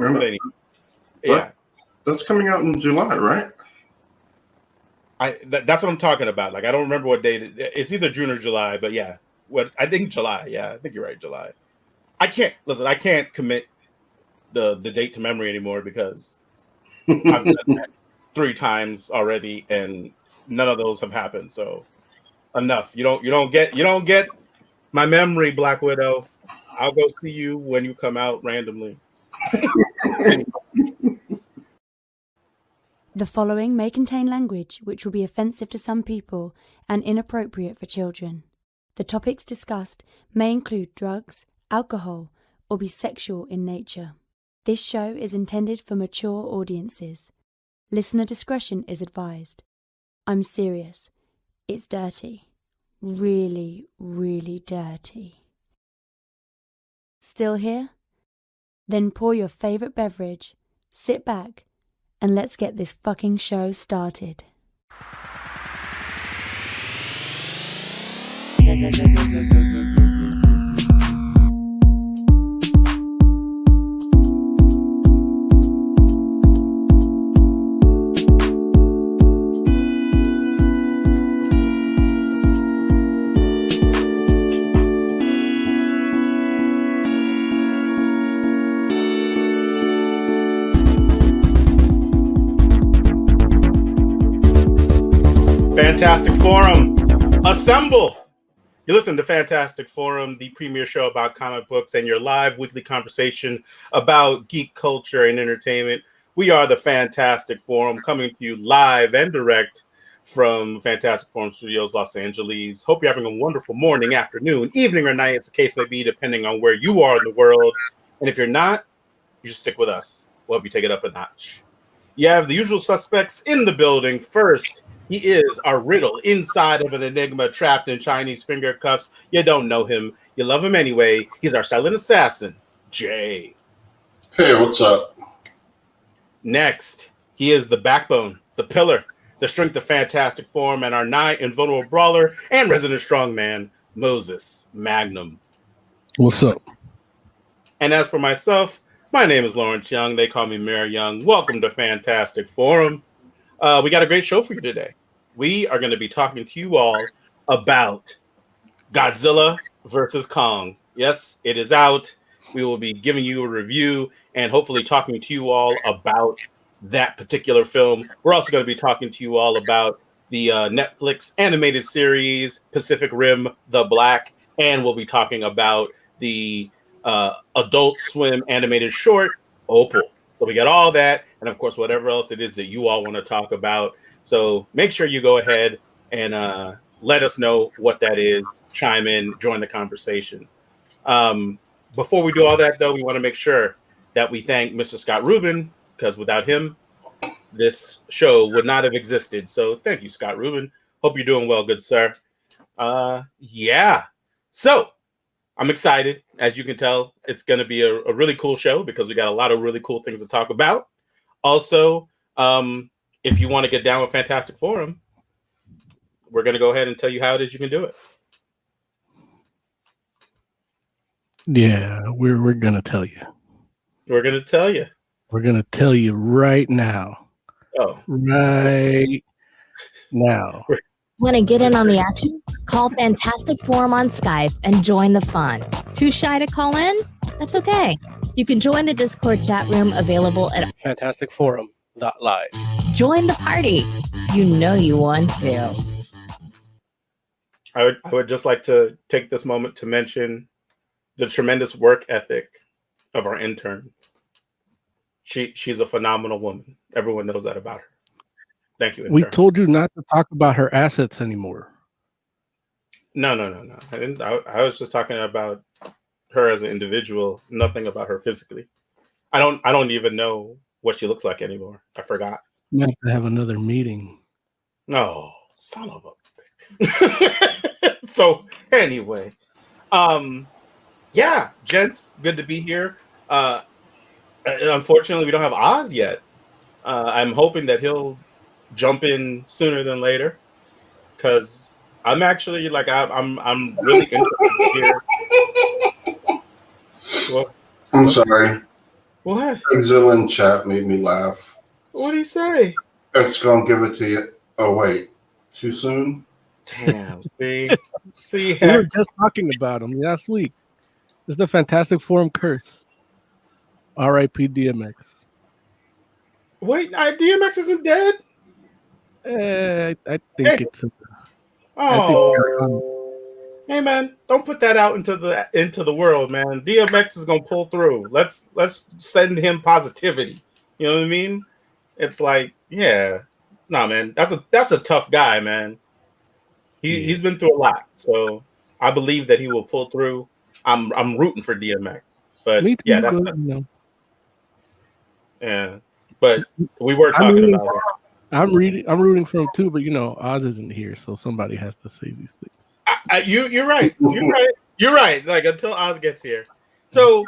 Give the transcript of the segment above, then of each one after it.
But anyway, yeah. That's coming out in July, right? That's what I'm talking about. Like, I don't remember what date. It's either June or July, but yeah. I think July. Yeah, I think you're right, July. I can't commit the date to memory anymore because I've done that 3 times already, and none of those have happened. So enough. You don't get my memory, Black Widow. I'll go see you when you come out randomly. The following may contain language which will be offensive to some people and inappropriate for children. The topics discussed may include drugs, alcohol, or be sexual in nature. This show is intended for mature audiences. Listener discretion is advised. I'm serious. It's dirty. Really, really dirty. Still here? Then pour your favorite beverage, sit back, and let's get this fucking show started. Fantastic Forum, assemble! You listen to Fantastic Forum, the premier show about comic books and your live weekly conversation about geek culture and entertainment. We are the Fantastic Forum, coming to you live and direct from Fantastic Forum Studios, Los Angeles. Hope you're having a wonderful morning, afternoon, evening, or night, as the case may be, depending on where you are in the world. And if you're not, you just stick with us. We'll help you take it up a notch. You have the usual suspects in the building. First, he is our riddle inside of an enigma trapped in Chinese finger cuffs. You don't know him. You love him anyway. He's our silent assassin, Jay. Hey, what's up? Next, he is the backbone, the pillar, the strength of Fantastic Forum, and our nigh invulnerable brawler and resident strongman, Moses Magnum. What's up? And as for myself, my name is Lawrence Young. They call me Mayor Young. Welcome to Fantastic Forum. We got a great show for you today. We are going to be talking to you all about Godzilla versus Kong. Yes, it is out. We will be giving you a review and hopefully talking to you all about that particular film. We're also going to be talking to you all about the Netflix animated series Pacific Rim: The Black, and we'll be talking about the Adult Swim animated short Opal. So we got all that, and of course, whatever else it is that you all want to talk about. So make sure you go ahead and let us know what that is. Chime in, join the conversation. Before we do all that, though, we want to make sure that we thank Mr. Scott Rubin, because without him, this show would not have existed. So thank you, Scott Rubin. Hope you're doing well, good sir. Yeah. So I'm excited. As you can tell, it's going to be a really cool show because we got a lot of really cool things to talk about. Also, if you want to get down with Fantastic Forum, we're going to go ahead and tell you how it is you can do it. Yeah, we're going to tell you. We're going to tell you. We're going to tell you right now. Oh. Right now. Want to get in on the action? Call Fantastic Forum on Skype and join the fun. Too shy to call in? That's okay. You can join the Discord chat room available at fantasticforum.live. Join the party. You know you want to. I would just like to take this moment to mention the tremendous work ethic of our intern. She's a phenomenal woman. Everyone knows that about her. Thank you, intern. We told you not to talk about her assets anymore. No. I didn't. I was just talking about her as an individual. Nothing about her physically. I don't even know what she looks like anymore. I forgot. You have to have another meeting. No, son of a. So anyway, yeah, gents, good to be here. Unfortunately, we don't have Oz yet. I'm hoping that he'll jump in sooner than later, because I'm actually like I'm really interested here. I'm sorry. What? Godzilla in chat made me laugh. What did he say? It's gonna give it to you. Oh wait, too soon? Damn. See, We were Heck. just talking about him last week. It's the Fantastic Forum curse. R.I.P. DMX. Wait, DMX isn't dead. I think Hey. it's. Oh, hey man, don't put that out into the world, man. DMX is gonna pull through. Let's send him positivity. You know what I mean? It's like, yeah, nah, man. That's a tough guy, man. He's been through a lot, so I believe that he will pull through. I'm rooting for DMX, but Me too. yeah, that's But, you know, yeah. But we were I'm talking rooting, about it. I'm rooting for him too. But you know, Oz isn't here, so somebody has to say these things. You're right. You're right. Like until Oz gets here. So,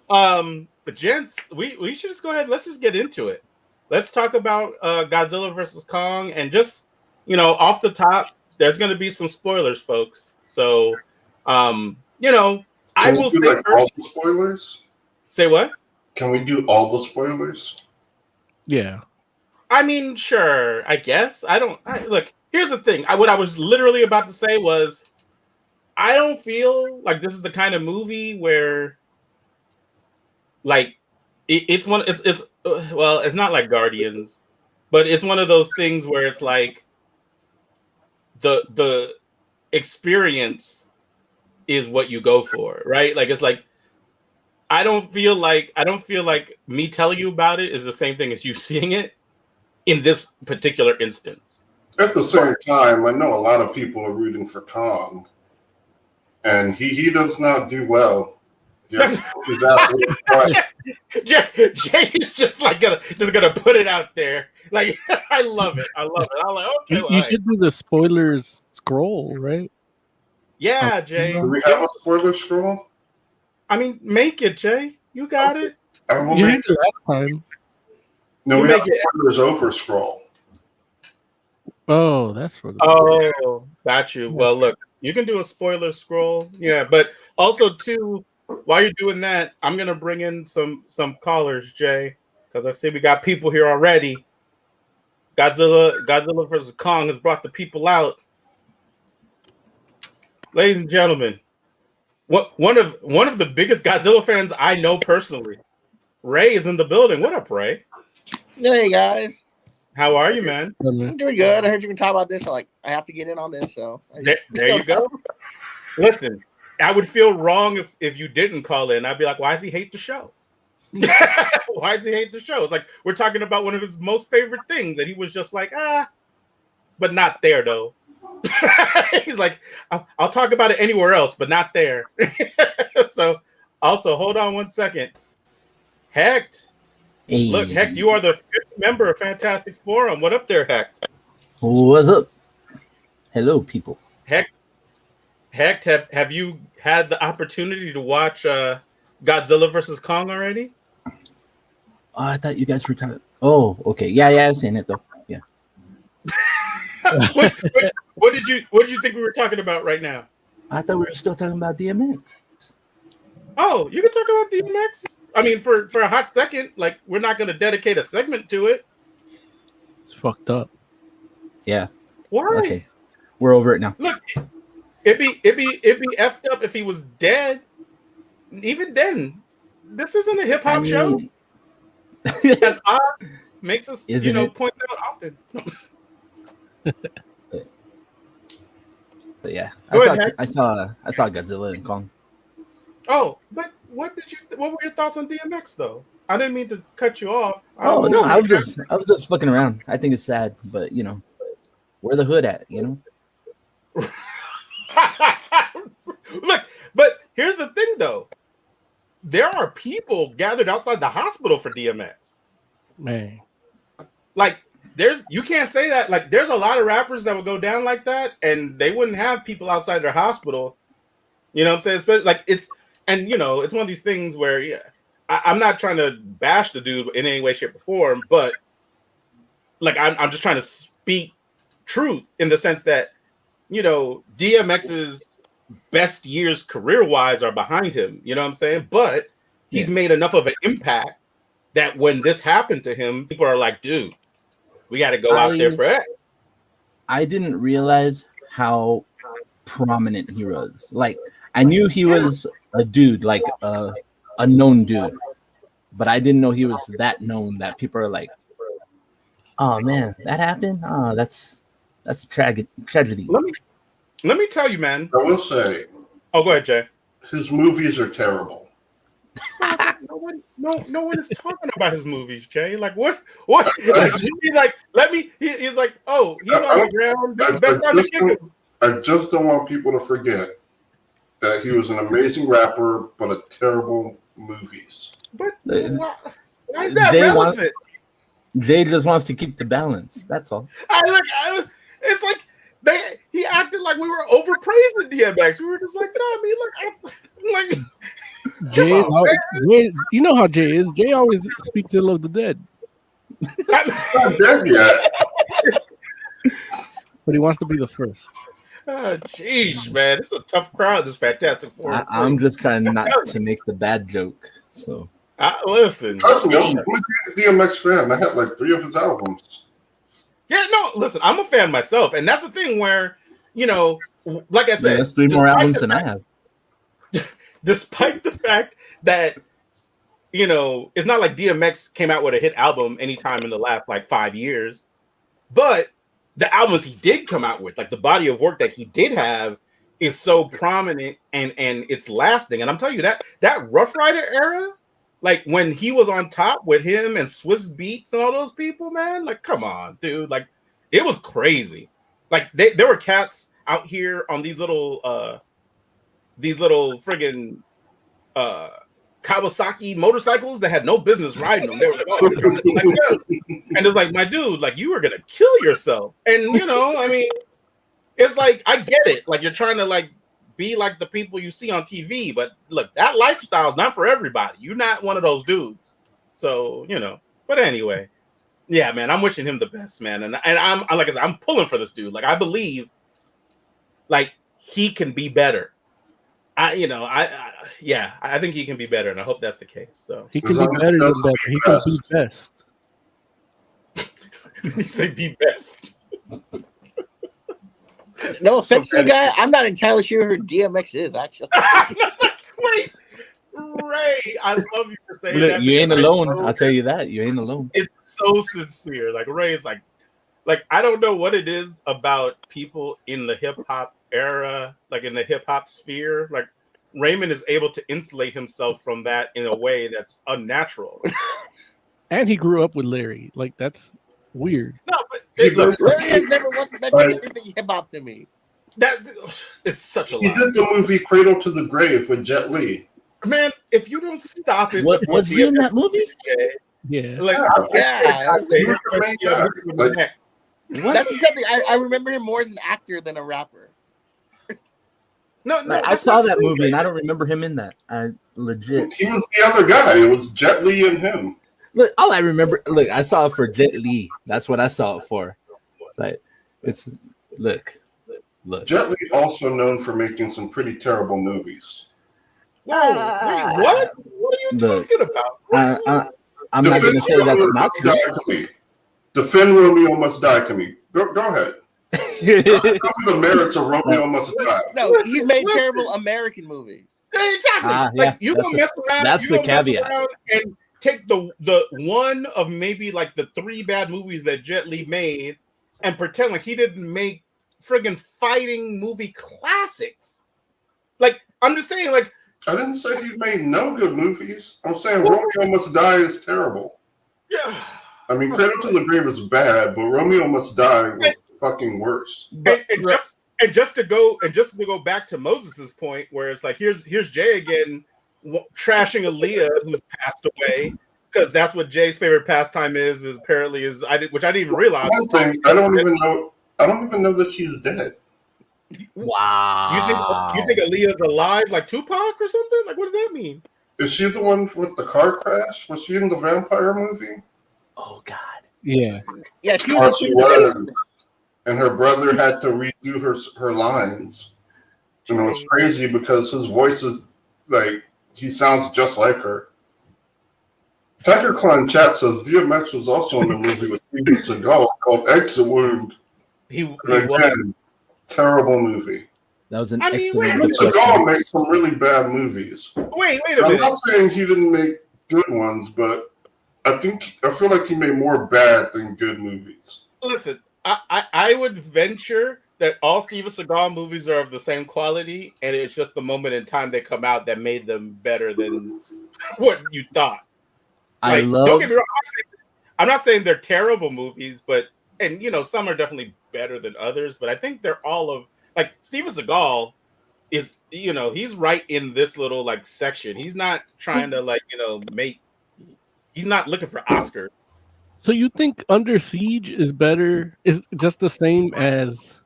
but gents, we should just go ahead. Let's just get into it. Let's talk about Godzilla versus Kong, and just off the top, there's going to be some spoilers, folks. So, I Can we will do say like all the spoilers? Say what? Can we do all the spoilers? Yeah. I mean, sure. I guess look. Here's the thing. What I was literally about to say was, I don't feel like this is the kind of movie where, like, it's well, it's not like Guardians, but it's one of those things where it's like the experience is what you go for, right? Like, it's like I don't feel like me telling you about it is the same thing as you seeing it in this particular instance. At the same time, I know a lot of people are rooting for Kong, and he does not do well. Yes, he's absolutely right. Jay's just gonna put it out there. Like, I love it. I'm like, okay. You should do the spoilers scroll, right? Yeah, Jay. Do we have a spoiler scroll? I mean, make it, Jay. You got it. I will You make did it last time. No, You we make have it. spoilers over scroll. Oh, that's for the. Oh, got you. Well, look, you can do a spoiler scroll. Yeah, but also too, while you're doing that, I'm gonna bring in some callers, Jay, because I see we got people here already. Godzilla versus Kong has brought the people out. Ladies and gentlemen, one of the biggest Godzilla fans I know personally, Ray, is in the building. What up, Ray? Hey guys, how are you, man? I'm doing good. I heard you can talk about this. So I have to get in on this. So there you go. Listen, I would feel wrong if you didn't call in. I'd be like, why does he hate the show? Why does he hate the show? It's like we're talking about one of his most favorite things, and he was just like, but not there though. He's like, I'll talk about it anywhere else, but not there. So, also, hold on one second. Hecht. Hey. Look, Hecht, you are the 5th member of Fantastic Forum. What up there, Hecht? What's up? Hello, people. Hecht, have you had the opportunity to watch Godzilla versus Kong already? Oh, I thought you guys were talking. Oh, okay. Yeah, I've seen it though. Yeah. What did you think we were talking about right now? I thought we were still talking about DMX. Oh, you can talk about DMX. I mean, for a hot second, like we're not going to dedicate a segment to it. It's fucked up. Yeah. Why? Okay, we're over it now. Look, it'd be effed up if he was dead. Even then, this isn't a hip hop show. As Oz makes us, point out often. But yeah, Go I saw Godzilla and Kong. Oh, but what were your thoughts on DMX though? I didn't mean to cut you off. I was just fucking around. I think it's sad, but where the hood at, Look, but here's the thing though. There are people gathered outside the hospital for DMX. Man. Like, you can't say that. Like, there's a lot of rappers that would go down like that, and they wouldn't have people outside their hospital. You know what I'm saying? Especially, like, it's one of these things where, I'm not trying to bash the dude in any way, shape, or form, but like, I'm just trying to speak truth in the sense that, DMX's best years career-wise are behind him. You know what I'm saying? But he's made enough of an impact that when this happened to him, people are like, dude, we got to go out there for it. I didn't realize how prominent he was. Like, I knew he was a dude, like a known dude, but I didn't know he was that known that people are like, oh man, that happened. Oh, that's a tragedy. Let me tell you, man. I will say. Oh, go ahead, Jay. His movies are terrible. No one is talking about his movies, Jay. Like what? Like, he's like, he's like, oh, he's on the ground. Best time to kick him. I just don't want people to forget that he was an amazing rapper, but a terrible movies. But why is that relevant? Jay just wants to keep the balance. That's all. It's like he acted like we were overpraising DMX. We were just like, no, I mean, like Jay, you know how Jay is. Jay always speaks ill of the dead. Not dead yet. But he wants to be the first. Oh, jeez, man. It's a tough crowd, this Fantastic Four. I'm just trying not to make the bad joke. So listen. Trust me, I'm a DMX fan. I have like 3 of his albums. Yeah, no, listen, I'm a fan myself. And that's the thing where, like I said, that's 3 more albums than I have. Despite the fact that, it's not like DMX came out with a hit album anytime in the last like 5 years, but the albums he did come out with, like the body of work that he did have, is so prominent and it's lasting. And I'm telling you that Rough Rider era, like when he was on top with him and Swiss Beats and all those people, man, like come on, dude, like it was crazy. Like there were cats out here on these little friggin' Kawasaki motorcycles that had no business riding them. They were like, oh, and it's like, my dude, like you were gonna kill yourself. And I mean, it's like I get it. Like you're trying to like be like the people you see on TV, but look, that lifestyle is not for everybody. You're not one of those dudes. So But anyway, yeah, man, I'm wishing him the best, man. And I'm like I said, I'm pulling for this dude. Like I believe, like he can be better. I think he can be better, and I hope that's the case. So he can be better than better. He can be best. You say be best. No offense to the guy, I'm not entirely sure who DMX is actually. Wait, Ray, I love you for saying that. You ain't alone. I'll tell you that. You ain't alone. It's so sincere. Like Ray's like I don't know what it is about people in the hip hop era, like in the hip hop sphere. Like Raymond is able to insulate himself from that in a way that's unnatural. And he grew up with Larry. Like that's weird. No, but Larry has never once mentioned anything hip hop to me. That it's such a lie. He did the movie Cradle to the Grave with Jet Li. Man, if you don't stop it, what was he in that movie? Yeah. Like, That's something I remember him more as an actor than a rapper. No, I saw that movie and I don't remember him in that. I legit. He was the other guy. It was Jet Li and him. Look, all I remember. Look, I saw it for Jet Li. That's what I saw it for. Like, look. Jet Li also known for making some pretty terrible movies. Whoa, wait, what? What are you talking about? I'm not going to say that's not true. Defend Romeo Must Die to me. Go ahead. The merits of Romeo Must Die. No, he's made terrible American movies. Exactly. Like you don't mess around. That's the caveat. And take the one of maybe like the 3 bad movies that Jet Li made and pretend like he didn't make friggin' fighting movie classics. Like I'm just saying, like I didn't say he made no good movies. I'm saying Romeo Must Die is terrible. Yeah. I mean, Cradle to the Grave is bad, but Romeo Must Die was fucking worse. And just to go back to Moses's point, where it's like here's Jay again trashing Aaliyah who's passed away because that's what Jay's favorite pastime is apparently which I didn't even realize. One thing, I don't even know that she's dead. Wow. You think Aaliyah's alive like Tupac or something? Like what does that mean? Is she the one with the car crash? Was she in the vampire movie? Oh God. Yeah. Yeah, she was. And her brother had to redo her lines. And it was crazy because his voice is like he sounds just like her. Hacker Clan Chat says DMX was also in the movie with Steven Seagal called Exit Wound. He And was. again, terrible movie. That was an I mean, excellent wait, Steven deflection. Seagal makes some really bad movies. Wait a I'm minute. not saying he didn't make good ones, but I feel like he made more bad than good movies. Listen, I would venture that all Steven Seagal movies are of the same quality, and it's just the moment in time they come out that made them better than what you thought. I Like, love. don't get me wrong, I'm not saying they're terrible movies, but and some are definitely better than others, but I think they're all of like Steven Seagal is he's right in this little like section. He's not trying to like make. He's not looking for Oscars. So you think Under Siege is better? Is just the same as,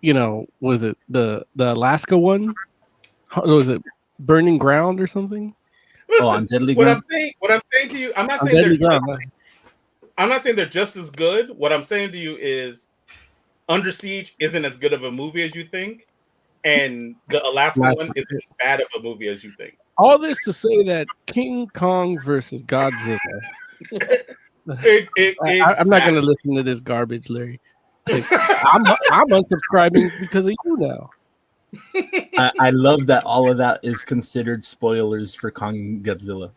was it the Alaska one? Was it Burning Ground or something? Listen, on Deadly what Ground? I'm saying to you, I'm not On saying Deadly they're Ground. I'm not saying they're just as good. What I'm saying to you is Under Siege isn't as good of a movie as you think, and the Alaska one isn't as bad of a movie as you think. All this to say that King Kong versus Godzilla. I'm not going to listen to this garbage, Larry. I'm unsubscribing because of you now. I love that all of that is considered spoilers for Kong and Godzilla.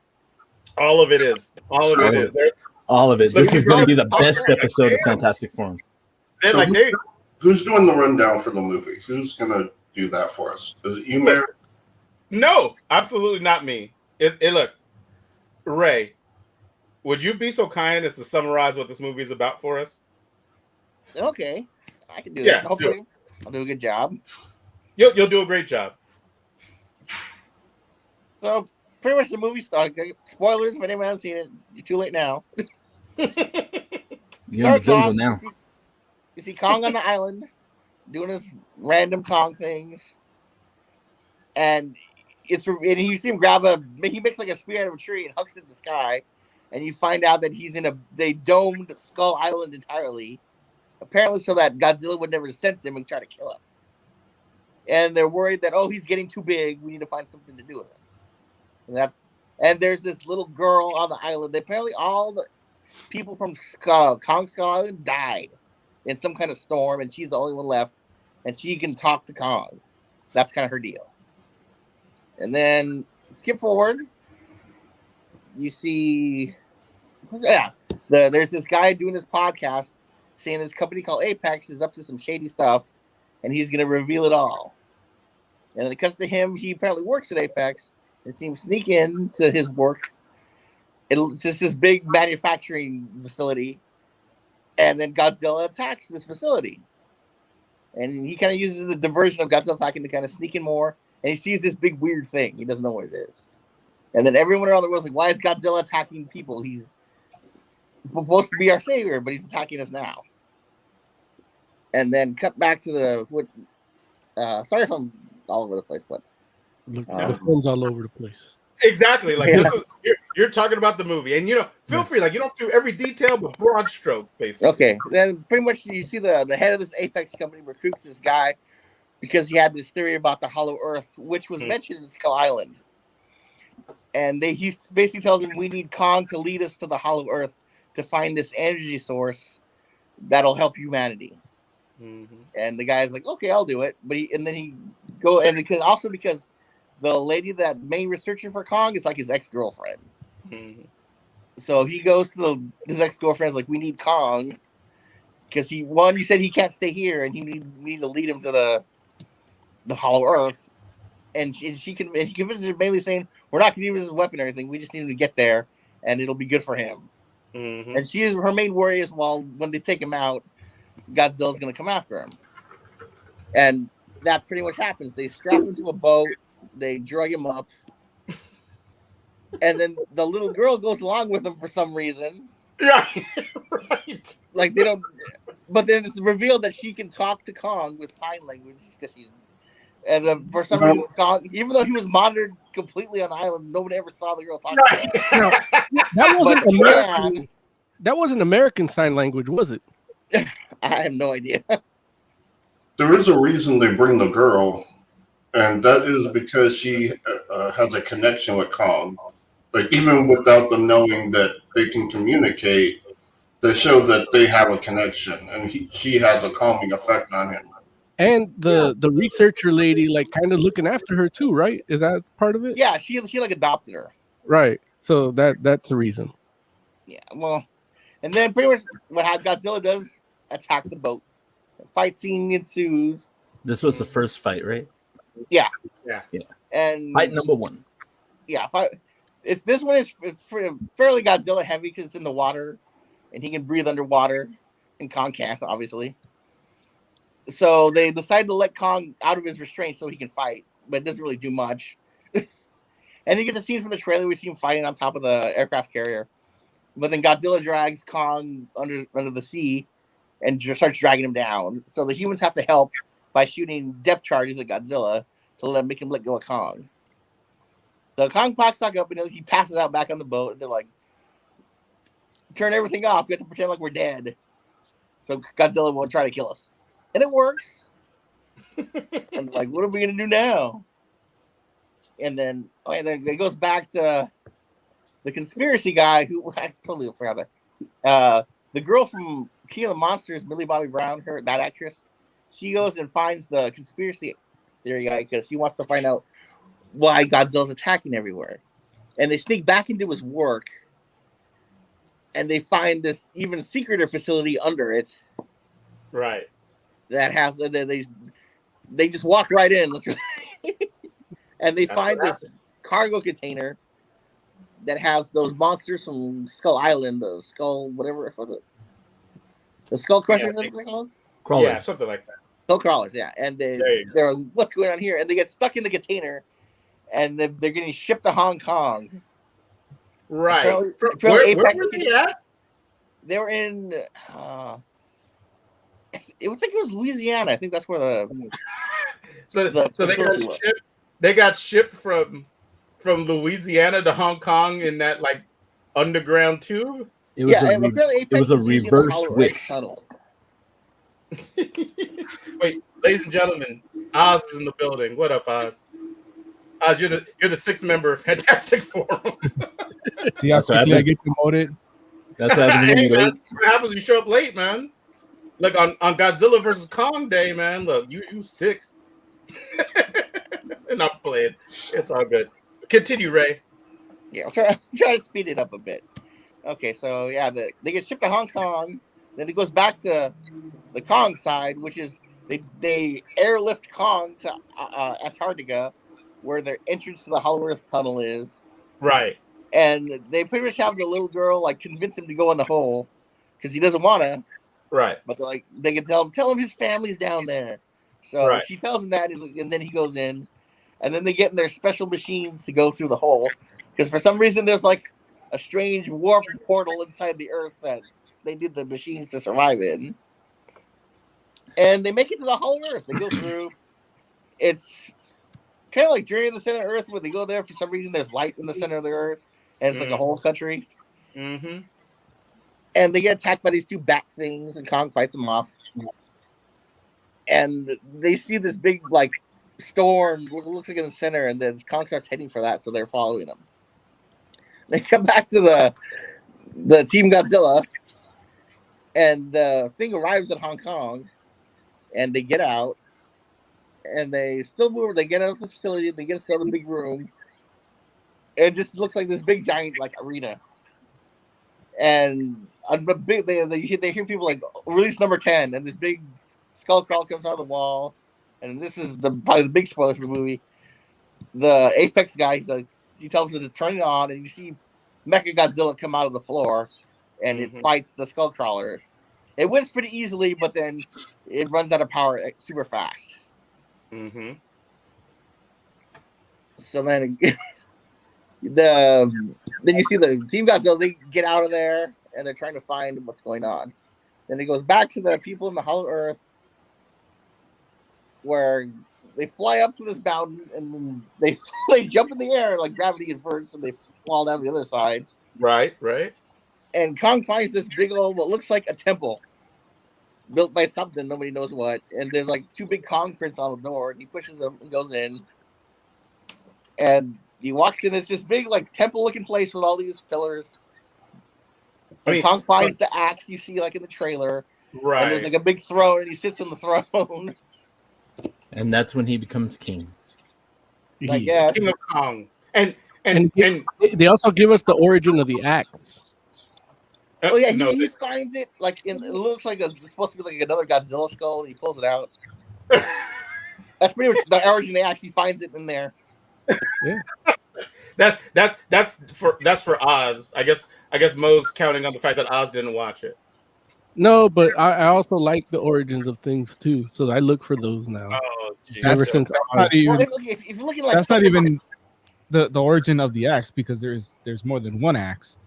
All of it is. All of it is. All of it. This is going to be the best episode of Fantastic Forum. So who's doing the rundown for the movie? Who's going to do that for us? Is it you, Mayor? No, absolutely not me. Look, Ray, would you be so kind as to summarize what this movie is about for us? Okay, I can do Yeah, that. Hopefully, I'll do a good job. You'll do a great job. So, pretty much the movie stock. Spoilers if anyone hasn't seen it. You're too late now. You're in the jungle now. You see Kong on the island doing his random Kong things, and you see him he makes like a spear out of a tree and hucks it in the sky, and you find out that he's in they domed Skull Island entirely, apparently so that Godzilla would never sense him and try to kill him. And they're worried that he's getting too big. We need to find something to do with him. And there's this little girl on the island. Apparently, all the people from Kong Skull Island died in some kind of storm, and she's the only one left, and she can talk to Kong. That's kind of her deal. And then skip forward, you see, there's this guy doing this podcast saying this company called Apex is up to some shady stuff, and he's going to reveal it all. And it cuts to him. He apparently works at Apex and seems to sneak into his work. It's just this big manufacturing facility, and then Godzilla attacks this facility. And he kind of uses the diversion of Godzilla attacking to kind of sneak in more. And he sees this big weird thing. He doesn't know what it is. And then everyone around the world's like, why is Godzilla attacking people? He's supposed to be our savior, but he's attacking us now. And then cut back to sorry if I'm all over the place, but look, the film's all over the place. Exactly. Like this is you're talking about the movie, and feel free. Like you don't do every detail, but broad stroke, basically. Okay. Then pretty much you see the head of this Apex company recruits this guy because he had this theory about the Hollow Earth, which was mentioned in Skull Island. And he basically tells him we need Kong to lead us to the Hollow Earth to find this energy source that'll help humanity. Mm-hmm. And the guy's like, okay, I'll do it. But because the lady that main researcher for Kong is like his ex-girlfriend. Mm-hmm. So he goes to his ex-girlfriend's like, we need Kong because you said he can't stay here, and we need to lead him to the Hollow Earth. And he convinces her mainly saying, we're not going to use his weapon or anything. We just need him to get there, and it'll be good for him. Mm-hmm. And her main worry is, when they take him out, Godzilla's going to come after him. And that pretty much happens. They strap him to a boat. They drug him up. And then the little girl goes along with him for some reason. Right. Right. Like they don't. But then it's revealed that she can talk to Kong with sign language because she's. And for some reason, Kong, even though he was monitored completely on the island, nobody ever saw the girl talk to him. That wasn't American. That wasn't American Sign Language, was it? I have no idea. There is a reason they bring the girl, and that is because she has a connection with Kong. Like even without them knowing that they can communicate, they show that they have a connection, and she has a calming effect on him. And the researcher lady, like, kind of looking after her too, right? Is that part of it? Yeah, she like adopted her. Right. So that's the reason. Yeah, well, and then pretty much what Godzilla does, attack the boat. A fight scene ensues. This was the first fight, right? Yeah. Yeah. And Fight number 1. Yeah, this one is fairly Godzilla heavy because it's in the water, and he can breathe underwater, and Kong can't, obviously. So they decide to let Kong out of his restraint so he can fight, but it doesn't really do much. And you get the scene from the trailer. We see him fighting on top of the aircraft carrier, but then Godzilla drags Kong under the sea and starts dragging him down. So the humans have to help by shooting depth charges at Godzilla to make him let go of Kong. So Kong pops back up and he passes out back on the boat. And they're like, turn everything off. We have to pretend like we're dead. So Godzilla won't try to kill us. And it works. I'm like, what are we going to do now? And then it goes back to the conspiracy guy who I totally forgot that. The girl from King of the Monsters, Millie Bobby Brown, that actress, she goes and finds the conspiracy theory guy because she wants to find out why Godzilla's attacking everywhere. And they sneak back into his work and they find this even secreter facility under it. Right. That has they just walk right in. And they find this cargo container that has those monsters from Skull Island, the Skull, whatever, the Skull Crusher, Crawlers. Yeah, something like that. Skull Crawlers, yeah. And they're like, what's going on here? And they get stuck in the container, and they're getting shipped to Hong Kong. Right. Apparently where were they at? They were in, I think it was Louisiana. I think that's where the they got shipped from Louisiana to Hong Kong in that like underground tube. It was a reverse wish. Wait, ladies and gentlemen, Oz is in the building. What up, Oz? Oz, you're the sixth member of Fantastic Forum. See how quickly I get promoted? That's what happens when you late. What happens when you show up late, man? Look, on Godzilla versus Kong Day, man. Look, you sixth. Not playing. It's all good. Continue, Ray. Yeah, I'll try to speed it up a bit. Okay, so yeah, they get shipped to Hong Kong. Then it goes back to the Kong side, which is they airlift Kong to Antarctica, where their entrance to the Hollow Earth tunnel is. Right. And they pretty much have the little girl like convince him to go in the hole because he doesn't want to. Right. But they're like, they can tell him his family's down there. So she tells him that, and then he goes in. And then they get in their special machines to go through the hole. Because for some reason, there's like a strange warp portal inside the Earth that they did the machines to survive in. And they make it to the Hollow Earth. They go through. It's kind of like Journey to the Center of Earth, where they go there. For some reason, there's light in the center of the Earth. And it's like a whole country. Mm-hmm. And they get attacked by these two bat things, and Kong fights them off. And they see this big, like, storm, looks like in the center, and then Kong starts heading for that, so they're following them. They come back to the Team Godzilla, and the thing arrives at Hong Kong, and they get out, and they still move. They get out of the facility, they get into the big room, and it just looks like this big giant like arena. And they hear people like release number 10, and this big skull crawl comes out of the wall. And this is probably the big spoiler for the movie. The Apex guy, he tells them to turn it on, and you see Mecha Godzilla come out of the floor, and it fights the skull crawler. It wins pretty easily, but then it runs out of power super fast. Mm-hmm. So then, then you see the Team Godzilla. They get out of there, and they're trying to find what's going on. Then it goes back to the people in the Hollow Earth, where they fly up to this mountain and they jump in the air like gravity inverts, and they fall down the other side. Right. And Kong finds this big old, what looks like a temple built by something, nobody knows what. And there's like two big Kong prints on the door, and he pushes them and goes in. And He walks in. It's this big, like, temple-looking place with all these pillars. And mean, Kong finds the axe you see, like, in the trailer. Right. And there's, like, a big throne, and he sits on the throne. And that's when he becomes king. I guess. King of Kong. And they also give us the origin of the axe. Oh yeah, no, he finds it like it looks like it's supposed to be like another Godzilla skull, and he pulls it out. That's pretty much the origin. They actually finds it in there. Yeah. That's for Oz. I guess Mo's counting on the fact that Oz didn't watch it. No, but I also like the origins of things too, so I look for those now. Oh, geez. That's not even. Well, if you're looking like That's not even the origin of the axe, because there's more than one axe.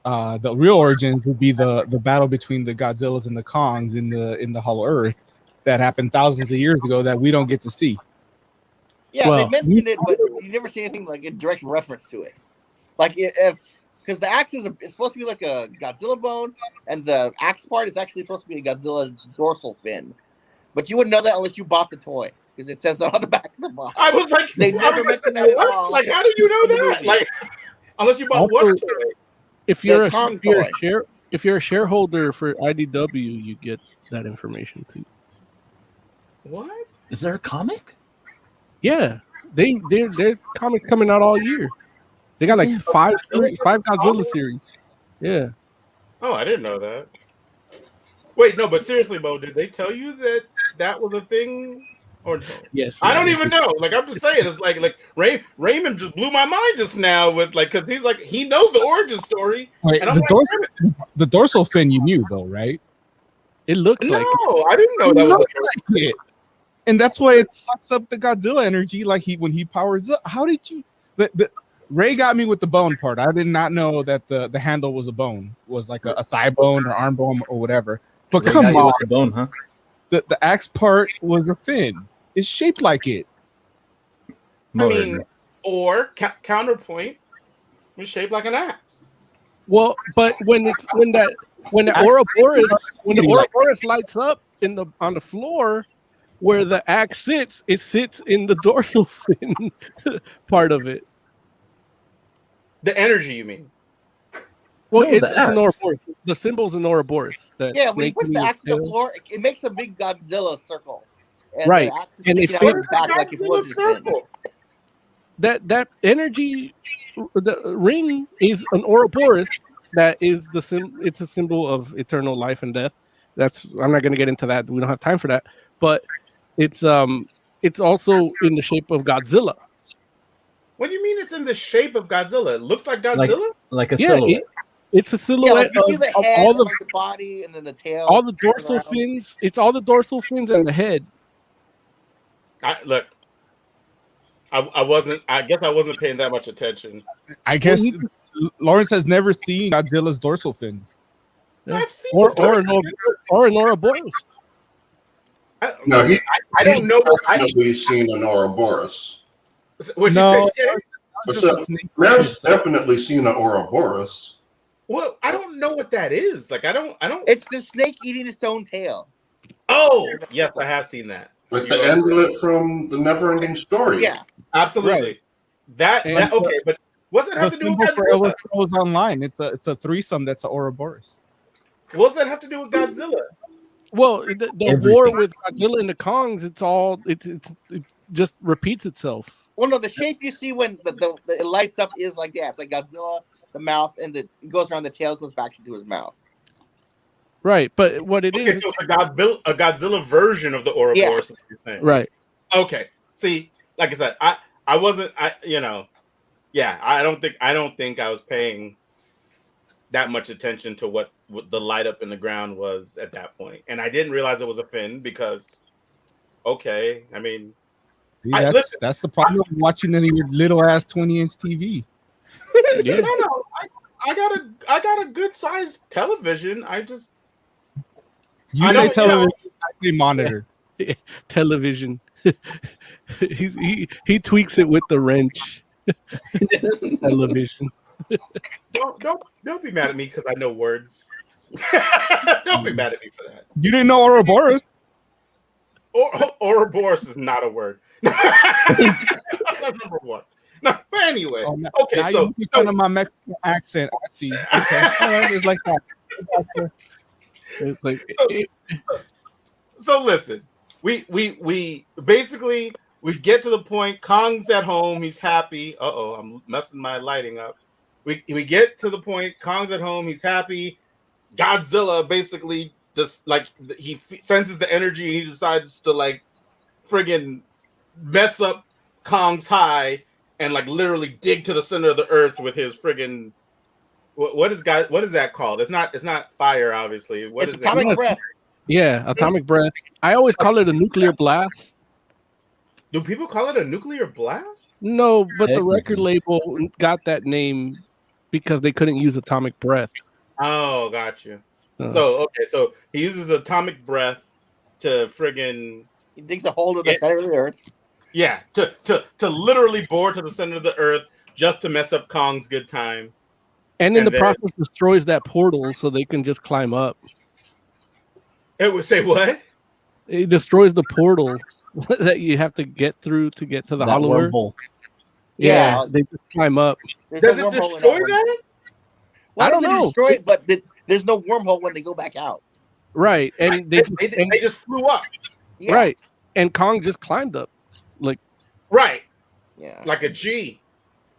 The real origin would be the battle between the Godzillas and the Kongs in the Hollow Earth that happened thousands of years ago that we don't get to see. Yeah, Well, they mentioned it, but you never see anything like in direct reference to it. Like if because the axe it's supposed to be like a Godzilla bone, and the axe part is actually supposed to be a Godzilla's dorsal fin. But you wouldn't know that unless you bought the toy, because it says that on the back of the box. I was like, They never mentioned that at all. Like, how did you know that? Like, unless you bought Also, what toy? If you're The if you're a shareholder for IDW, you get that information too. What? Is there a comic? Yeah, there's comics coming out all year. They got like five Godzilla series. Yeah. Oh, I didn't know that. Wait, no, but seriously, Mo, did they tell you that was a thing or no? Yes. I don't even know. Like, I'm just saying, it's like Raymond just blew my mind just now with like, because he's like, he knows the origin story. Wait, And I'm the dorsal fin you knew though, right? It looks no, like it. I didn't know that was a Like it. And that's why it sucks up the Godzilla energy. Like when he powers up. How did you? The Ray got me with the bone part. I did not know that the handle was a bone. Was like a thigh bone or arm bone or whatever. But Ray come got you on, with the bone, huh? the axe part was a fin. It's shaped like it. I mean, or counterpoint was shaped like an axe. Well, but when the Ouroboros lights up on the floor where the axe sits, it sits in the dorsal fin part of it. The energy, you mean? Well, No, it's the axe. an Ouroboros. The symbol's an Ouroboros. Yeah, when he puts the axe on the floor, it makes a big Godzilla circle. And Right. the axe is And it sticking out fits the back like if it was his fin. That energy, the ring is an Ouroboros. That is it's a symbol of eternal life and death. I'm not going to get into that. We don't have time for that. But it's also in the shape of Godzilla. What do you mean it's in the shape of Godzilla? It looked like Godzilla? Like a Yeah, silhouette. it's a Yeah, silhouette like you see the of head, all and, the like the body, and then the tail. all the sticking dorsal around. fins. It's all the dorsal fins and the head. Look, I guess I wasn't paying that much attention. I guess Lawrence has never seen Godzilla's dorsal fins. Yeah. I've seen Or the an Ouroboros. No, I don't know. Definitely seen an Ouroboros. What No. you say, Jay? But so, Matt's definitely seen an Ouroboros. Well, I don't know what that is. Like, I don't. It's the snake eating its own tail. Oh, yes, I have seen that. Like the amulet from the Never-Ending Story. Yeah. Absolutely. That okay, but what's that The have to do with symbol for Godzilla? Ellis online. It's a threesome that's an Ouroboros. What's that have to do with Godzilla? Well, the war with Godzilla and the Kongs, it just repeats itself. Well, no, the shape you see when it lights up is like that. It's like Godzilla, the mouth, and it goes around the tail, goes back into his mouth. Right, but what it is, So it's a Godzilla version of the Ouroboros. Is what you're saying. right? Okay. See, like I said, I don't think I was paying that much attention to what the light up in the ground was at that point, and I didn't realize it was a fin because, okay, I mean, See, that's the problem with watching it in your little ass 20-inch TV. Yeah. no, I got a good sized television. You say television, I say monitor. Television. he tweaks it with the wrench. Television. Don't be mad at me because I know words. Don't be mad at me for that. You didn't know Ouroboros? Ouroboros is not a word. That's number one. No, but anyway. Oh, now, Okay, now you're making fun of my Mexican accent. I see. Okay, all right, it's like that. It's like so listen, we basically we get to the point. Kong's at home. He's happy. I'm messing my lighting up. We get to the point. Kong's at home. He's happy. Godzilla basically just like he senses the energy. And he decides to like friggin' mess up Kong's high and like literally dig to the center of the earth with his friggin' what is that called? It's not fire, obviously. What It's is atomic it? breath. yeah, atomic breath. I always call it a nuclear blast. Do people call it a nuclear blast? No, but the Technically. record label got that name because they couldn't use atomic breath. Oh, got you. Uh, So he uses atomic breath to friggin' He digs a hole in the center of the earth. yeah, to literally bore to the center of the earth just to mess up Kong's good time. and in and the then- process destroys that portal so they can just climb up. It would say what? It destroys the portal that you have to get through to get to the That Hollow Earth. wormhole. Yeah, Yeah. they just climb up. There's Does no it wormhole in destroy one. that? Well, I don't they know. destroy it, but there's no wormhole when they go back out. Right, and They just flew up. Yeah. right, and Kong just climbed up. Like, Right. Yeah. Like a G.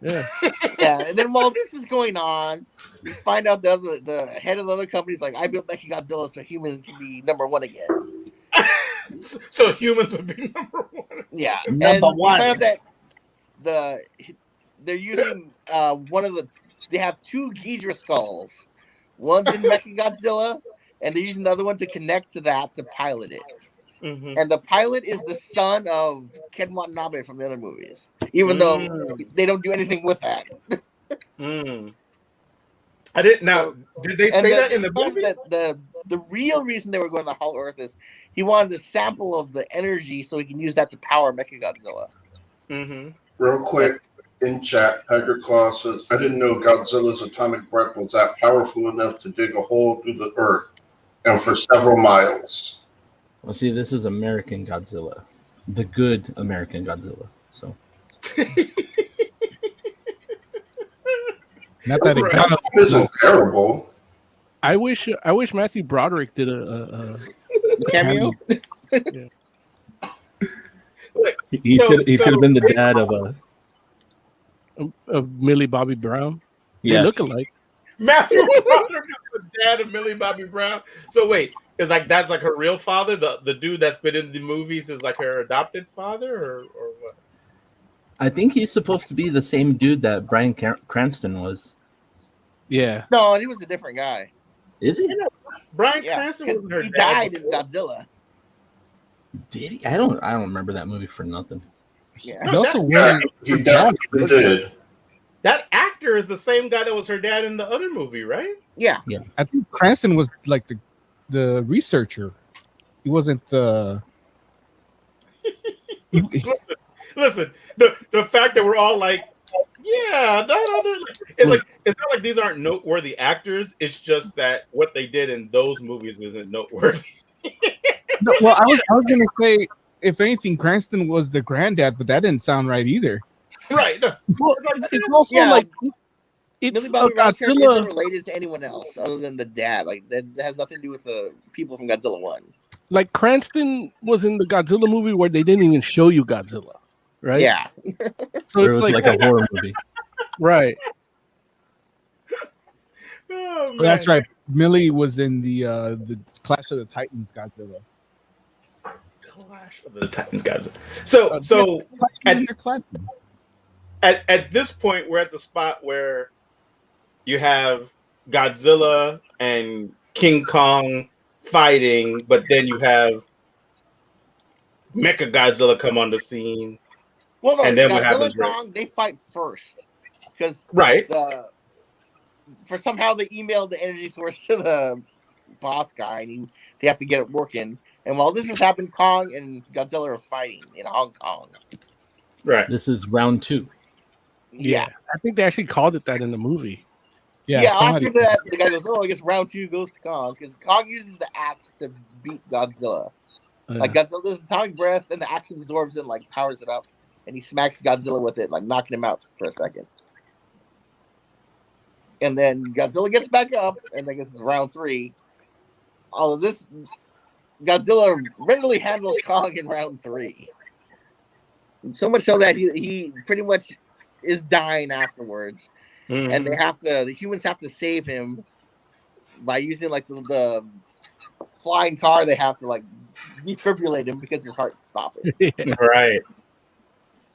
yeah, Yeah. And then while this is going on, we find out the head of the other company's like, I built Mechagodzilla so humans can be number one again. So humans would be number one. Yeah. Number and we one. found out that they're using they have two Ghidra skulls. One's in Mechagodzilla, and they're using the other one to connect to that to pilot it. Mm-hmm. And the pilot is the son of Ken Watanabe from the other movies, even though they don't do anything with that. Mm. I didn't. Now, did they say that in the movie? The real reason they were going to the Hollow Earth is he wanted a sample of the energy so he can use that to power Mechagodzilla. Mm-hmm. Real quick, in chat, Tiger Claw says, I didn't know Godzilla's atomic breath was that powerful enough to dig a hole through the earth and for several miles. Well, see, this is American Godzilla, the good American Godzilla. So Not that it Right. got It isn't terrible. I wish Matthew Broderick did a Cameo? he So- should have been the dad of Millie Bobby Brown. They yeah. look alike. Matthew Broderick is the dad of Millie Bobby Brown. So wait, is like that's like her real father? The dude that's been in the movies is like her adopted father, or what? I think he's supposed to be the same dude that Bryan Cranston was. Yeah, No, he was a different guy. Is he? Bryan Yeah, Cranston 'cause was her he dad died in before. Godzilla. Did he? I don't remember that movie for nothing. Yeah. He also Yeah, went. he definitely did. That actor is the same guy that was her dad in the other movie, right? Yeah. I think Cranston was like the researcher. He wasn't the. Listen, the fact that we're all like, yeah, that other, it's not like these aren't noteworthy actors. It's just that what they did in those movies isn't noteworthy. No, well, I was gonna say, if anything, Cranston was the granddad, but that didn't sound right either. Right? No. well, it's also Yeah. like it's Millie Bobby Brown's character Godzilla. isn't related to anyone else other than the dad. Like that has nothing to do with the people from Godzilla 1. Like Cranston was in the Godzilla movie where they didn't even show you Godzilla, right? Yeah. so Where it it's was like a horror movie. right. Oh, man. That's right. Millie was in the Clash of the Titans Godzilla. Clash of the Titans, guys. So And they're clashing. at this point, we're at the spot where you have Godzilla and King Kong fighting, but then you have Mechagodzilla come on the scene. Well, no, And then what Godzilla happens, and Kong, they fight first. Because Right. for somehow they emailed the energy source to the boss guy, and they have to get it working. And while this has happened, Kong and Godzilla are fighting in Hong Kong. Right. This is round 2. Yeah. I think they actually called it that in the movie. Yeah, somebody- after that, the guy goes, I guess round 2 goes to Kong. Because Kong uses the axe to beat Godzilla. Like Godzilla does atomic breath, and the axe absorbs it and like powers it up. and he smacks Godzilla with it, like knocking him out for a second. And then Godzilla gets back up, and I guess it's round 3. All of this, Godzilla readily handles Kong in round 3. So much so that he pretty much is dying afterwards, and the humans have to save him by using like the flying car. They have to like defibrillate him because his heart's stopping.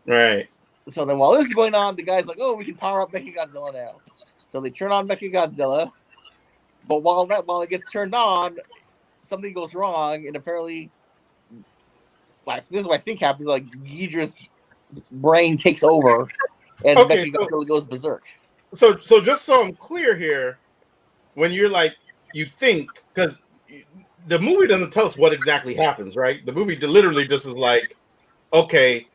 Right. So then, while this is going on, the guy's like, "Oh, we can power up Mechagodzilla now." So they turn on Mechagodzilla, but while it gets turned on, something goes wrong, and apparently, this is what I think happens. Like Ghidra's brain takes over, and Mechagodzilla goes berserk. So just so I'm clear here, when you're like, you think, because the movie doesn't tell us what exactly happens, right? The movie literally just is like, okay,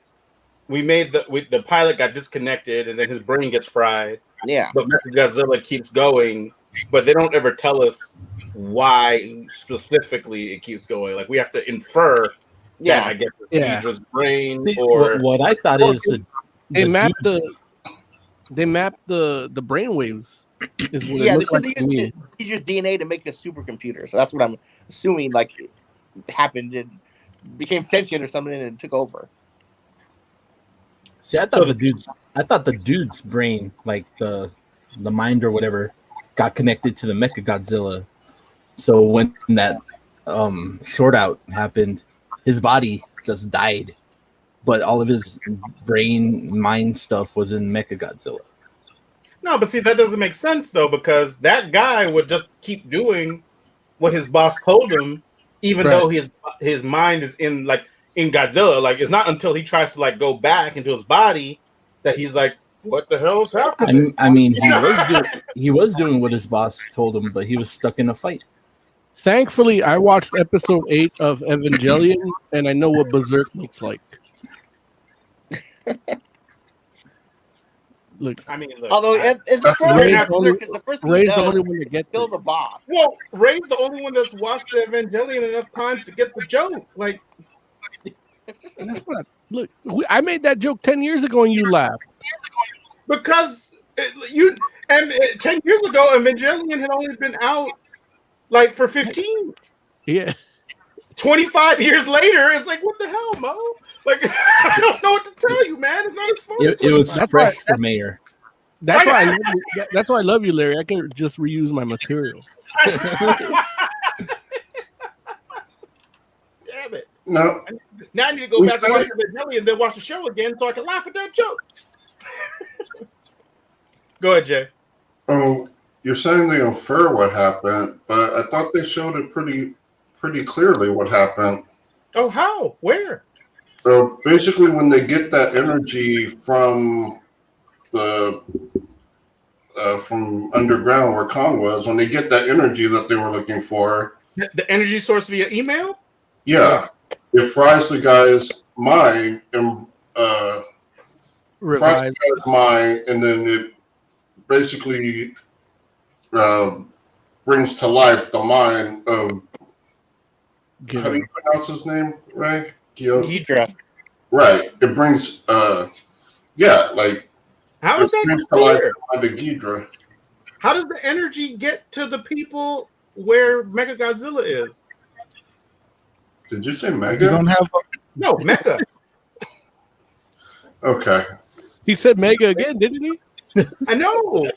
we made the pilot got disconnected, and then his brain gets fried. Yeah. But Godzilla keeps going, but they don't ever tell us why specifically it keeps going. Like we have to infer. Yeah, I guess Ghidra's brain. See, or what I thought is they mapped the brain waves. Is what yeah, it looks like they to me. used DNA to make a supercomputer. So that's what I'm assuming. Like happened and became sentient or something and took over. See, I thought the dude's brain, like the mind or whatever, got connected to the Mechagodzilla. So when that short out happened, his body just died, but all of his brain mind stuff was in Mechagodzilla. No, but see, that doesn't make sense though, because that guy would just keep doing what his boss told him, even though his mind is in Godzilla. Like it's not until he tries to like go back into his body that he's like, "What the hell's happening?" I mean, he was doing what his boss told him, but he was stuck in a fight. Thankfully, I watched episode 8 of Evangelion, and I know what berserk looks like. Look, Although it's the first thing Ray's the only one to get kill the boss. Well, Ray's the only one that's watched the Evangelion enough times to get the joke. Like, that's not. Look, I made that joke 10 years ago, and you laughed. Because 10 years ago, Evangelion had only been out like for 15. Yeah. 25 years later, it's like, what the hell, Mo? Like, I don't know what to tell you, man. It's not his fault. It was fresh for Mayor. That's why I love you. That's why I love you, Larry. I can just reuse my material. Damn it. No. Now I need to go back to watch Evangelion and then watch the show again so I can laugh at that joke. Go ahead, Jay. Oh, you're saying they infer what happened, but I thought they showed it pretty clearly what happened. Oh, how? Where? Basically, when they get that energy from from underground where Kong was, when they get that energy that they were looking for, the energy source via email. Yeah, it fries the guy's mind and fries the guy's mind, and then it basically brings to life the mind of. How do you pronounce his name, Ray? Ghidra. Right. It brings, like. How is that brings to life the mind of Ghidra. How does the energy get to the people where Mechagodzilla is? Did you say Mega? You don't have. No, Mecha. Okay. He said Mega again, didn't he? I know.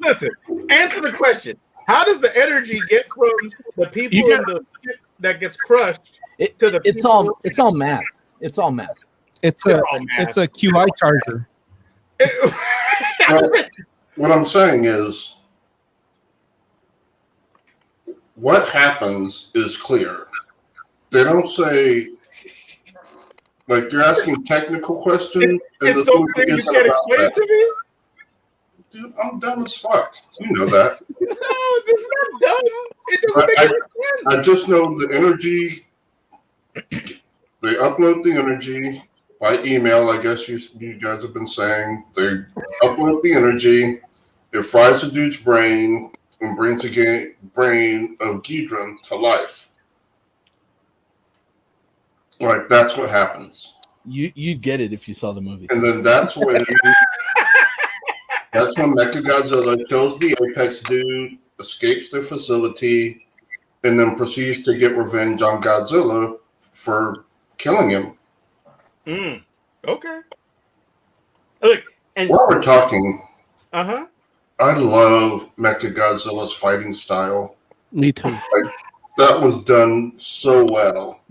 Listen, answer the question. How does the energy get from the people in the ship that gets crushed to the it's all math. It's all math. It's a QI charger. Well, what I'm saying is, what happens is clear. They don't say, like, you're asking technical questions. It's so clear you can't explain to me? Dude, I'm dumb as fuck. You know that. No, this is not dumb. It doesn't make any sense. I just know the energy. They upload the energy by email. I guess you guys have been saying they upload the energy. It fries the dude's brain and brings the brain of Ghidra to life. Like that's what happens. You'd get it if you saw the movie. And then that's when Mechagodzilla kills the Apex dude, escapes the facility, and then proceeds to get revenge on Godzilla for killing him. Okay. Look, and While we're talking, uh-huh. I love Mechagodzilla's fighting style. Me too. That was done so well.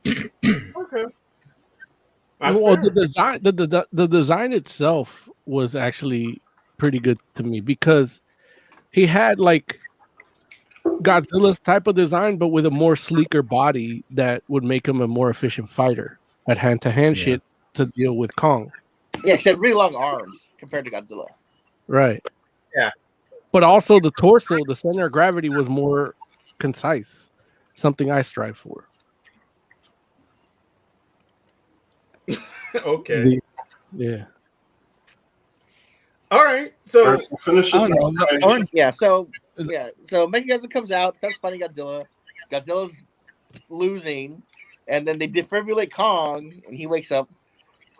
Okay. Well, the design itself was actually pretty good to me because he had like Godzilla's type of design, but with a more sleeker body that would make him a more efficient fighter at hand-to-hand shit to deal with Kong. Yeah, except really long arms compared to Godzilla. Right. Yeah. But also the torso, the center of gravity was more concise. Something I strive for. Okay. Yeah. All right. So Alright, so finish I this don't know. explanation. So Mechagodzilla comes out, starts fighting Godzilla. Godzilla's losing, and then they defibrillate Kong, and he wakes up.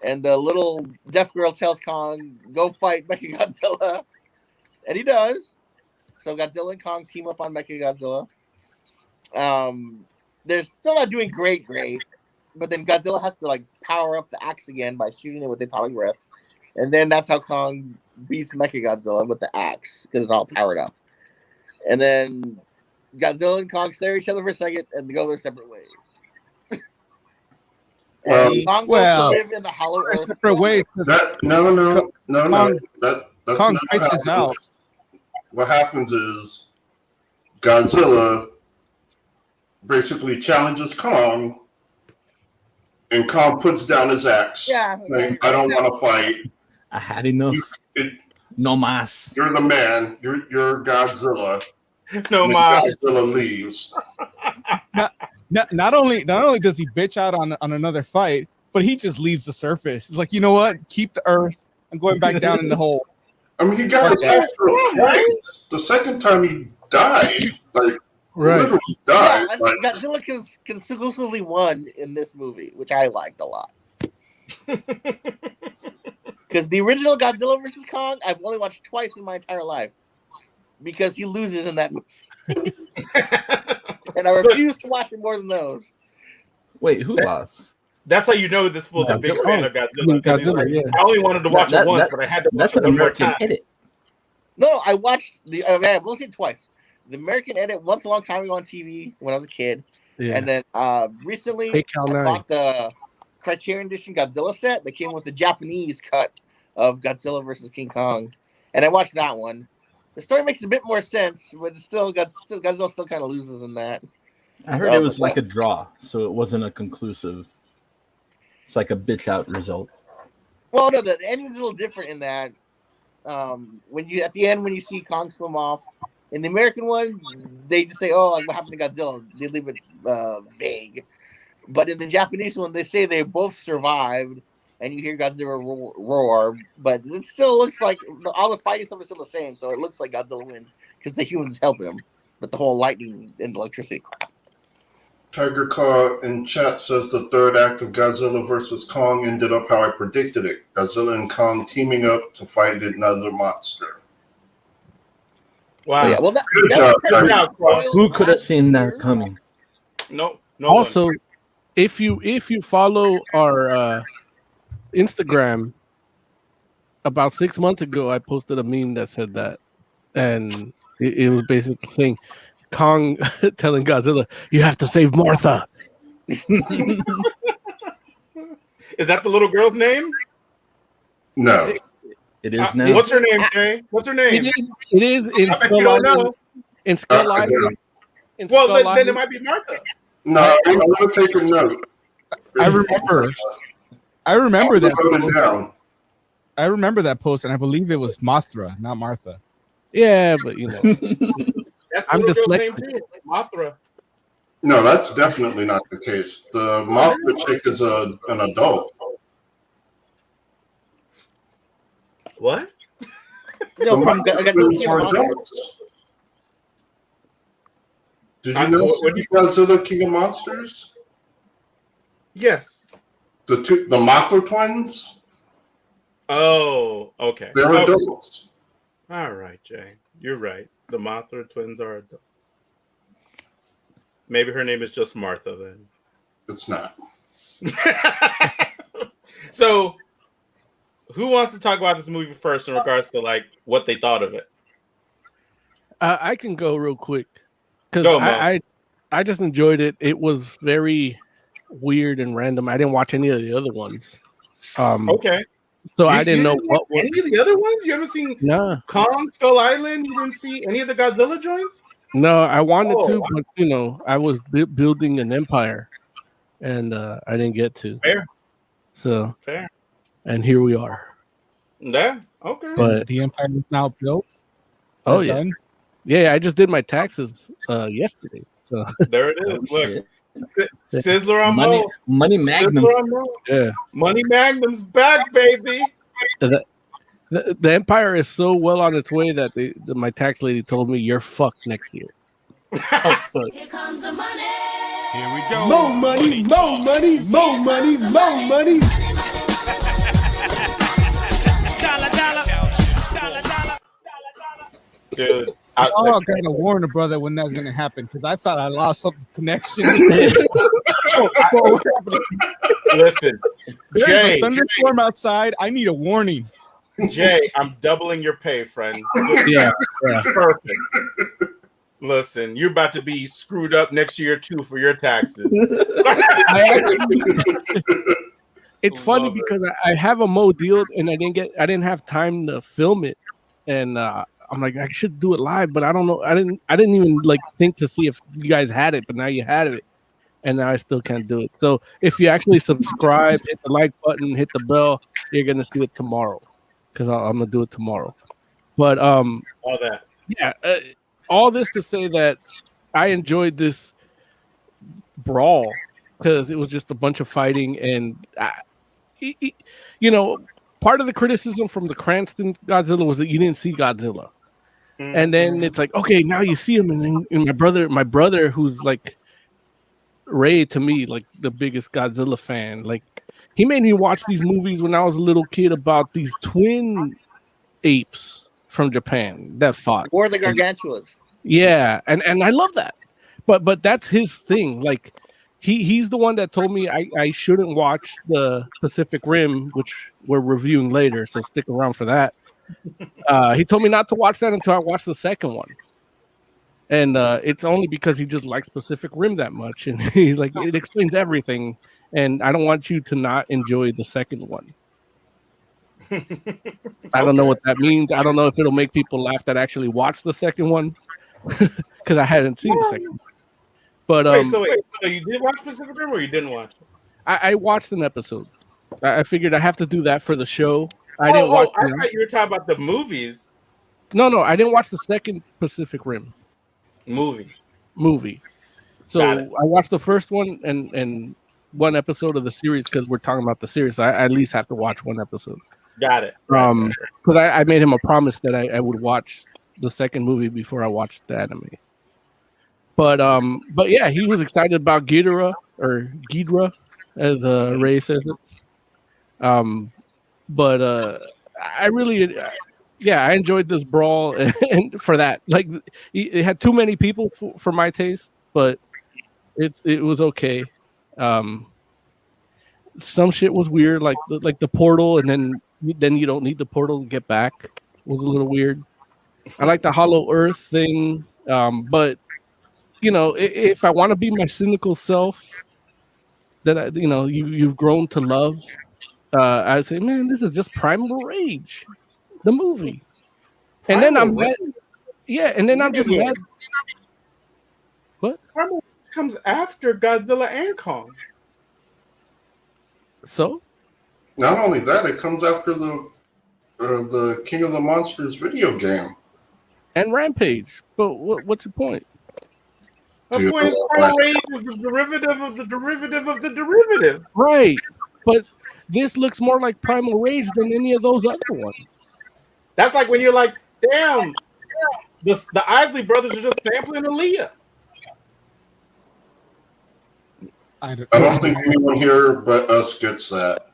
And the little deaf girl tells Kong, "Go fight Mechagodzilla," and he does. So Godzilla and Kong team up on Mechagodzilla. They're still not doing great, but then Godzilla has to like power up the axe again by shooting it with the atomic breath, and then that's how Kong beats Mechagodzilla with the axe because it's all powered up. And then Godzilla and Kong stare at each other for a second and go their separate ways. Kong goes to live in the Hollow Earth. Separate ways. No. That's Kong not pitches how it out. is. What happens is Godzilla basically challenges Kong, and Kong puts down his axe. Yeah. Saying, I don't want to fight. I had enough. No mas. You're the man. You're Godzilla. no, And ma. Godzilla leaves. Not only does he bitch out on another fight, but he just leaves the surface. He's like, you know what? Keep the Earth. I'm going back down in the hole. I mean, he got his ass thrown twice. The second time he died, literally died. Yeah, I think Godzilla conclusively won in this movie, which I liked a lot. Because the original Godzilla vs. Kong, I've only watched twice in my entire life. Because he loses in that movie. And I refuse to watch it more than those. Wait, who lost? That's how you know this fool's a big Godzilla. fan of Godzilla. 'Cause he's like, yeah. I only wanted to watch it once, but I had to watch That's it an one more American time. edit. No, I watched I've only seen it twice. The American edit once a long time ago on TV when I was a kid. Yeah. And then recently Hey, Cal I 9. bought the Criterion Edition Godzilla set that came with the Japanese cut of Godzilla versus King Kong. And I watched that one. The story makes a bit more sense, but it's Godzilla still kind of loses in that. I heard it was like a draw, so it wasn't a conclusive. It's like a bitch out result. Well, no, the ending's a little different in that. When you see Kong swim off, in the American one, they just say, "Oh, like what happened to Godzilla?" They leave it vague. But in the Japanese one, they say they both survived, and you hear Godzilla roar. But it still looks like all the fighting stuff is still the same, so it looks like Godzilla wins because the humans help him. But the whole lightning and electricity crap. Tiger Claw in chat says the third act of Godzilla vs. Kong ended up how I predicted it. Godzilla and Kong teaming up to fight another monster. Wow. Yeah, well, Good job, Tiger Claw. Who could have seen that coming? No. Also, if you follow our Instagram, about 6 months ago, I posted a meme that said that, and it was basically saying Kong telling Godzilla, "You have to save Martha." Is that the little girl's name? No. It is now. What's her name, Jay? What's her name? It is in I bet you Skull don't Island. know. In Skull Island. In Well, Skull then it Island. might be Martha. No, I'm going to take a note. I remember that. Wrote it down. I remember that post, and I believe it was Mothra, not Martha. Yeah, but you know, That's I'm the little girl's dyslexic. name too. Mothra. No, that's definitely not the case. The Mothra chick is an adult. What? No, The from Mothra Godzilla villains King are of Monsters. adults. Did you know What do you- Godzilla King of Monsters? Yes. the Mothra twins. Oh, okay. They're Okay. adults. All right, Jay. You're right. The Mothra twins are adults. Maybe her name is just Martha then. It's not. So, who wants to talk about this movie first in regards to like what they thought of it? I can go real quick because Go, Mo. I just enjoyed it. It was very weird and random. I didn't watch any of the other ones. Okay. So I didn't know what any of the other ones. You haven't seen Kong Skull Island. You didn't see any of the Godzilla joints. No, I wanted to, but I was building an empire, and I didn't get to. Fair. So fair. And here we are. Yeah. Okay. But the empire is now built. Oh yeah. Done? Yeah, I just did my taxes yesterday. So there it is. Look. Sizzler on Money Magnum. Yeah. Money Magnum's back, baby. The empire is so well on its way that my tax lady told me you're fucked next year. Here comes the money. Here we go. More money, more money, more money, more money. Dude, I gotta warn a brother when that's gonna happen because I thought I lost some connection. Listen, there's Jay, a thunderstorm outside. I need a warning. Jay, I'm doubling your pay, friend. Yeah. Perfect. Listen, you're about to be screwed up next year too for your taxes. It's funny because I have a Mo deal and I didn't have time to film it, and I'm like I should do it live, but I don't know. I didn't even like think to see if you guys had it, but now you had it, and now I still can't do it. So if you actually subscribe, hit the like button, hit the bell, you're gonna see it tomorrow because I'm gonna do it tomorrow. But all that, yeah. All this to say that I enjoyed this brawl because it was just a bunch of fighting, and part of the criticism from the Cranston Godzilla was that you didn't see Godzilla, and then it's like, okay, now you see him, and my brother, who's like Ray to me, like the biggest Godzilla fan, like he made me watch these movies when I was a little kid about these twin apes from Japan that fought War of the Gargantuas. Yeah, and I love that, but that's his thing. Like he's the one that told me I shouldn't watch the Pacific Rim, which we're reviewing later, so stick around for that. He told me not to watch that until I watched the second one, and it's only because he just likes Pacific Rim that much, and he's like, it explains everything, and I don't want you to not enjoy the second one. I don't know what that means. I don't know if it'll make people laugh that actually watch the second one because I hadn't seen the second one. But so you did watch Pacific Rim or you didn't watch it? I watched an episode. I figured I have to do that for the show. I didn't watch. I thought you were talking about the movies. No, I didn't watch the second Pacific Rim movie. So I watched the first one and one episode of the series because we're talking about the series. So I at least have to watch one episode. Got it. Because I made him a promise that I would watch the second movie before I watched the anime. But yeah, he was excited about Ghidorah, as Ray says it. But I really, I enjoyed this brawl, and for that, like, it had too many people for my taste, but it was okay. Some shit was weird, like the portal, and then you don't need the portal to get back. It was a little weird. I like the Hollow Earth thing, but if I want to be my cynical self that you've grown to love, I'd say, man, this is just Primal Rage, the movie. And then I'm mad. Yeah, and then I'm just mad. What? Primal comes after Godzilla and Kong. So? Not only that, it comes after the King of the Monsters video game. And Rampage. But what's your point? The point is Primal Rage is the derivative of the derivative of the derivative. Right. But this looks more like Primal Rage than any of those other ones. That's like when you're like, damn, the Isley brothers are just sampling Aaliyah. I don't think anyone here but us gets that.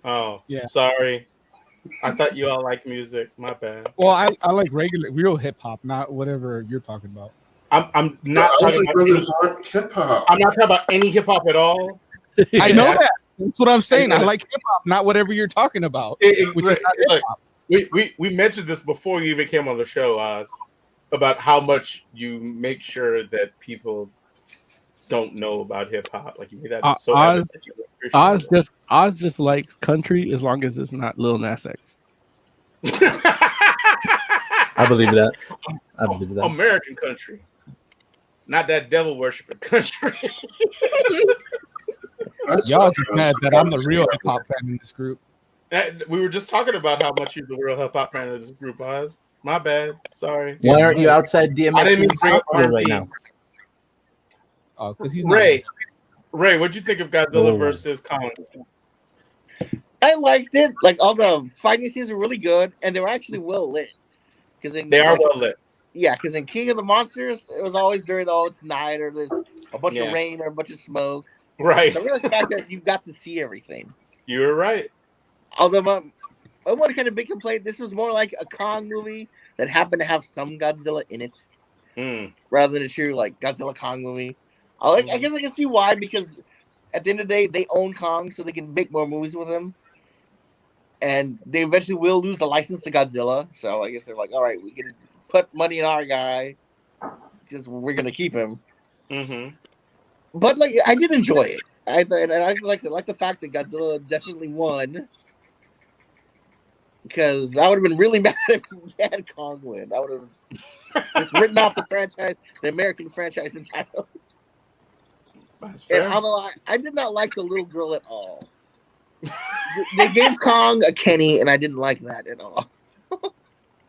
Oh, Yeah. Sorry. I thought you all like music. My bad. Well, I like real hip hop, not whatever you're talking about. I'm not The talking Ozzy about Brothers aren't hip hop. I'm not talking about any hip hop at all. I know Yeah. that. That's what I'm saying. I Yeah. like hip hop, not whatever you're talking about. Which is not Look, hip-hop. we mentioned this before you even came on the show, Oz, about how much you make sure that people don't know about hip hop. Like you made that so evident that you appreciate Oz just likes country as long as it's not Lil Nas X. I believe that. I believe that. American country, not that devil worshiping country. Y'all just mad that I'm the real hip hop fan in this group. We were just talking about how much you're the real hip hop fan of this group, Oz. My bad. Sorry. Why aren't you outside I didn't DMX's mean to bring up hospital right R&B. now? Oh, because he's Ray, what'd you think of Godzilla Oh. versus Kong? I liked it. Like all the fighting scenes were really good, and they were actually well lit. Because They are well lit. Yeah, because in King of the Monsters, it was always during it's night or there's a bunch Yeah. of rain or a bunch of smoke. Right. I really like the fact that you got to see everything. You were right. Although my one kind of big complaint, this was more like a Kong movie that happened to have some Godzilla in it, rather than a true like Godzilla Kong movie. I guess I can see why, because at the end of the day, they own Kong, so they can make more movies with him. And they eventually will lose the license to Godzilla. So I guess they're like, all right, we can put money in our guy. Just we're gonna keep him. Mm-hmm. But like, I did enjoy it. I like the fact that Godzilla definitely won. Because I would have been really mad if we had Kong win. I would have just written off the franchise, the American franchise entirely. And although I did not like the little girl at all. They gave Kong a Kenny, and I didn't like that at all.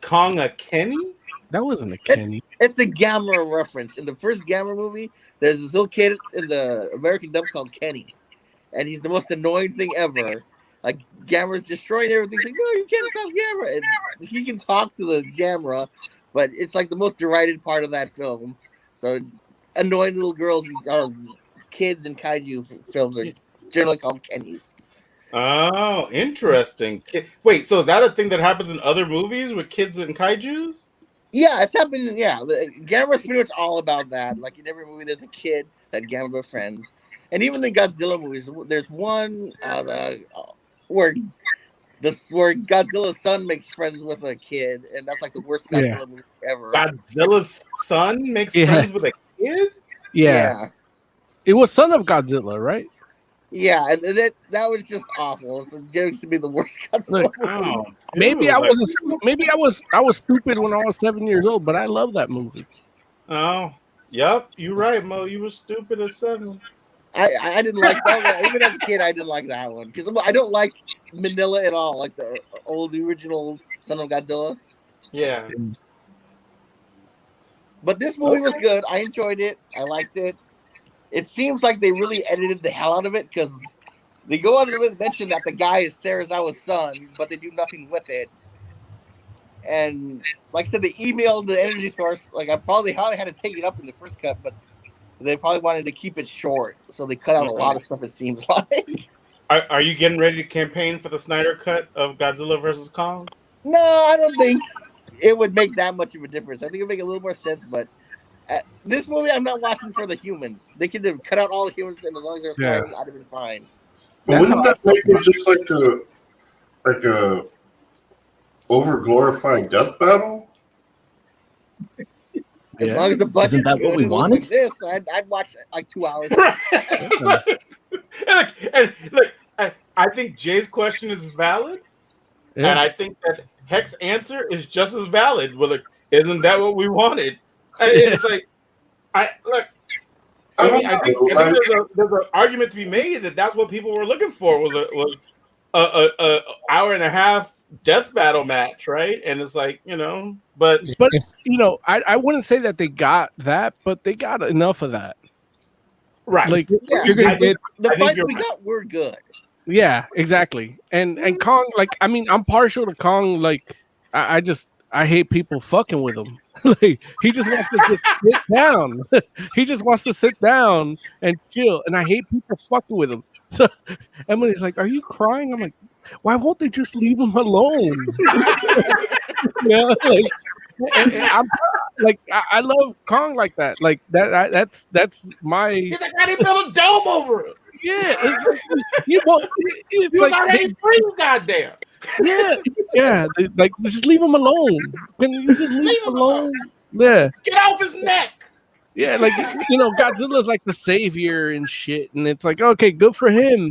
Kong a Kenny? That wasn't a Kenny. It's a Gamera reference. In the first Gamera movie, there's this little kid in the American dub called Kenny. And he's the most annoying thing ever. Like, Gamera's destroying everything. He's like, no, you can't stop Gamera. And he can talk to the Gamera, but it's like the most derided part of that film. So, annoying little girls and kids in kaiju films are generally called Kennys. Oh, interesting. Wait, so is that a thing that happens in other movies with kids and kaijus? Yeah, it's happening. Yeah, Gamera's pretty much all about that. Like in every movie, there's a kid that Gamera befriends, and even in Godzilla movies, there's one where Godzilla's son makes friends with a kid, and that's like the worst Godzilla movie ever. Godzilla's son makes friends with a kid? Yeah. It was Son of Godzilla, right? Yeah, and that was just awful. It's getting to be the worst Godzilla movie. Maybe I was stupid when I was 7 years old, but I love that movie. Oh, yep, you're right, Mo. You were stupid at 7. I didn't like that. Even as a kid, I didn't like that one because I don't like Manila at all, like the original Son of Godzilla. Yeah. But this movie was good. I enjoyed it. I liked it. It seems like they really edited the hell out of it because they go on to mention that the guy is Serizawa's son, but they do nothing with it. And like I said, they emailed the energy source. Like I probably had to take it up in the first cut, but they probably wanted to keep it short, so they cut out a lot of stuff. It seems like. Are you getting ready to campaign for the Snyder cut of Godzilla versus Kong? No, I don't think it would make that much of a difference. I think it would make a little more sense, but this movie I'm not watching for the humans. They could have cut out all the humans, and as long as they're fighting, I'd have been fine. But wouldn't that make it just like a over glorifying death battle? As long as the budget isn't that what we wanted? like this, I'd watch like 2 hours. and look, I think Jay's question is valid, and I think that Heck's answer is just as valid. Well, look, isn't that what we wanted? It's like, I think there's an argument to be made that that's what people were looking for was a hour and a half death battle match, right? And it's like, but I wouldn't say that they got that, but they got enough of that, right? Like the fights we got were good. Yeah, exactly. And Kong, like, I mean, I'm partial to Kong. Like, I hate people fucking with him. Like he just wants to just sit down. He just wants to sit down and chill. And I hate people fucking with him. So Emily's like, "Are you crying?" I'm like, "Why won't they just leave him alone?" Yeah, and I'm like, I love Kong like that. Like that's my. He's like, "Why they build a dome over it?" Yeah, it's like, it's He was like already free, goddamn. yeah. Like just leave him alone. Can you just leave him alone? Yeah. Get off his neck. Yeah, like Godzilla's like the savior and shit, and it's like, okay, good for him.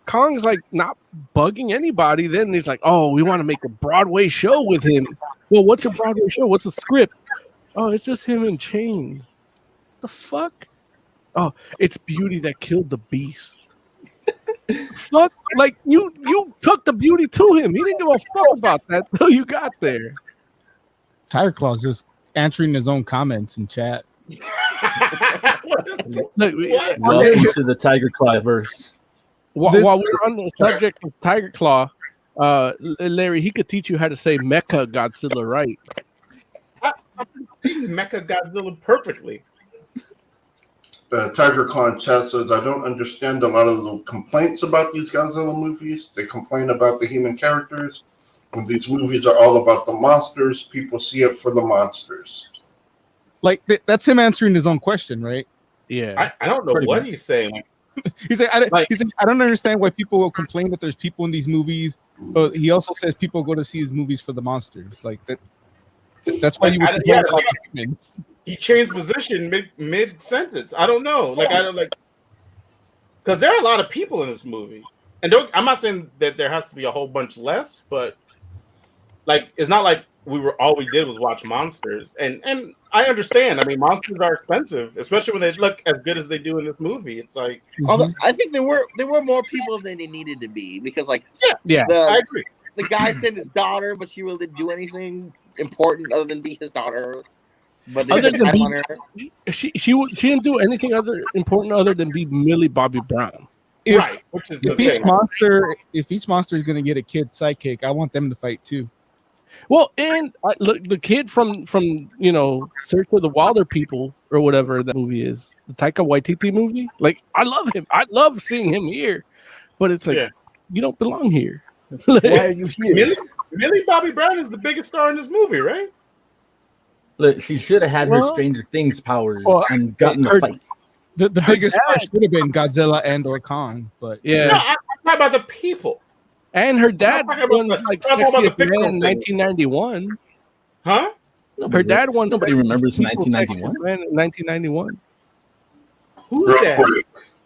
Kong's like not bugging anybody. Then he's like, oh, we want to make a Broadway show with him. Well, what's a Broadway show? What's the script? Oh, it's just him in chains. The fuck? Oh, it's Beauty that killed the Beast. Fuck, like you took the beauty to him. He didn't give a fuck about that till you got there. Tiger Claw's just answering his own comments in chat. Look, Welcome to the Tiger Claw verse. while we're on the subject of Tiger Claw, Larry, he could teach you how to say Mecha Godzilla right. Mecha Godzilla perfectly. Tiger Con chat says, I don't understand a lot of the complaints about these Godzilla movies. They complain about the human characters. When these movies are all about the monsters, people see it for the monsters. Like that's him answering his own question, right? Yeah, I don't know what he's saying. He's like, I don't understand why people will complain that there's people in these movies. But he also says people go to see his movies for the monsters. Like that. That's why you would complain about humans. He changed position mid sentence. I don't know. Like I don't like because there are a lot of people in this movie, and I'm not saying that there has to be a whole bunch less, but like it's not like all we did was watch monsters, and I understand. I mean, monsters are expensive, especially when they look as good as they do in this movie. It's like I think there were more people than they needed to be because I agree. The guy sent his daughter, but she really didn't do anything important other than be his daughter. But they other didn't than on her. She didn't do anything important other than be Millie Bobby Brown. Right, which is if each monster is going to get a kid sidekick, I want them to fight too. Well, and look, the kid from Search for the Wilder People or whatever that movie is, the Taika Waititi movie. Like, I love him. I love seeing him here, but it's like you don't belong here. Why are you here? Millie Bobby Brown is the biggest star in this movie, right? Look, she should have had her Stranger Things powers and gotten the fight. The biggest star should have been Godzilla and or Kong, but no, I'm talking about the people. And her dad won like Sexiest Man in 1991. Huh? Her dad won. Nobody remembers 1991. 1991. Who's that?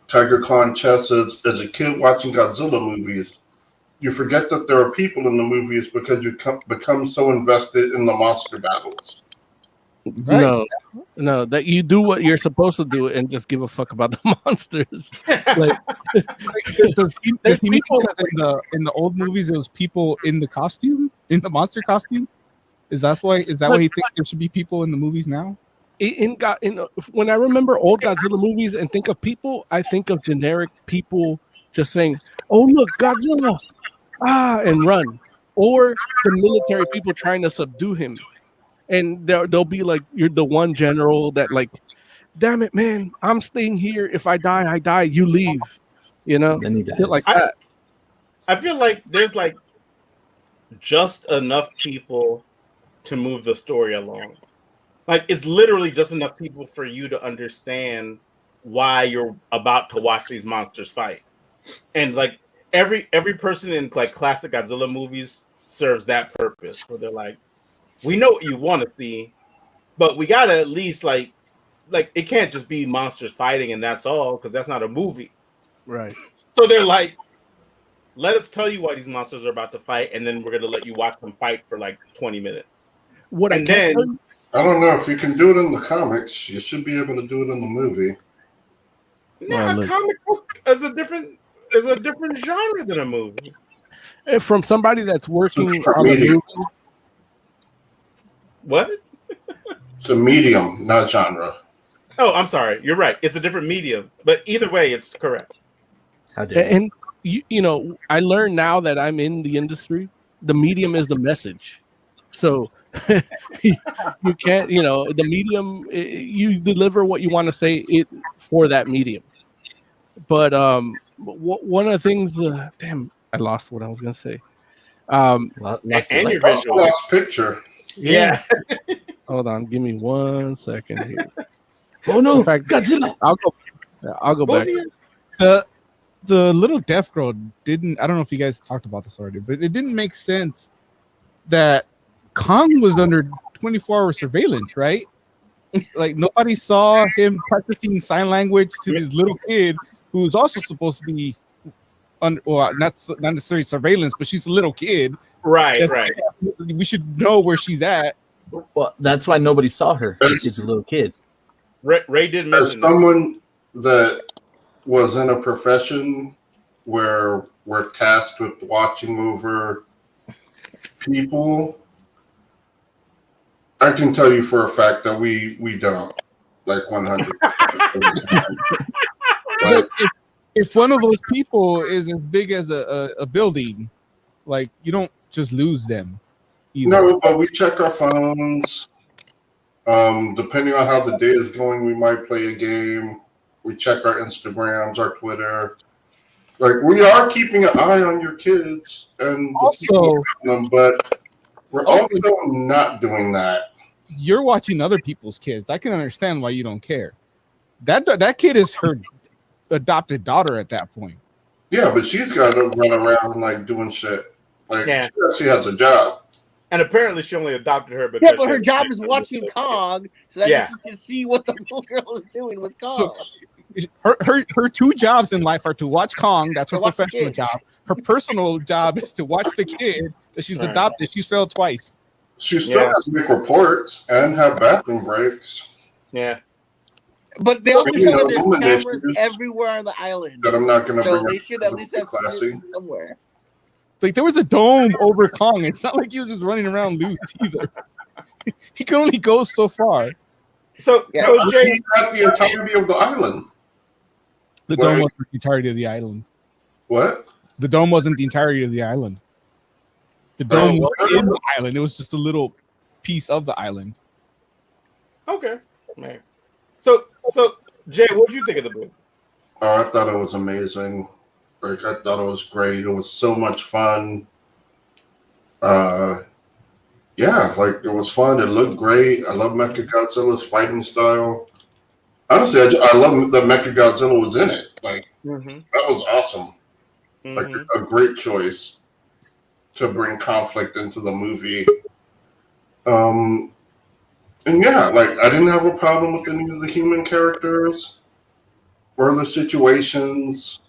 Tiger Con chat says, as a kid watching Godzilla movies, you forget that there are people in the movies because you become so invested in the monster battles. Right? No, that you do what you're supposed to do and just give a fuck about the monsters. Like, does he mean because in the old movies it was people in the costume, in the monster costume? Is that why he thinks there should be people in the movies now? When I remember old Godzilla movies and think of people, I think of generic people just saying, "Oh look, Godzilla!" And run, or the military people trying to subdue him. And they'll be like, you're the one general that like, damn it, man, I'm staying here. If I die, I die. You leave. Then he dies. Like that. I feel like there's like just enough people to move the story along. Like it's literally just enough people for you to understand why you're about to watch these monsters fight. And like every person in like classic Godzilla movies serves that purpose. Where they're like, we know what you want to see, but we gotta at least like it can't just be monsters fighting and that's all, because that's not a movie, right? So they're like, let us tell you why these monsters are about to fight, and then we're gonna let you watch them fight for like 20 minutes. I don't know if you can do it in the comics. You should be able to do it in the movie. No, a comic book is a different genre than a movie. From somebody that's working on a movie. What? It's a medium, not genre. Oh, I'm sorry. You're right. It's a different medium, but either way, it's correct. And I learned now that I'm in the industry, the medium is the message. So you can't, the medium. You deliver what you want to say it for that medium. But one of the things, damn, I lost what I was gonna say. Lost And your your light. visual. Last picture. Yeah. Hold on, give me 1 second here. Oh no, In fact, Godzilla! I'll go back. The little deaf girl didn't. I don't know if you guys talked about this already, but it didn't make sense that Kong was under 24-hour surveillance, right? Like nobody saw him practicing sign language to this little kid who's also supposed to be not necessarily surveillance, but she's a little kid. Right, right. We should know where she's at. Well, that's why nobody saw her. She's a little kid. Ray did As mention that. someone that was in a profession where we're tasked with watching over people, I can tell you for a fact that we don't, like 100%. Like, If one of those people is as big as a building, like you don't just lose them either. no, but we check our phones. Depending on how the day is going, we might play a game. We check our Instagrams, our Twitter. Like we are keeping an eye on your kids and the Also- people around them, but we're also not doing that. You're watching other people's kids. I can understand why you don't care. That kid is her adopted daughter at that point. Yeah, but she's got to run around like doing shit. Like Yeah. she has a job. And apparently she only adopted her because Yeah, but her job is watching Kong, so that Yeah. she can see what the little girl is doing with Kong. Her two jobs in life are to watch Kong. That's her To watch the professional kid. job. Her personal job is to watch the kid that she's Right. adopted. She's failed twice. She still Yeah. has to make reports and have bathroom breaks Yeah. But they also You said know, that there's woman cameras issues everywhere on the island, that I'm not going to so bring they up. should at least have Classy. surveillance somewhere. Like there was a dome over Kong. It's not like he was just running around loose either. He can only go so far. So, Yeah. so Jay, He got the entirety of the island. The Right. dome wasn't the entirety of the island. What? The dome wasn't the entirety of the island. The Oh, dome what? was in the island. It was just a little piece of the island. okay. Man. So Jay, what did you think of the movie? Oh, I thought it was amazing. Like I thought it was great. It was so much fun. Yeah, like it was fun. It looked great. I love Mechagodzilla's fighting style. Honestly, I love that Mechagodzilla was in it. Like Mm-hmm. that was awesome. Like a great choice to bring conflict into the movie. And yeah, like I didn't have a problem with any of the human characters or the situations.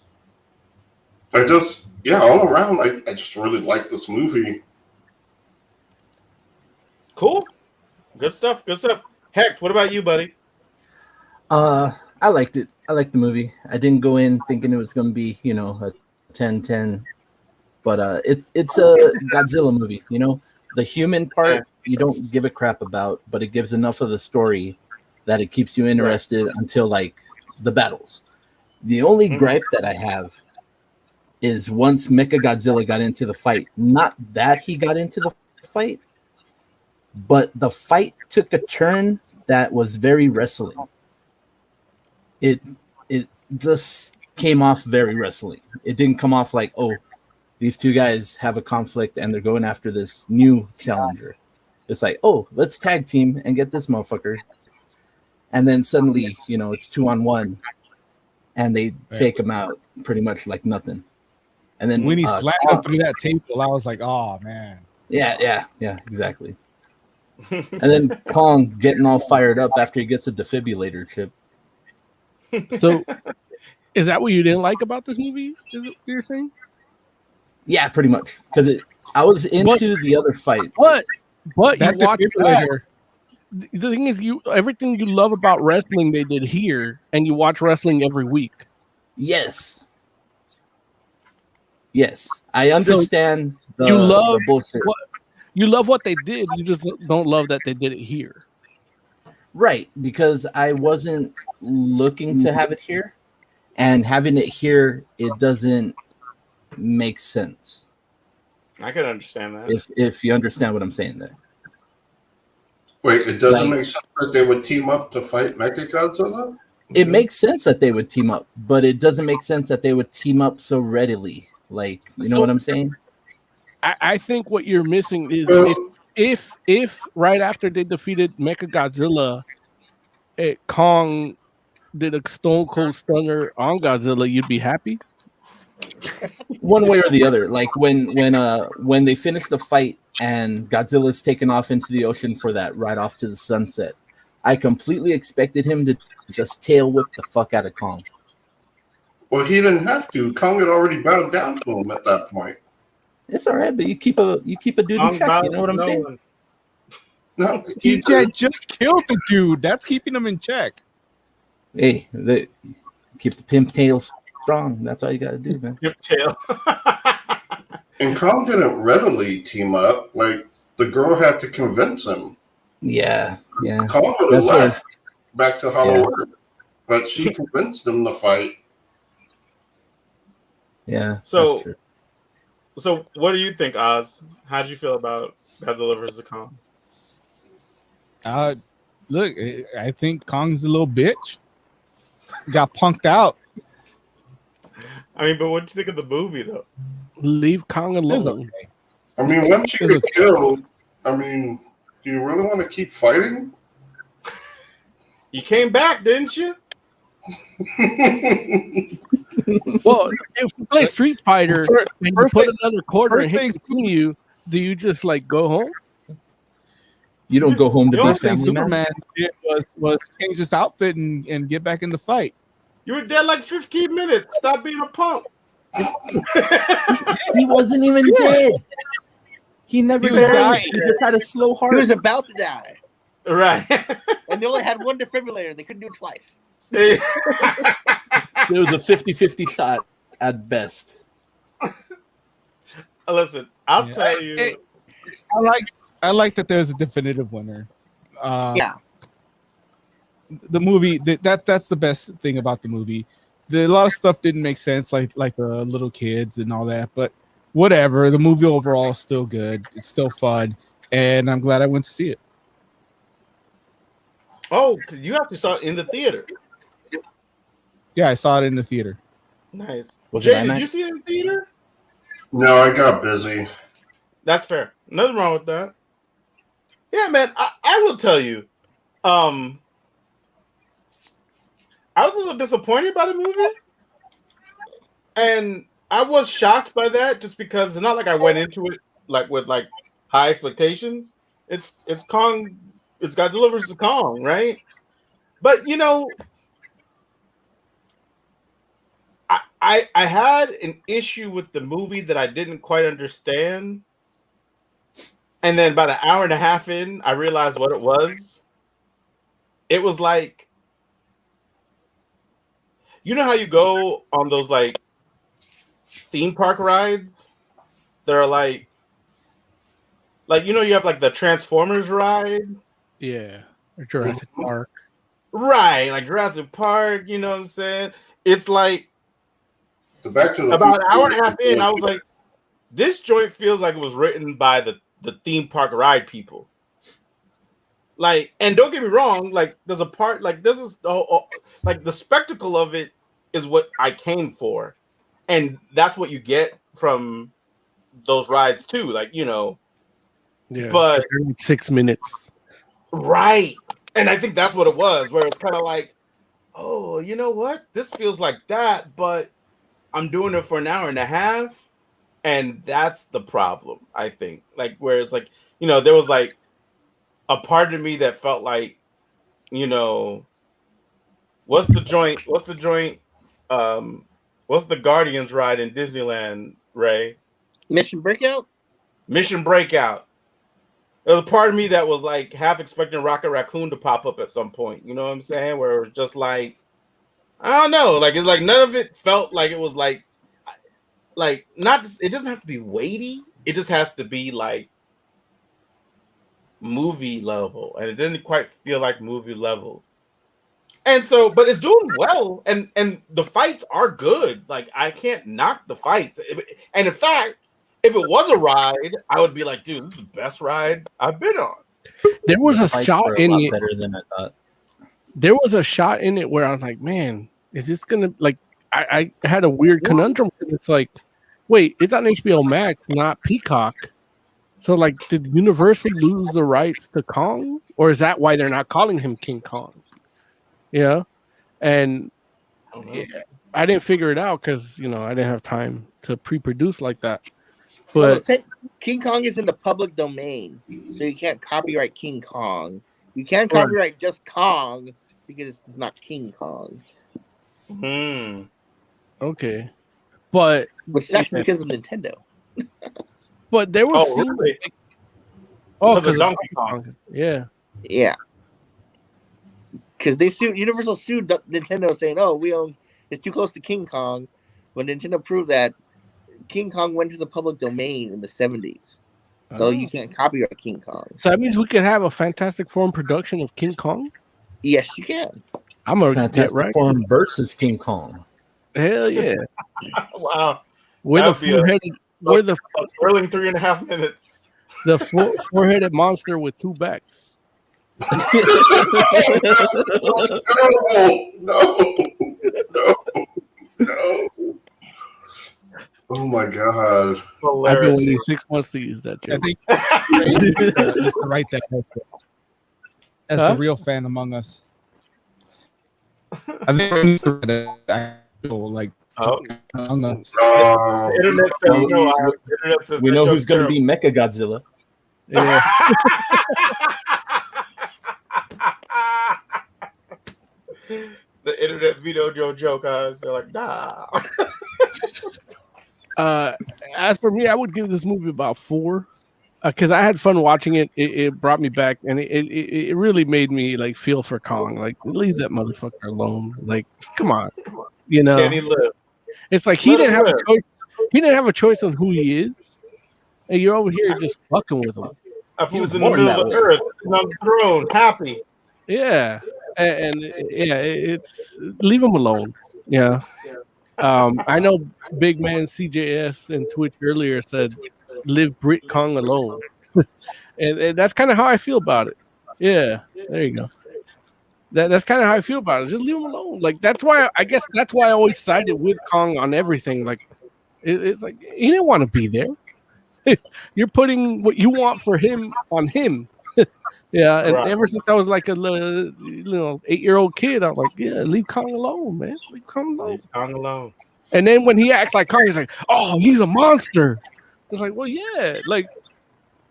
All around, I just really like this movie. Cool. Good stuff. Good stuff. Heck, what about you, buddy? I liked it. I liked the movie. I didn't go in thinking it was going to be, a 10-10. But it's a Godzilla movie, The human part you don't give a crap about, but it gives enough of the story that it keeps you interested until like the battles. The only gripe that I have is once Mechagodzilla got into the fight, not that he got into the fight, but the fight took a turn that was very wrestling. It just came off very wrestling. It didn't come off like, oh, these two guys have a conflict and they're going after this new challenger. It's like, oh, let's tag team and get this motherfucker. And then suddenly, it's 2-on-1 and they take him out pretty much like nothing. And then When he slammed him through that table, I was like, oh man. Yeah, exactly. And then Kong getting all fired up after he gets a defibrillator chip. So, is that what you didn't like about this movie? Is it what you're saying? Yeah, pretty much. Because I was into the other fight. But you That watch defibrillator. the thing is, everything you love about wrestling they did here, and you watch wrestling every week. Yes, I understand. You love the bullshit. You love what they did. You just don't love that they did it here. Right, because I wasn't looking to have it here, and having it here, it doesn't make sense. I can understand that. If you understand what I'm saying there. Wait, it doesn't Like- make sense that they would team up to fight Mechagodzilla? It makes sense that they would team up, but it doesn't make sense that they would team up so readily. Like, you know what I'm saying? I think what you're missing is Well- if right after they defeated Mechagodzilla, Kong did a Stone Cold Stunner on Godzilla, you'd be happy. One way or the other. Like when they finish the fight and Godzilla's taken off into the ocean for that ride off to the sunset, I completely expected him to just tail whip the fuck out of Kong. Well, he didn't have to. Kong had already bowed down to him at that point. It's all right, but you keep a dude in check. You know what I'm saying? No, He just killed the dude. That's keeping him in check. Hey, keep the pimp tail strong. That's all you got to do, man. Pimp tail. and Kong didn't readily team up. Like, the girl had to convince him. Yeah. Kong would have That's left back to Hollow Yeah. Earth, but she convinced him to fight. Yeah. So- that's true. So, what do you think, Oz? How do you feel about Godzilla vs. Kong? Look, I think Kong's a little bitch. Got punked out. I mean, but what do you think of the movie, though? Leave Kong It's alone. okay. I mean, once you It's get okay. killed, I mean, do you really want to keep fighting? You came back, didn't you? Well, if you play Street Fighter First- and you first put thing- another quarter first and hit things- continue, do you just like go home? You don't go home to The be a only thing family man. Superman did was change his outfit and get back in the fight. You were dead like 15 minutes. Stop being a punk. He wasn't even dead. He never He was died. dying. He just had a slow He heart. was about to die, Right. and they only had one defibrillator. They couldn't do it twice. It was a 50-50 shot at best. Listen, I'll Yeah. tell you. I like that there's a definitive winner. Yeah. The movie that's the best thing about the movie. A lot of stuff didn't make sense, like the little kids and all that, but whatever. The movie overall is still good. It's still fun, and I'm glad I went to see it. Oh, 'cause you actually saw it in the theater. Yeah, I saw it in the theater. Nice. Was Jay, it did IMAX? you see it in the theater? No, I got busy. That's fair. Nothing wrong with that. Yeah, man. I will tell you. I was a little disappointed by the movie, and I was shocked by that just because it's not like I went into it like with like high expectations. It's Kong. It's Godzilla versus Kong, right? But you know, I had an issue with the movie that I didn't quite understand. And then about an hour and a half in, I realized what it was. It was like, you know how you go on those like theme park rides that are like you know, you have like the Transformers ride, Yeah, or Jurassic Park. right? Like Jurassic Park, you know what I'm saying? It's like The Back to the about an Future- hour and a half in, I was like, this joint feels like it was written by the theme park ride people. Like, and don't get me wrong, like there's a part like this is like the spectacle of it is what I came for, and that's what you get from those rides too. Like, you know, Yeah, but 6 minutes. right, and I think that's what it was, where it's kind of like, oh, you know what, this feels like that, but I'm doing it for an hour and a half. And that's the problem, I think. Like, where it's like, you know, there was like a part of me that felt like, you know, what's the joint? What's the Guardians ride in Disneyland, Ray? Mission Breakout. Mission Breakout. There was a part of me that was like half expecting Rocket Raccoon to pop up at some point. You know what I'm saying? Where it was just like, I don't know. Like, it's like none of it felt like it was like not, it doesn't have to be weighty, it just has to be like movie level, and it didn't quite feel like movie level. And so, but it's doing well, and the fights are good. Like, I can't knock the fights. And in fact, if it was a ride, I would be like, dude, this is the best ride I've been on. There was a Fights shot were a in lot it. better than I thought. There was a shot in it where I was like, man, is this gonna like? I had a weird conundrum because it's like, wait, it's on HBO Max, not Peacock. So like, did Universal lose the rights to Kong, or is that why they're not calling him King Kong? Yeah, and yeah, I didn't figure it out because I didn't have time to pre-produce like that. Well, But King Kong is in the public domain, so you can't copyright King Kong. You can copyright just Kong because it's not King Kong. okay, but Which actually because of Nintendo. But there was still really? because of Donkey Kong. Yeah. Because Universal sued Nintendo saying, "Oh, it's too close to King Kong." When Nintendo proved that King Kong went to the public domain in the 70s, so you can't copyright King Kong. So that means we could have a Fantastic Forum production of King Kong. Yes, you can. I'm gonna Fantastic get right. Forum versus King Kong. Hell yeah! Wow. We're the four-headed. We're the thrilling 3.5 minutes. The four-headed monster with two backs. No. Oh my god! I've been waiting 6 months to use that joke. I think used to write that as the real fan among us. I think we used to write that actual among us. The internet says we know who's going to be Mecha Godzilla. Yeah. The internet vetoed your joke, guys. They're like, nah. As for me, I would give this movie about 4 because I had fun watching it. It brought me back, and it really made me like feel for Kong. Like, leave that motherfucker alone. Like, come on, Can he live? It's like he didn't have a choice. He didn't have a choice on who he is, and you're over here just fucking with him. If he was in the middle of the earth, on the throne, happy. Yeah, and it's leave him alone. Yeah. I know Big Man CJS and Twitch earlier said, "Live Brit Kong alone," and that's kind of how I feel about it. Yeah, there you go. That's kind of how I feel about it. Just leave him alone. Like that's why I always sided with Kong on everything. Like it's like he didn't want to be there. You're putting what you want for him on him. Yeah, and ever since I was like a 8-year-old kid, I was like, yeah, leave Kong alone, man. Leave Kong alone. Leave Kong alone. And then when he acts like Kong, he's like, oh, he's a monster. It's like, well, yeah, like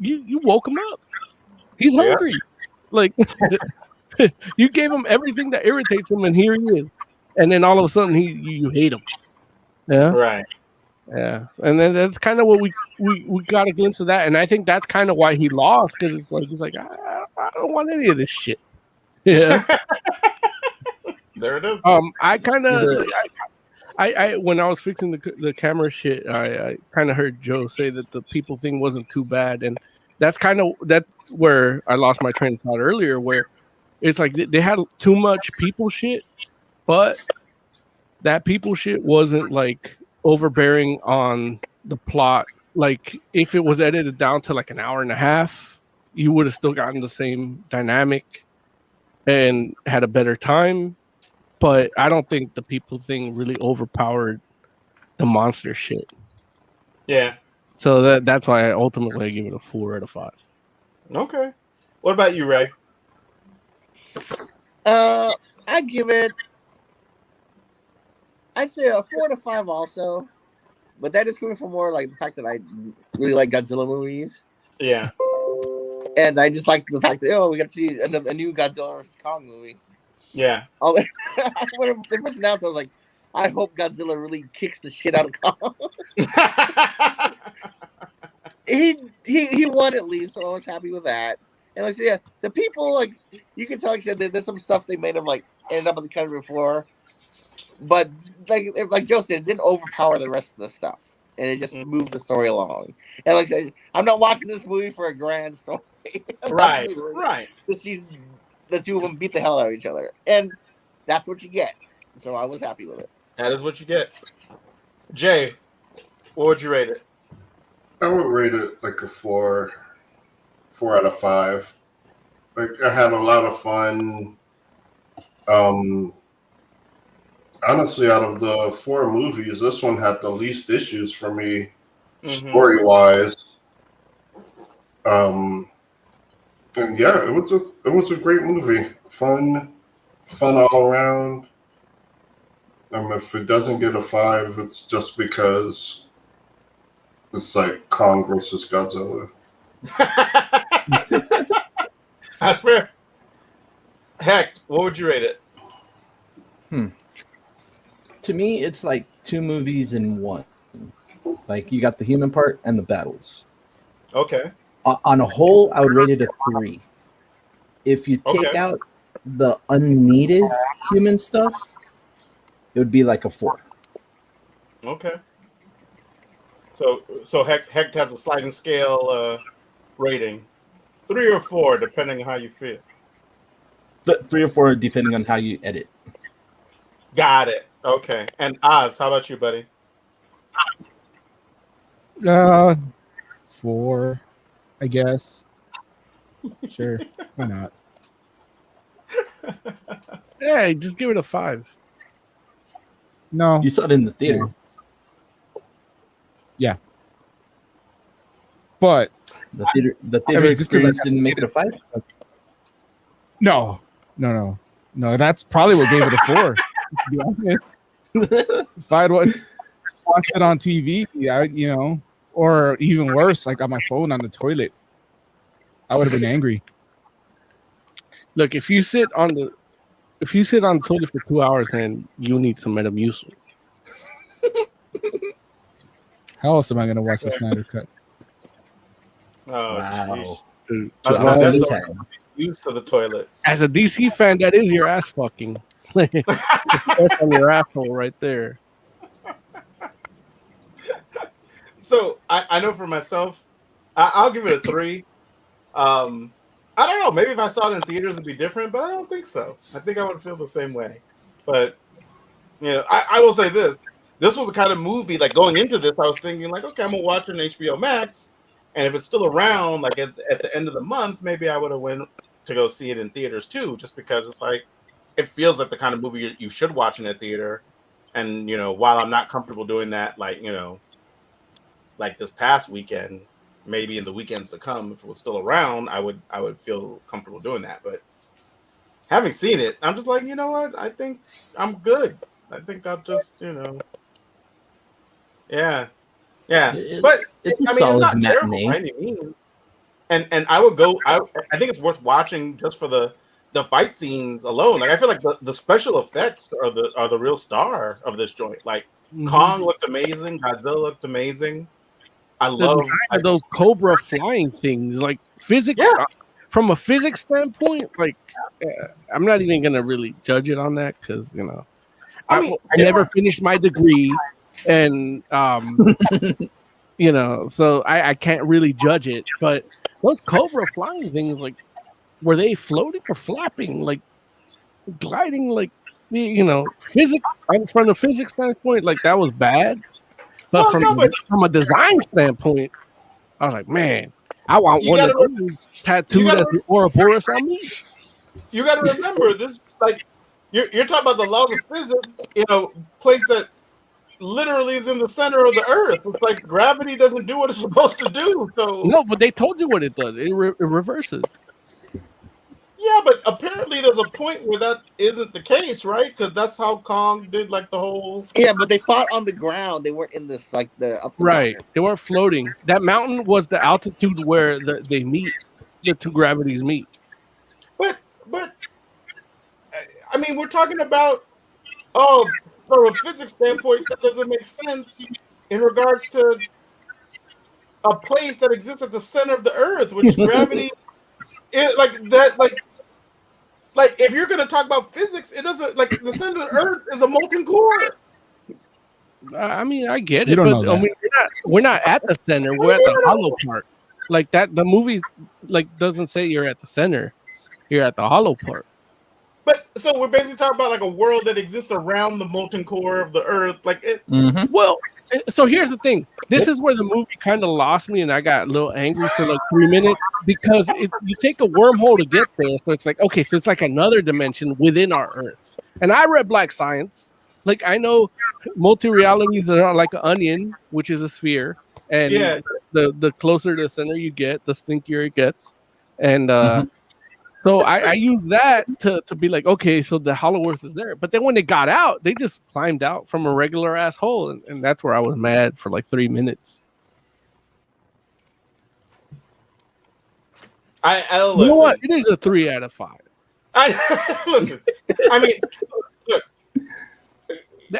you woke him up. He's hungry. Like you gave him everything that irritates him, and here he is. And then all of a sudden, you hate him. Yeah, right. Yeah, and then that's kind of what we got a glimpse of that, and I think that's kind of why he lost because it's like he's like I don't want any of this shit. Yeah, there it is. I kind of I when I was fixing the camera shit, I kind of heard Joe say that the people thing wasn't too bad, and that's where I lost my train of thought earlier, where it's like they had too much people shit, but that people shit wasn't like overbearing on the plot. Like if it was edited down to like an hour and a half, you would have still gotten the same dynamic and had a better time. But I don't think the people thing really overpowered the monster shit. Yeah. So that's why I ultimately give it a 4 out of 5. Okay. What about you, Ray? I'd give it. I'd say a 4 to 5 also, but that is coming from more like the fact that I really like Godzilla movies. Yeah. And I just like the fact that we got to see a new Godzilla vs. Kong movie. Yeah. When they first announced, I was like, I hope Godzilla really kicks the shit out of Kong. he won at least, so I was happy with that. And like I said, the people, like, you can tell, like I said, there's some stuff they made him like end up on the cutting floor, but like Joe said, it didn't overpower the rest of the stuff, and it just moved the story along. And like I said, I'm not watching this movie for a grand story. Right. To see the two of them beat the hell out of each other, and that's what you get. So I was happy with it. That is what you get. Jay, what would you rate it? I would rate it like a 4 out of 5. Like, I had a lot of fun. Honestly, out of the 4 movies, this one had the least issues for me, story-wise. And yeah, it was a great movie. Fun all around. If it doesn't get a 5, it's just because it's like Kong versus Godzilla. That's fair. Heck, what would you rate it? To me, it's like 2 movies in one. Like, you got the human part and the battles. Okay. On a whole, I would rate it a 3. If you take out the unneeded human stuff, it would be like a 4. Okay. So Heck has a sliding scale rating, 3 or 4, depending on how you feel. 3 or 4, depending on how you edit. Got it. Okay. And Oz, how about you, buddy? 4, I guess. Sure, why not? Yeah, just give it a 5. No, You saw it in the theater. Yeah, but The theater just 'cause experience didn't make it a 5. no. That's probably what gave it a 4. To be honest. If I'd watched it on TV, or even worse, like on my phone on the toilet, I would have been angry. Look, if you sit on the toilet for 2 hours, then you need some Metamucil. How else am I going to watch the Snyder Cut? Oh, Wow. Dude, 2 hours at a that's time. used to the toilet. as a DC fan, that is your ass fucking. That's on your asshole right there. So I know for myself, I'll give it a 3. I don't know. Maybe if I saw it in theaters, it'd be different, but I don't think so. I think I would feel the same way. But I will say this: this was the kind of movie. Like going into this, I was thinking like, okay, I'm gonna watch it on HBO Max, and if it's still around, like at the end of the month, maybe I would have went to go see it in theaters too, just because it's like it feels like the kind of movie you should watch in a theater. And while I'm not comfortable doing that, like this past weekend, maybe in the weekends to come, if it was still around, I would feel comfortable doing that. But having seen it, I'm just like, you know what? I think I'm good. I think I'll just, yeah. But It's a I mean, solid it's not terrible matinee. by any means. And I would go. I think it's worth watching just for the fight scenes alone. Like I feel like the special effects are the real star of this joint. Like Kong looked amazing. Godzilla looked amazing. I The love design of those Cobra flying things, like physics. Yeah. From a physics standpoint, like I'm not even gonna really judge it on that because I never finished my degree, and so I can't really judge it. But those Cobra flying things, like, were they floating or flapping, like gliding, like physics? From the physics standpoint, like that was bad. But from a design standpoint, I was like, man, I want one of those tattooed as an Ouroboros on me. You got to remember this. Like you're talking about the laws of physics. Place that literally is in the center of the Earth. It's like gravity doesn't do what it's supposed to do. So No, but they told you what it does. It reverses. yeah, but apparently there's a point where that isn't the case, right? Because that's how Kong did like the whole. Yeah, but they fought on the ground. They weren't in this like the up the Right. mountain. They weren't floating. That mountain was the altitude where they meet. The two gravities meet. But I mean, we're talking about from a physics standpoint, that doesn't make sense in regards to a place that exists at the center of the Earth, which gravity is like that. Like if you're going to talk about physics, it doesn't like the center of the Earth is a molten core. I mean, I get You it, don't but know I mean, we're not at the center. We're at the hollow part. Like that, the movie like doesn't say you're at the center. You're at the hollow part. But so we're basically talking about like a world that exists around the molten core of the Earth, like it. Mhm. Well, so here's the thing. This is where the movie kind of lost me, and I got a little angry for like 3 minutes because you take a wormhole to get there. So it's like, okay, so it's like another dimension within our Earth. And I read Black Science. Like I know multi-realities are like an onion, which is a sphere, and Yeah. the closer to the center you get, the stinkier it gets. And Mhm. so I use that to be like, okay, so the Hollow Earth is there. But then when they got out, they just climbed out from a regular ass hole. And that's where I was mad for like 3 minutes. Listen. You know what? It is a 3 out of 5. Listen. I mean, look.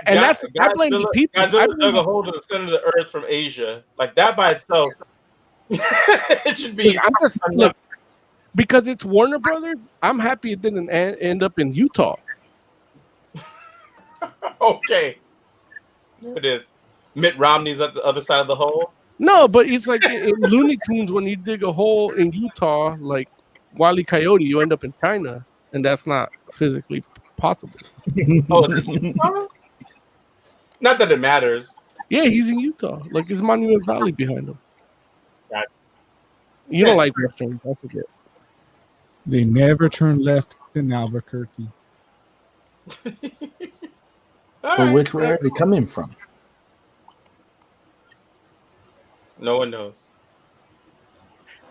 And I blame the people. Godzilla dug a hole to the center of the Earth from Asia. Like that by itself, it should be. I'm just look. Because it's Warner Brothers, I'm happy it didn't end up in Utah. Okay. It is. Mitt Romney's at the other side of the hole. No, but it's like in Looney Tunes when you dig a hole in Utah, like Wile E. Coyote, you end up in China, and that's not physically possible. Oh, is it Utah? Not that it matters. Yeah, he's in Utah. Like it's Monument Valley behind him. Gotcha. You don't like Western, that's a bit. They never turn left in Albuquerque. But which way are they coming from? No one knows.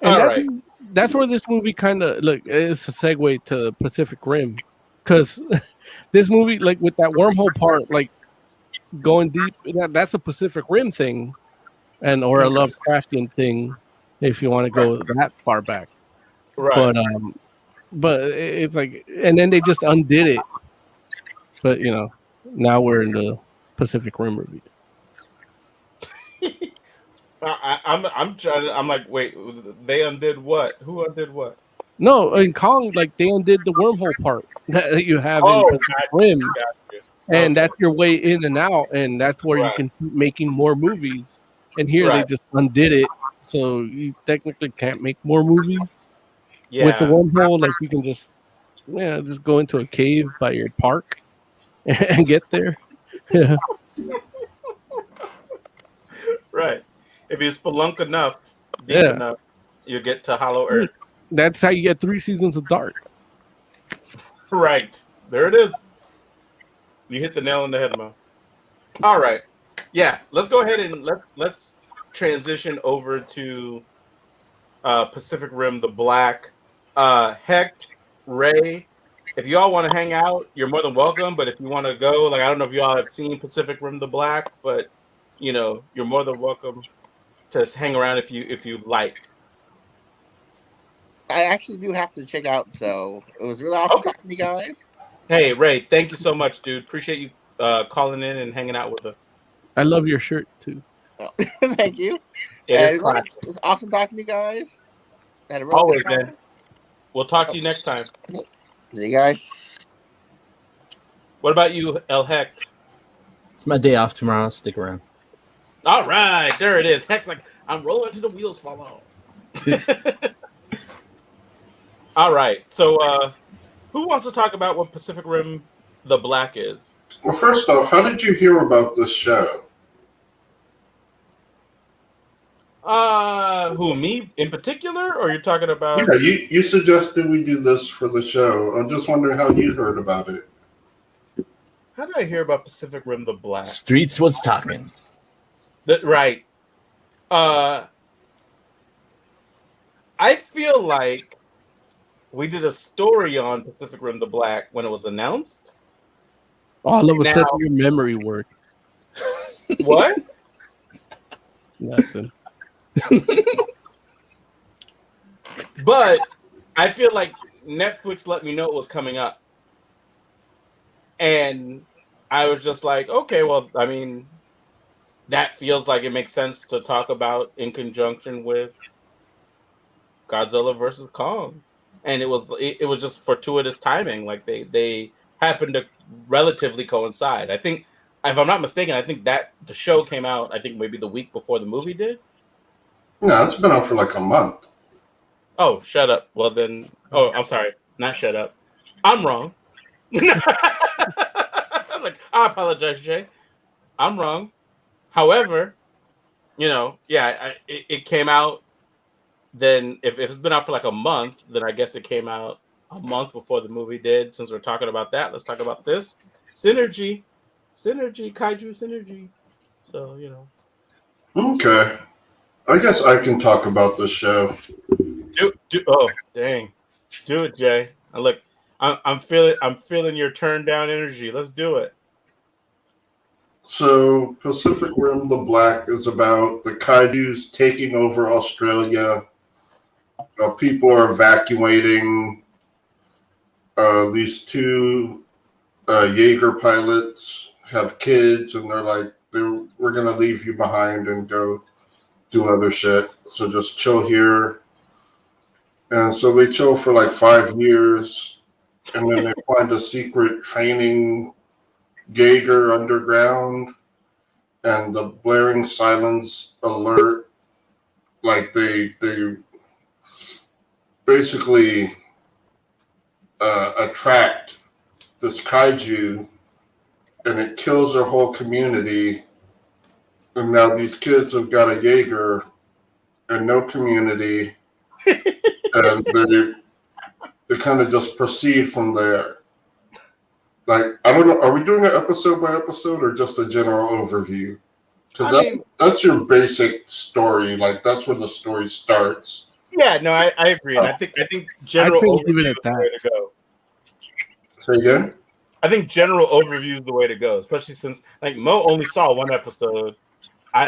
And that's where this movie kind of look. It's a segue to Pacific Rim, because this movie, like with that wormhole part, like going deep, that's a Pacific Rim thing, or a Lovecraftian thing, if you want to go that far back. Right. But it's like, and then they just undid it. But now we're in the Pacific Rim movie. I'm like, wait, they undid what? Who undid what? No, in Kong, like they undid the wormhole part that you have in Pacific Rim, and that's your way in and out, and that's where you can keep making more movies. And here they just undid it, so you technically can't make more movies. Yeah. With the wormhole, like you can just go into a cave by your park and get there. Yeah. Right. If you spelunk enough, deep enough, you get to Hollow Earth. That's how you get 3 seasons of Dark. Right. There it is. You hit the nail on the head, Mo. All right. Yeah. Let's go ahead and let's transition over to Pacific Rim: The Black. Hecht, Ray, if you all want to hang out, you're more than welcome. But if you want to go, like I don't know if you all have seen Pacific Rim: The Black, but you're more than welcome to hang around if you like. I actually do have to check out, so it was really awesome talking to you guys. Hey Ray, thank you so much, dude. Appreciate you calling in and hanging out with us. I love your shirt too. Oh, thank you. It's awesome talking to you guys. Had a really always, good time. man. We'll talk to you next time. See you guys. What about you, El Hecht? It's my day off tomorrow. Stick around. All right, there it is. Hecht's like, I'm rolling till the wheels fall off. All right, so who wants to talk about what Pacific Rim: The Black is? Well, first off, how did you hear about this show? Who, me in particular, or you're talking about? Yeah, you suggested we do this for the show. I'm just wondering how you heard about it. How did I hear about Pacific Rim: The Black? Streets was talking. Right. I feel like we did a story on Pacific Rim: The Black when it was announced. All of a sudden, your memory works. What? Nothing. But I feel like Netflix let me know it was coming up. And I was just like, okay, well, I mean, that feels like it makes sense to talk about in conjunction with Godzilla versus Kong. And it was just fortuitous timing. Like they happened to relatively coincide. I think, if I'm not mistaken, I think that the show came out, I think maybe the week before the movie did. No, it's been out for like a month. Oh, shut up. Well then, I'm sorry. Not shut up. I'm wrong. Like, I apologize, Jay. I'm wrong. However, it came out. Then if it's been out for like a month, then I guess it came out a month before the movie did. Since we're talking about that, let's talk about this synergy, kaiju synergy. So Okay. I guess I can talk about this show. Oh dang, do it, Jay. Look, I'm feeling your turn down energy. Let's do it. So Pacific Rim: The Black is about the kaijus taking over Australia. People are evacuating. These two Jaeger pilots have kids, and they're like, we're going to leave you behind and go do other shit. So just chill here. And so they chill for like 5 years, and then they find a secret training Jaeger underground, and the blaring sirens alert. Like they basically attract this kaiju, and it kills their whole community. And now these kids have got a Jaeger and no community, and they kind of just proceed from there. Like, I don't know, are we doing an episode by episode or just a general overview? Because that's your basic story. Like, that's where the story starts. Yeah, no, I agree. And I think general overview is the way to go. Say again? I think general overview is the way to go, especially since like Mo only saw one episode.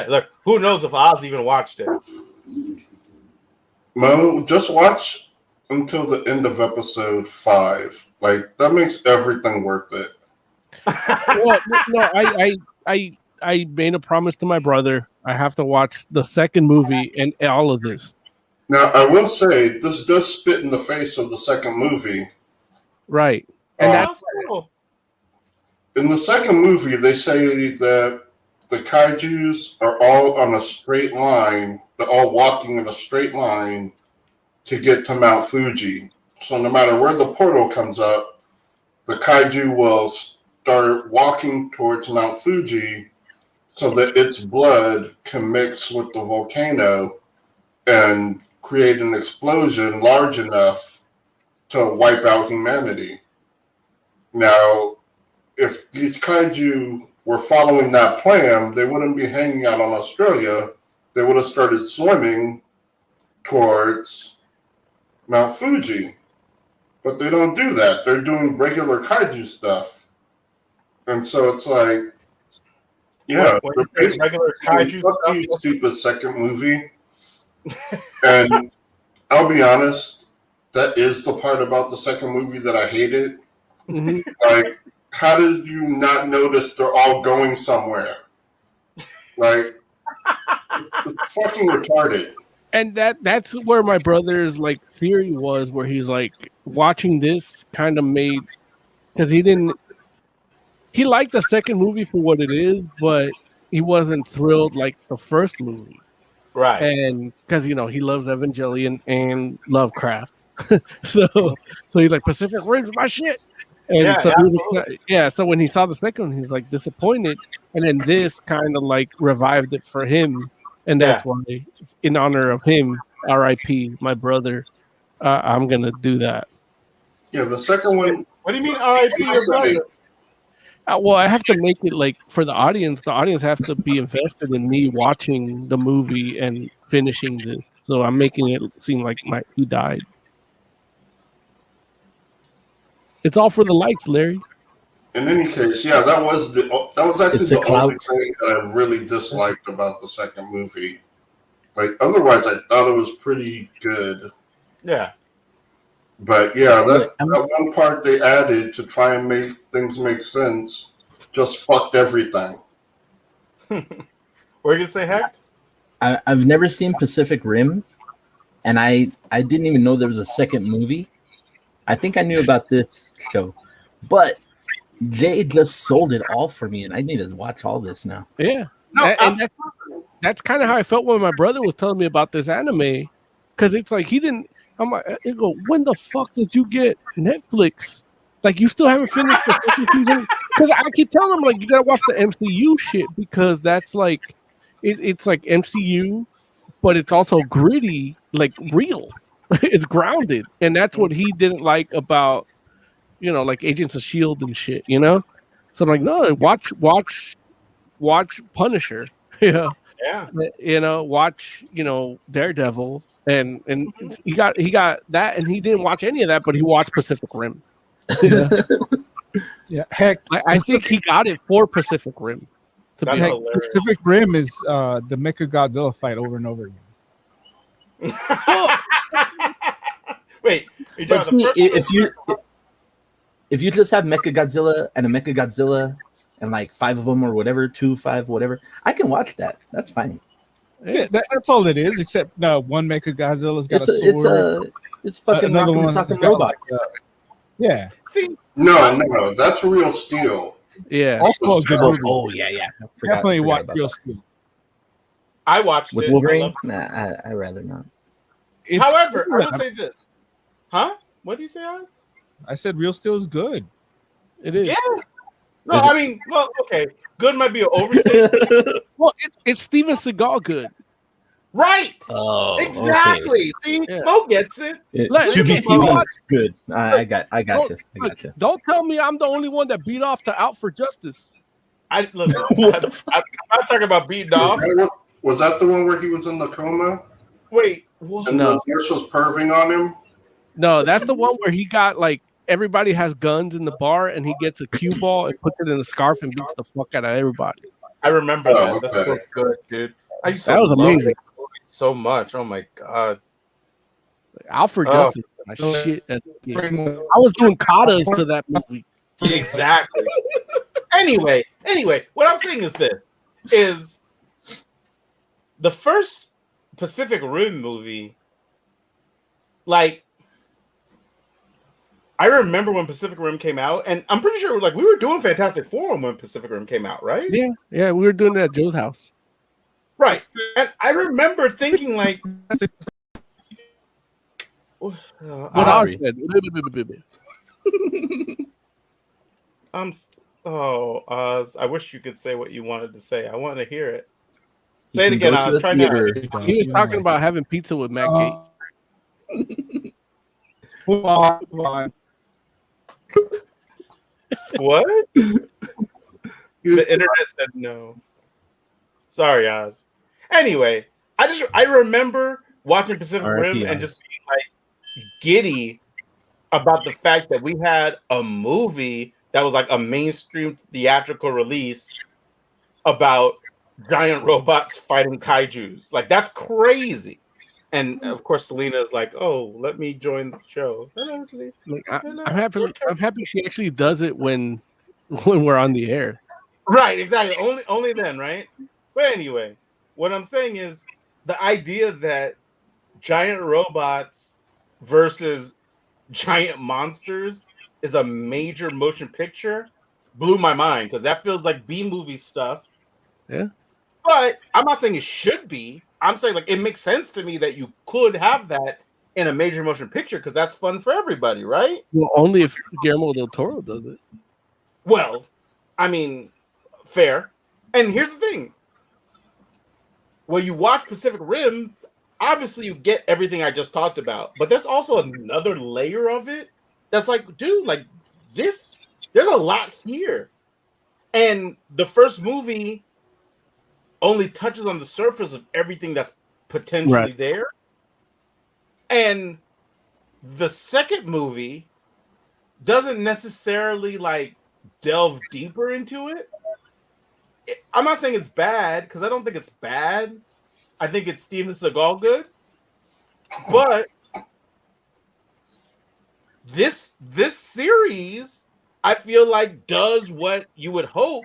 Look, who knows if Oz even watched it? Mo, just watch until the end of episode 5. Like, that makes everything worth it. Well, no, I made a promise to my brother. I have to watch the second movie and all of this. Now, I will say, this does spit in the face of the second movie. Right. And that's cool. In the second movie, they say that the kaijus are all on a straight line. They're all walking in a straight line to get to Mount Fuji. So no matter where the portal comes up, the kaiju will start walking towards Mount Fuji so that its blood can mix with the volcano and create an explosion large enough to wipe out humanity. Now, if these kaiju were following that plan, they wouldn't be hanging out on Australia. They would have started swimming towards Mount Fuji. But they don't do that. They're doing regular kaiju stuff. And so it's like, yeah, regular kaiju fuck stuff. you, stupid second movie. And I'll be honest, that is the part about the second movie that I hated. Mm-hmm. Like, how did you not notice they're all going somewhere? Like, it's fucking retarded. And that's where my brother's like theory was, where he's like watching this kind of made, because he liked the second movie for what it is, but he wasn't thrilled like the first movie, right? And because he loves Evangelion and Lovecraft, so he's like, Pacific Rim's my shit. And so when he saw the second one, he's like disappointed, and then this kind of like revived it for him. And that's why, in honor of him, R.I.P. my brother, I'm gonna do that. Yeah, the second one. What do you mean, R.I.P. your brother? Well, I have to make it like for the audience. The audience has to be invested in me watching the movie and finishing this. So I'm making it seem like he died. It's all for the likes, Larry. In any case, yeah, that was actually the only thing that I really disliked about the second movie. Like, otherwise, I thought it was pretty good. Yeah. But yeah, that one part they added to try and make things make sense just fucked everything. What are you gonna say, Hecht? I've never seen Pacific Rim, and I didn't even know there was a second movie. I think I knew about this show, but Jay just sold it all for me, and I need to watch all this now. Yeah, and that's kind of how I felt when my brother was telling me about this anime, because it's like he didn't. I'm like, I go, when the fuck did you get Netflix? Like you still haven't finished the second season? Because I keep telling them like you gotta watch the MCU shit because that's like it's like MCU, but it's also gritty, like real. It's grounded, and that's what he didn't like about like Agents of Shield and shit. So I'm like, no, watch Punisher. Yeah. Watch Daredevil, and he got that, and he didn't watch any of that, but he watched Pacific Rim. Yeah, heck, I think he got it for Pacific Rim. That's heck, hilarious. Pacific Rim is the Mecha Godzilla fight over and over again. Wait, you're But talking see, about the first if you just have Mecha Godzilla and a Mecha Godzilla and like 5 of them or whatever, 2, 5, whatever, I can watch that. That's fine. Yeah, that's all it is. Except one Mecha Godzilla's got a sword. It's fucking another rocking one talking has got robots. Yeah. See, No, that's Real Steel. Yeah. Also a good movie. Oh yeah. Definitely watch about Real that. Steel. I watched With it. Wolverine. Nah, I rather not. However, I good. would say this. Huh? What do you say, Alex? I said Real Steel is good. It is. Yeah. No, Is it? I mean, well, okay. Good might be an overstatement. Well, it's Steven Seagal good. Right. Oh, Exactly. See, Yeah. Mo gets it. Let To be me TV, watch- good. I got you. Don't tell me I'm the only one that beat off to Out for Justice. Listen. What the I'm not talking about beating off. Was that the one where he was in the coma? Wait. And No. the nurse was perving on him? No, that's the one where he got like everybody has guns in the bar and he gets a cue ball and puts it in a scarf and beats the fuck out of everybody. I remember Oh, that. That's okay. so good, dude. I used to That was love amazing. that movie so much. Oh my god. Out for Oh. Justice. My shit. I was doing katas to that movie. Exactly. anyway, what I'm saying is this: is the first Pacific Rim movie. Like, I remember when Pacific Rim came out, and I'm pretty sure like we were doing Fantastic Forum when Pacific Rim came out, right? Yeah, we were doing it at Joe's house. Right. And I remember thinking like, What else? I wish you could say what you wanted to say. I want to hear it. You Say it can again. go to I the was trying to. theater. He was talking about having pizza with Matt Gates. Hold on. What? The internet said no. Sorry, Oz. Anyway, I remember watching Pacific Rim and just being like giddy about the fact that we had a movie that was like a mainstream theatrical release about giant robots fighting kaijus. Like that's crazy. And of course, Selena is like, "Oh, let me join the show." Like, I'm happy she actually does it when we're on the air. Right, exactly. Only then, right? But anyway, what I'm saying is the idea that giant robots versus giant monsters is a major motion picture blew my mind because that feels like B-movie stuff. Yeah. But I'm not saying it should be. I'm saying like it makes sense to me that you could have that in a major motion picture because that's fun for everybody, right? Well, only if Guillermo del Toro does it. Well, I mean, fair. And here's the thing. When you watch Pacific Rim, obviously you get everything I just talked about. But there's also another layer of it that's like, dude, like this, there's a lot here. And the first movie only touches on the surface of everything that's potentially there. And the second movie doesn't necessarily like delve deeper into it. I'm not saying it's bad because I don't think it's bad. I think it's Steven Seagal good. But this series, I feel like does what you would hope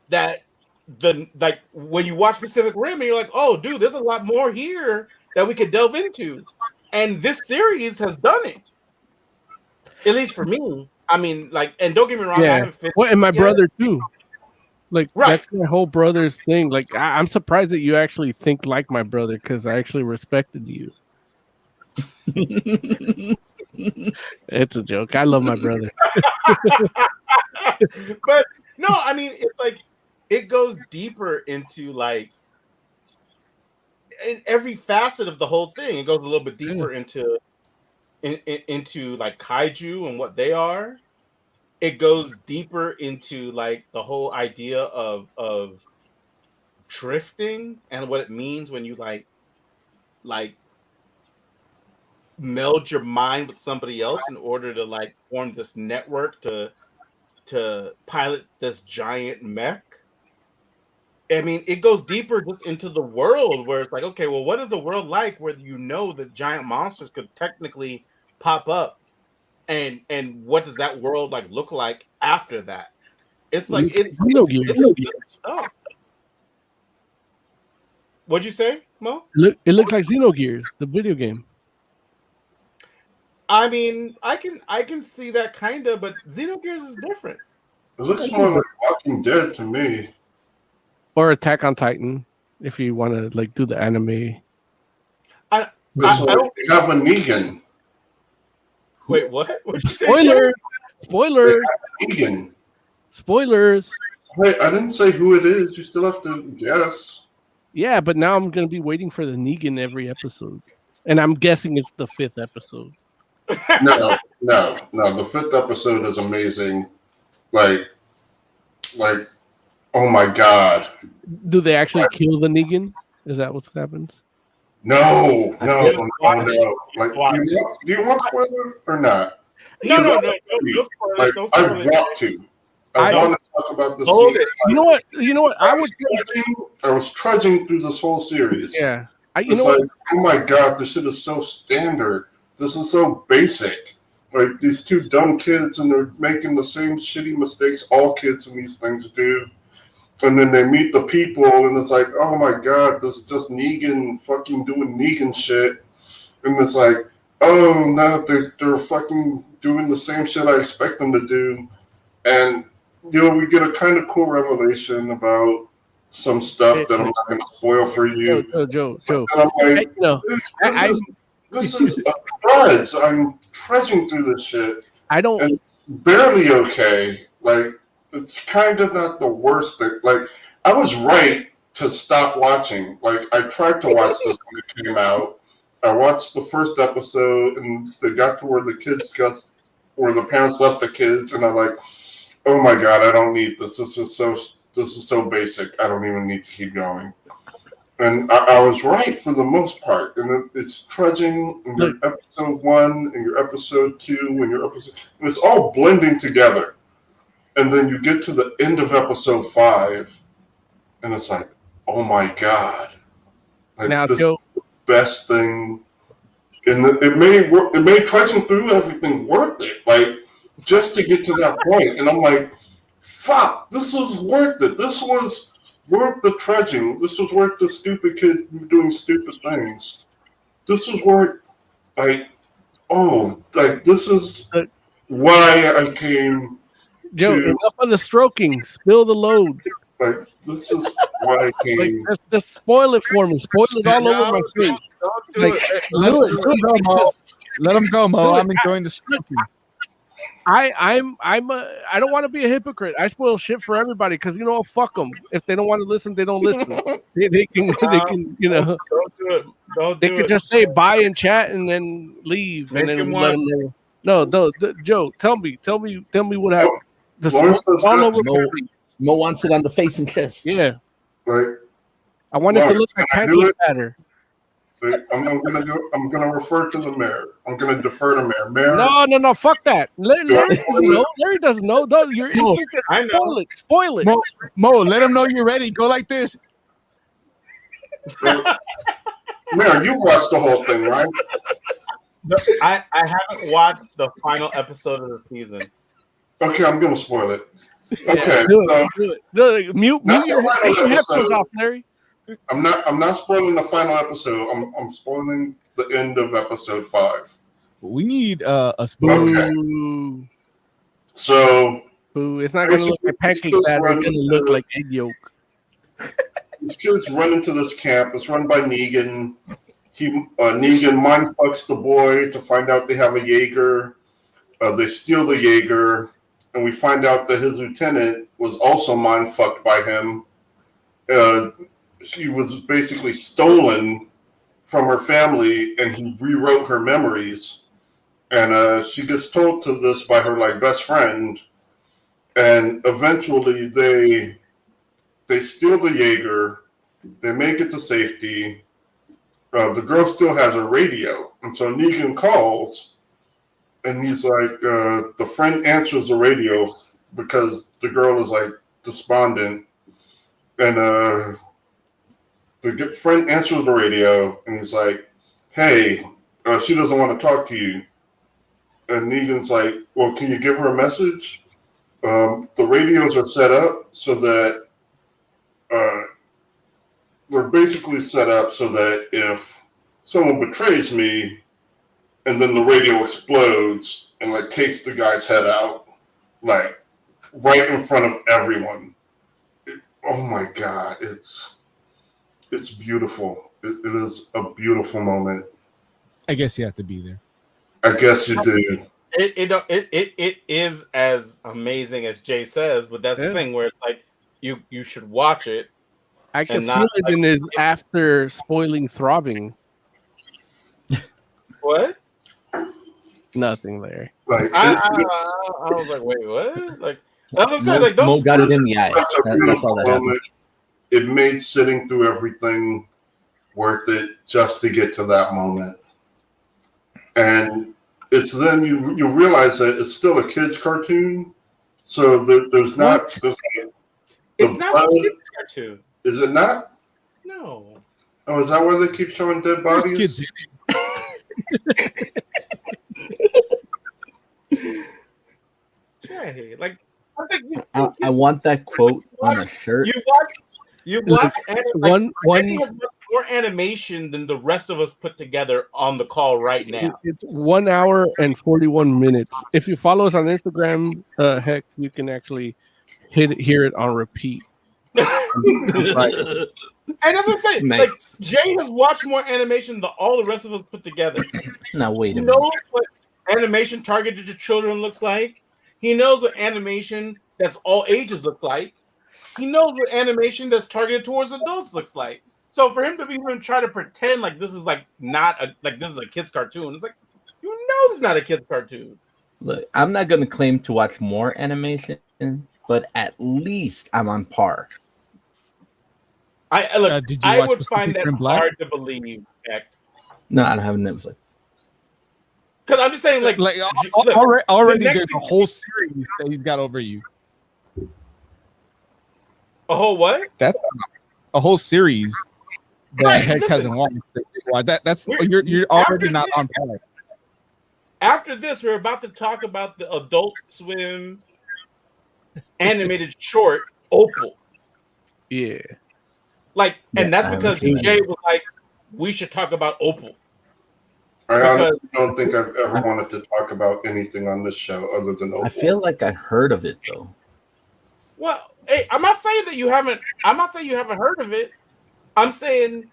that when you watch Pacific Rim and you're like, oh, dude, there's a lot more here that we could delve into. And this series has done it. At least for me. I mean, like, and don't get me wrong, I haven't finished Well, and my it yet. brother too. Like Right. that's my whole brother's thing. Like I'm surprised that you actually think like my brother because I actually respected you. It's a joke. I love my brother. But no, I mean, it's like it goes deeper into like in every facet of the whole thing. It goes a little bit deeper into into like kaiju and what they are. It goes deeper into like the whole idea of drifting and what it means when you like meld your mind with somebody else in order to like form this network to pilot this giant mech. I mean, it goes deeper just into the world where it's like, okay, well, what is a world like where you know that giant monsters could technically pop up, and what does that world like look like after that? It's like it's stuff. What'd you say, Mo? It looks like Xenogears, the video game. I mean, I can see that kind of, but Xenogears is different. It looks more like Walking Dead to me. Or Attack on Titan, if you want to like do the anime. They have a Negan. Wait, what? What'd you say? Spoilers! Negan. Spoilers! Wait, I didn't say who it is. You still have to guess. Yeah, but now I'm going to be waiting for the Negan every episode. And I'm guessing it's the 5th episode. No. The 5th episode is amazing. Like, oh my god. Do they actually kill the Negan? Is that what happens? No. Like, do you want spoiler or not? No. Like, I want to. I want to talk about the scene. You know what? I was trudging through this whole series. Yeah. Oh my god, this shit is so standard. This is so basic. Like, these two dumb kids, and they're making the same shitty mistakes all kids in these things do. And then they meet the people, and it's like, oh my god, this is just Negan fucking doing Negan shit. And it's like, oh, now they're fucking doing the same shit I expect them to do. And, we get a kind of cool revelation about some stuff that I'm not going to spoil for you. Joe. And I'm like, this is a trudge. I'm trudging through this shit. And it's barely okay. Like, it's kind of not the worst thing. Like, I was right to stop watching. Like, I tried to watch this when it came out. I watched the first episode, and they got to where where the parents left the kids, and I'm like, oh my god, I don't need this. This is so basic. I don't even need to keep going. And I was right for the most part. And it's trudging in your episode 1 and your episode 2 and your episode, and it's all blending together. And then you get to the end of episode 5, and it's like, oh my god! Like, now, this Joe, is the best thing. And it made trudging through everything worth it. Like, just to get to that point. And I'm like, fuck! This was worth it. This was worth the trudging. This was worth the stupid kids doing stupid things. This was worth this is why I came. Joe, enough of the stroking. Spill the load. Like, this is why I came. Just spoil it for me. Spoil it all over my face. Let him go, Mo. I'm enjoying the stroking. I don't want to be a hypocrite. I spoil shit for everybody because fuck them. If they don't want to listen, they don't listen. they can don't do it. They can just say bye and chat and then leave and then let them know. No, Joe, tell me what happened. All over Mo wants it on the face and chest. Yeah. Right. I want it to look like pancake batter. I'm gonna refer to the mayor. I'm gonna defer to mayor. No, fuck that. Larry doesn't know. Your instinct is spoil it. Mo, let him know you're ready. Go like this. Mayor, you've watched the whole thing, right? I haven't watched the final episode of the season. Okay, I'm gonna spoil it. Okay, do it. Mute your headphones off, Larry. I'm not spoiling the final episode. I'm spoiling the end of episode 5. We need a spoon. Okay. So it's not gonna look like pancake batter. It's gonna look like egg yolk. These kids run into this camp. It's run by Negan. Negan mind fucks the boy to find out they have a Jaeger. They steal the Jaeger, and we find out that his lieutenant was also mind fucked by him. She was basically stolen from her family, and he rewrote her memories. And she gets told to this by her like best friend, and eventually they steal the Jaeger. They make it to safety. The girl still has a radio, and so Negan calls, and he's like, the friend answers the radio because the girl is like despondent, and the friend answers the radio, and he's like, "Hey, she doesn't want to talk to you." And Negan's like, "Well, can you give her a message?" The radios are set up so that they're basically set up so that if someone betrays me and then the radio explodes and like takes the guy's head out, like right in front of everyone. Oh my God, it's beautiful. It is a beautiful moment. I guess you have to be there. I guess you do. It is as amazing as Jay says, but that's the thing where it's like you should watch it. I can feel it in his after spoiling throbbing. What? Nothing there. Like I was like, wait, what? Like that's what I'm saying. Like Mo got it in the eye. That's all that happened. It made sitting through everything worth it just to get to that moment. And it's then you realize that it's still a kid's cartoon. So there's not it's not a kid's cartoon. Is it not? No. Oh, is that why they keep showing dead bodies? Kids. Jay, like I think I want that quote on a shirt. You watch one has more animation than the rest of us put together on the call right now. It's 1 hour and 41 minutes. If you follow us on Instagram, heck, you can actually hear it on repeat. And that's what I'm saying. Nice. Like Jay has watched more animation than all the rest of us put together. Now wait a He minute. knows what animation targeted to children looks like. He knows what animation that's all ages looks like. He knows what animation that's targeted towards adults looks like. So for him to even try to pretend like this is like not a like this is a kid's cartoon, it's like you know it's not a kid's cartoon. Look, I'm not gonna claim to watch more animation, but at least I'm on par. I look. Did you I watch would Pacific find that Rim Black? hard to believe. No, I don't have Netflix. Because I'm just saying, like look, already the there's next a whole series that he's got over you. a whole what? That's a whole series that Right, Heck listen. hasn't watched. That's you're already not on par. After this, we're about to talk about the Adult Swim animated short Opal. Yeah. Like, and Yeah, that's because I've seen Jay was like, we should talk about Opal. I honestly don't think I've ever wanted to talk about anything on this show other than Opal. I feel like I heard of it though. Well, hey, I'm not saying that you haven't. I'm not saying you haven't heard of it. I'm saying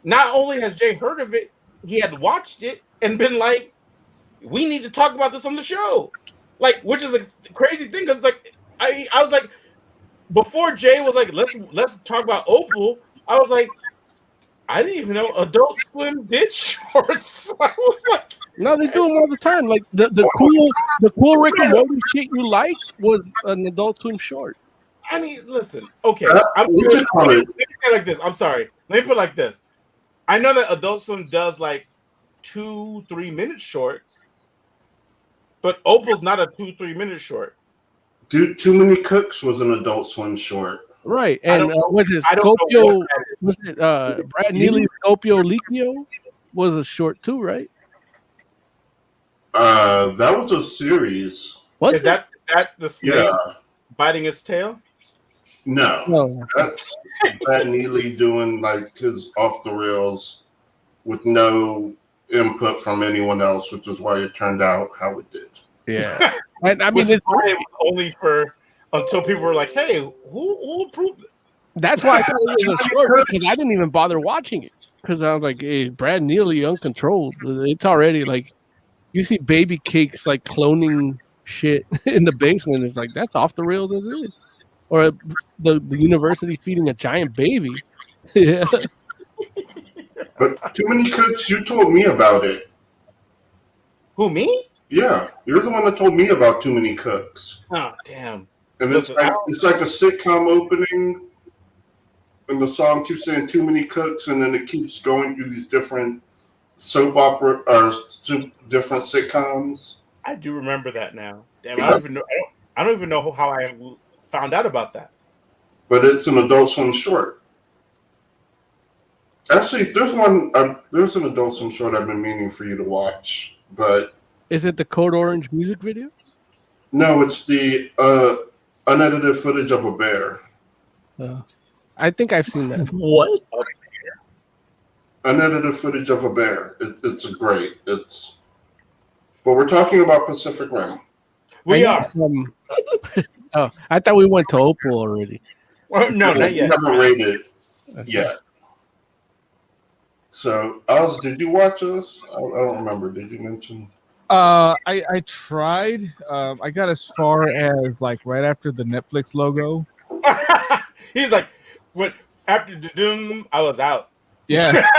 not only has Jay heard of it, he had watched it and been like, we need to talk about this on the show. Like, which is a crazy thing because like I was like, before Jay was like, let's talk about Opal. I was like, I didn't even know Adult Swim did shorts. I was like, No, they do them all the time. Like the cool Rick and Morty shit you like was an Adult Swim short. I mean, listen, okay. What you call Let it? me say it like this. I'm sorry. Let me put it like this. I know that Adult Swim does like 2-3 minute shorts, but Opal's not a 2-3 minute short. Dude, Too Many Cooks was an Adult Swim short. Right. And was it I don't know Scopio? what that is. Was it Brad Neely's Scopio Liquio? Was a short too, right? That was a series. Was Is that the snake Yeah. biting its tail? No. No. That's Brad Neely doing like his off the rails with no input from anyone else, which is why it turned out how it did. Yeah. I mean, Which is it's, why it was only for until people were like, "Hey, who approved this?" that's why I thought it was a short because I didn't even bother watching it. because I was like, hey, Brad Neely uncontrolled. It's already like you see baby cakes like cloning shit in the basement. It's like that's off the rails as is. Or the university feeding a giant baby. Yeah. But Too Many Cooks, you told me about it. Who, me? Yeah, you're the one that told me about Too Many Cooks. Oh, damn. And Listen, it's like a sitcom opening, and the song keeps saying "Too Many Cooks," and then it keeps going through these different soap opera or different sitcoms. I do remember that now. Damn, Yeah. I don't even know. I don't even know how I found out about that. But it's an Adult Swim short. Actually, there's an Adult Swim short I've been meaning for you to watch, but Is it the Code Orange music video? no, it's the unedited footage of a bear. I think I've seen that. What? Unedited footage of a bear. It's great. But we're talking about Pacific Rim. We are. Oh, I thought we went to Opal already. Well, no, not yet. Never rated yet. So, Oz, did you watch this? I don't remember. Did you mention? I tried. I got as far as like right after the Netflix logo. He's like, what? After the doom, I was out. Yeah.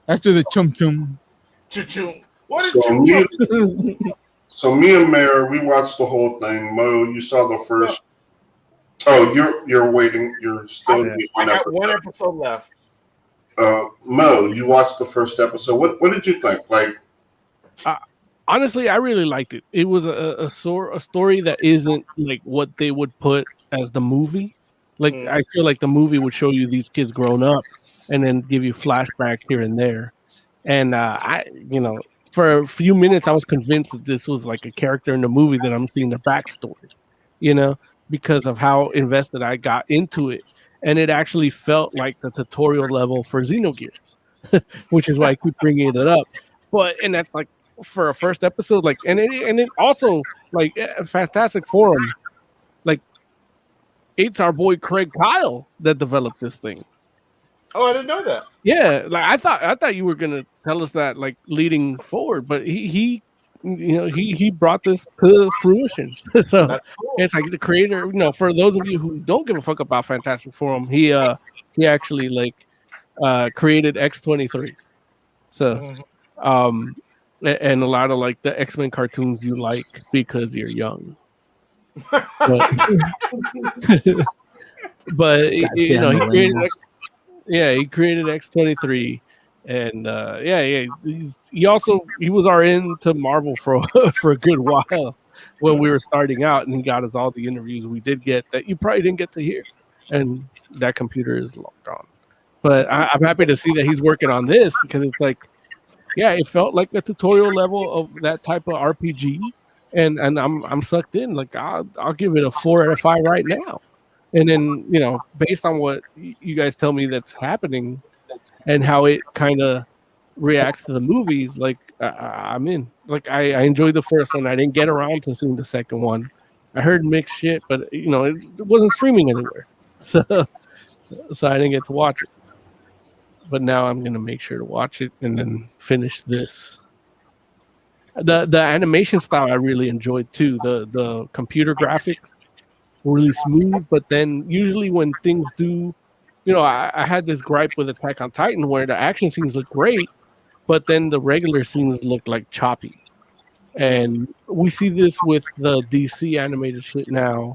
After the chum chum. Chum. What did So you me and Mayor, we watched the whole thing. Mo, you saw the first. Oh, you're waiting. You're still. I got one episode left. Mo, you watched the first episode. What did you think? Like, honestly, I really liked it. It was a story that isn't like what they would put as the movie. Like I feel like the movie would show you these kids grown up, and then give you flashbacks here and there. And for a few minutes, I was convinced that this was like a character in the movie that I'm seeing the backstory. Because of how invested I got into it. And it actually felt like the tutorial level for Xenogears, which is why I keep bringing it up. And that's like for a first episode, like, and it also like a Fantastic Forum, like it's our boy Craig Kyle that developed this thing. Oh, I didn't know that. Yeah, like I thought you were gonna tell us that like leading forward, but he brought this to fruition. So cool. It's like the creator. For those of you who don't give a fuck about Fantastic Forum, he actually like created X-23. So and a lot of like the X-Men cartoons you like because you're young. But he created X-23. And he was our in to Marvel for a good while when we were starting out, and he got us all the interviews we did get that you probably didn't get to hear, and that computer is locked on. But I'm happy to see that he's working on this because it's like, it felt like a tutorial level of that type of RPG, and I'm sucked in. Like I'll give it a 4 out of 5 right now, and then based on what you guys tell me that's happening. And how it kind of reacts to the movies, like I'm in. Like I enjoyed the first one. I didn't get around to seeing the second one. I heard mixed shit, but it wasn't streaming anywhere, so I didn't get to watch it. But now I'm gonna make sure to watch it and then finish this. The animation style I really enjoyed too. The computer graphics were really smooth, but then usually when things do. I had this gripe with Attack on Titan where the action scenes look great, but then the regular scenes look like choppy. And we see this with the DC animated shit now.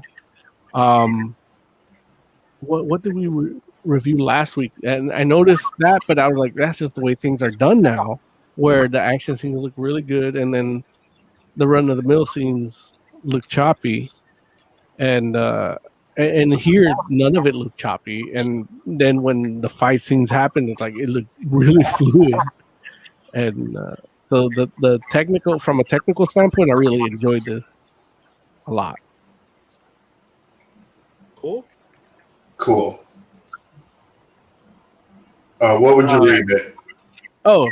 What did we review last week? And I noticed that, but I was like, that's just the way things are done now, where the action scenes look really good, and then the run-of-the-mill scenes look choppy. And here, none of it looked choppy. And then when the fight scenes happened, it's like it looked really fluid. And so from a technical standpoint, I really enjoyed this a lot. Cool. What would you rate it? 4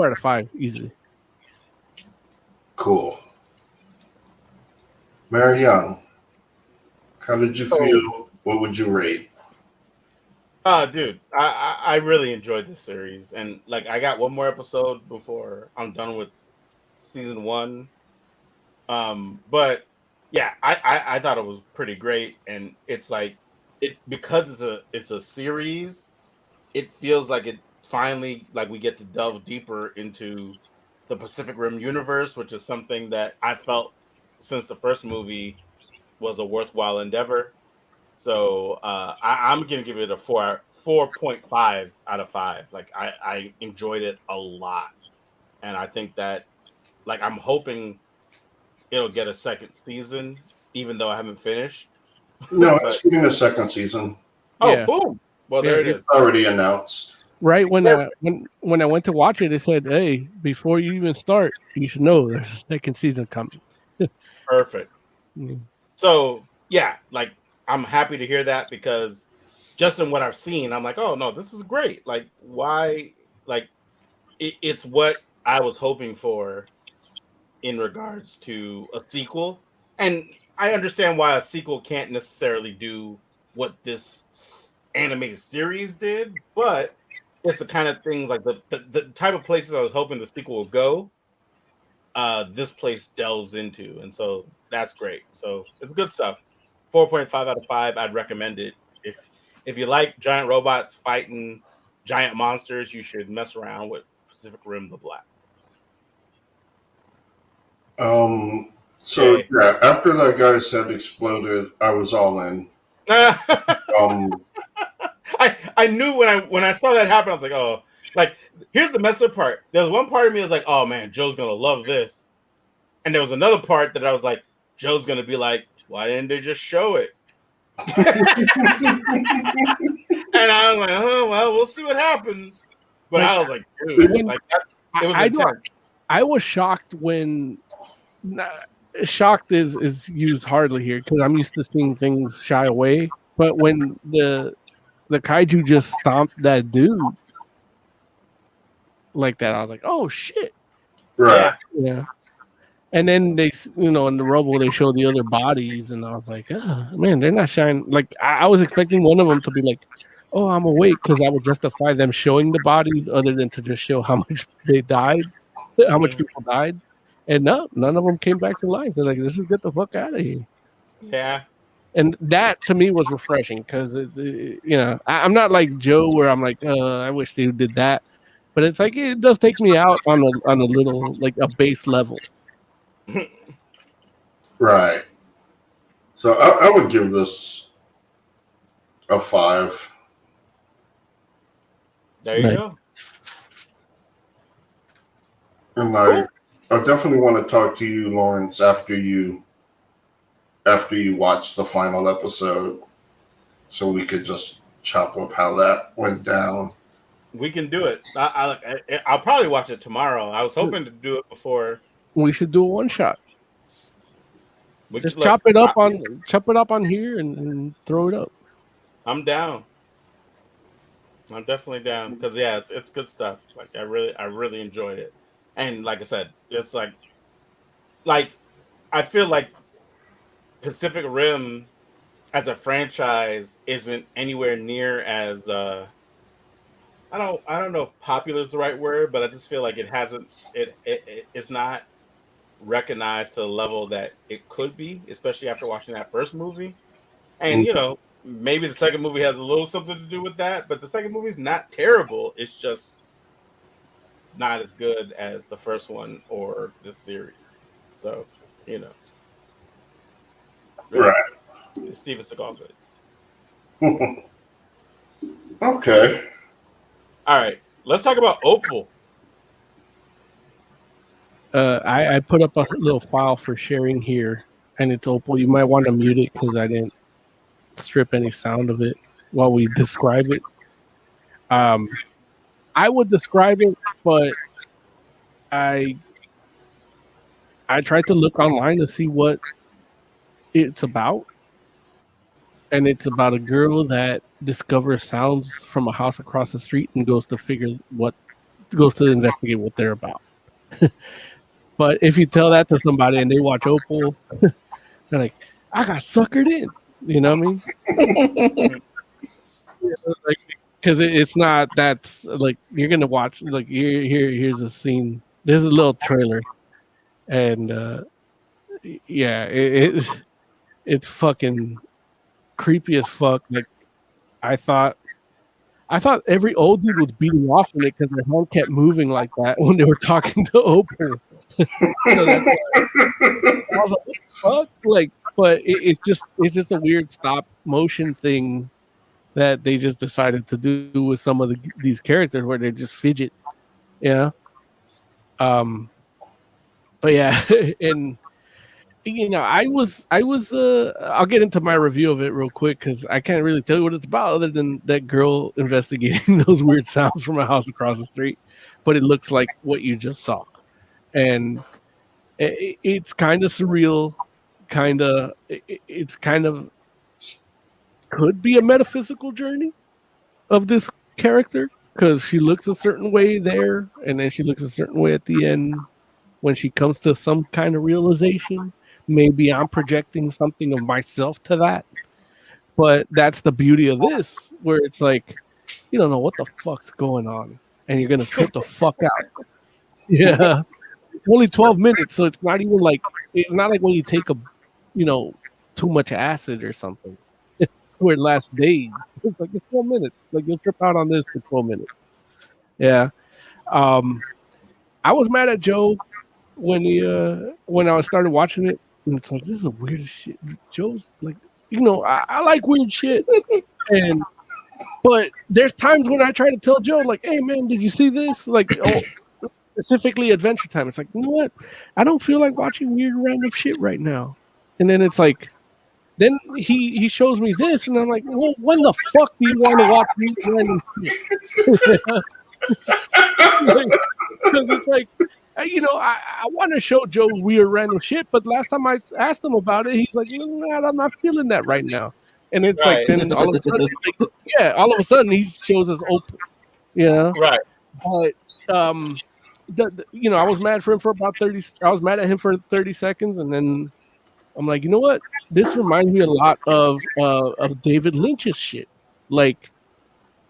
out of 5, easily. Cool. Mary Young. How did you feel? What would you rate? Dude, I really enjoyed this series, and like I got one more episode before I'm done with season one. But yeah, I thought it was pretty great, and it's like it because it's a series. It feels like it finally like we get to delve deeper into the Pacific Rim universe, which is something that I felt since the first movie was a worthwhile endeavor. So I'm gonna give it a 4.5 out of 5. Like I enjoyed it a lot, and I think that like I'm hoping it'll get a second season, even though I haven't finished. No, But it's getting a second season. oh, Yeah. boom! Well, Yeah, there it It's is. already announced. Right when I went to watch it, it said, "Hey, before you even start, you should know there's a second season coming." Perfect. Mm. So yeah, like I'm happy to hear that because just in what I've seen, I'm like, oh no, this is great. Like why? Like it's what I was hoping for in regards to a sequel, and I understand why a sequel can't necessarily do what this animated series did, but it's the kind of things like the type of places I was hoping the sequel would go. This place delves into, and so that's great. So it's good stuff. 4.5 out of 5. I'd recommend it if you like giant robots fighting giant monsters. You should mess around with Pacific Rim: The Black. So Okay. yeah, after that guy's head exploded, I was all in. Um, I knew when I saw that happen, I was like, oh, like here's the messed up part. There was one part of me that was like, oh man, Joe's gonna love this, and there was another part that I was like, Joe's gonna be like, why didn't they just show it? And I was like, oh well, we'll see what happens. But I was like, dude, like it was intense. I was shocked when shocked is used hardly here because I'm used to seeing things shy away. But when the kaiju just stomped that dude like that, I was like, oh shit. right. Yeah. And then they, in the rubble, they show the other bodies, and I was like, oh, man, they're not shining. Like I was expecting one of them to be like, oh, I'm awake, because that would justify them showing the bodies, other than to just show how much they died, how much people died. And no, none of them came back to life. They're like, let's just get the fuck out of here. Yeah. And that to me was refreshing because I'm not like Joe where I'm like, I wish they did that, but it's like it does take me out on a little like a base level. Right. So I would give this a 5. There you go. And I definitely want to talk to you, Lawrence, after you watch the final episode, so we could just chop up how that went down. We can do it. I'll probably watch it tomorrow. I was hoping to do it before. We should do a one shot. Just Look, chop it up on here and throw it up. I'm down. I'm definitely down because yeah, it's good stuff. Like I really enjoyed it, and like I said, it's like I feel like Pacific Rim as a franchise isn't anywhere near as I don't know if popular is the right word, but I just feel like it's not recognized to the level that it could be, especially after watching that first movie. And maybe the second movie has a little something to do with that, but the second movie is not terrible. It's just not as good as the first one or this series. So, Right. It's Steven Seagal good. Okay. All right, let's talk about Opal. I put up a little file for sharing here, and it's Opal. You might want to mute it because I didn't strip any sound of it while we describe it. I would describe it, but I tried to look online to see what it's about, and it's about a girl that discovers sounds from a house across the street and goes to investigate what they're about. But if you tell that to somebody and they watch Opal, they're like, I got suckered in. You know what I mean? Like, because it's not that's like you're gonna watch like here's a scene. There's a little trailer, and yeah, it's fucking creepy as fuck. Like I thought every old dude was beating off in it because their hand kept moving like that when they were talking to Opal. So that's why I was like, what the fuck? Like, but it's just a weird stop motion thing that they just decided to do with some of these characters where they just fidget. Yeah. But yeah, and I was I'll get into my review of it real quick because I can't really tell you what it's about other than that girl investigating those weird sounds from a house across the street. But it looks like what you just saw, and it's kind of surreal, it's kind of could be a metaphysical journey of this character because she looks a certain way there, and then she looks a certain way at the end when she comes to some kind of realization. Maybe I'm projecting something of myself to that, but that's the beauty of this, where it's like you don't know what the fuck's going on, and you're gonna trip the fuck out. Yeah, it's only 12 minutes, so it's not even like it's not like when you take a, too much acid or something, where it lasts days. It's like it's 12 minutes. Like you'll trip out on this for 12 minutes. Yeah. I was mad at Joe when I started watching it, and it's like this is the weirdest shit. Joe's like, I like weird shit, but there's times when I try to tell Joe, like, hey man, did you see this? Like, specifically Adventure Time. It's like, you know what? I don't feel like watching weird random shit right now. And then it's like, then he shows me this, and I'm like, well, when the fuck do you want to watch weird random shit? Because it's like, I want to show Joe weird random shit, but last time I asked him about it, he's like, I'm not feeling that right now. And it's like, then all of a sudden, he shows us Opal. Right. But I was mad for him for about 30. I was mad at him for 30 seconds, and then I'm like, you know what? This reminds me a lot of David Lynch's shit. Like,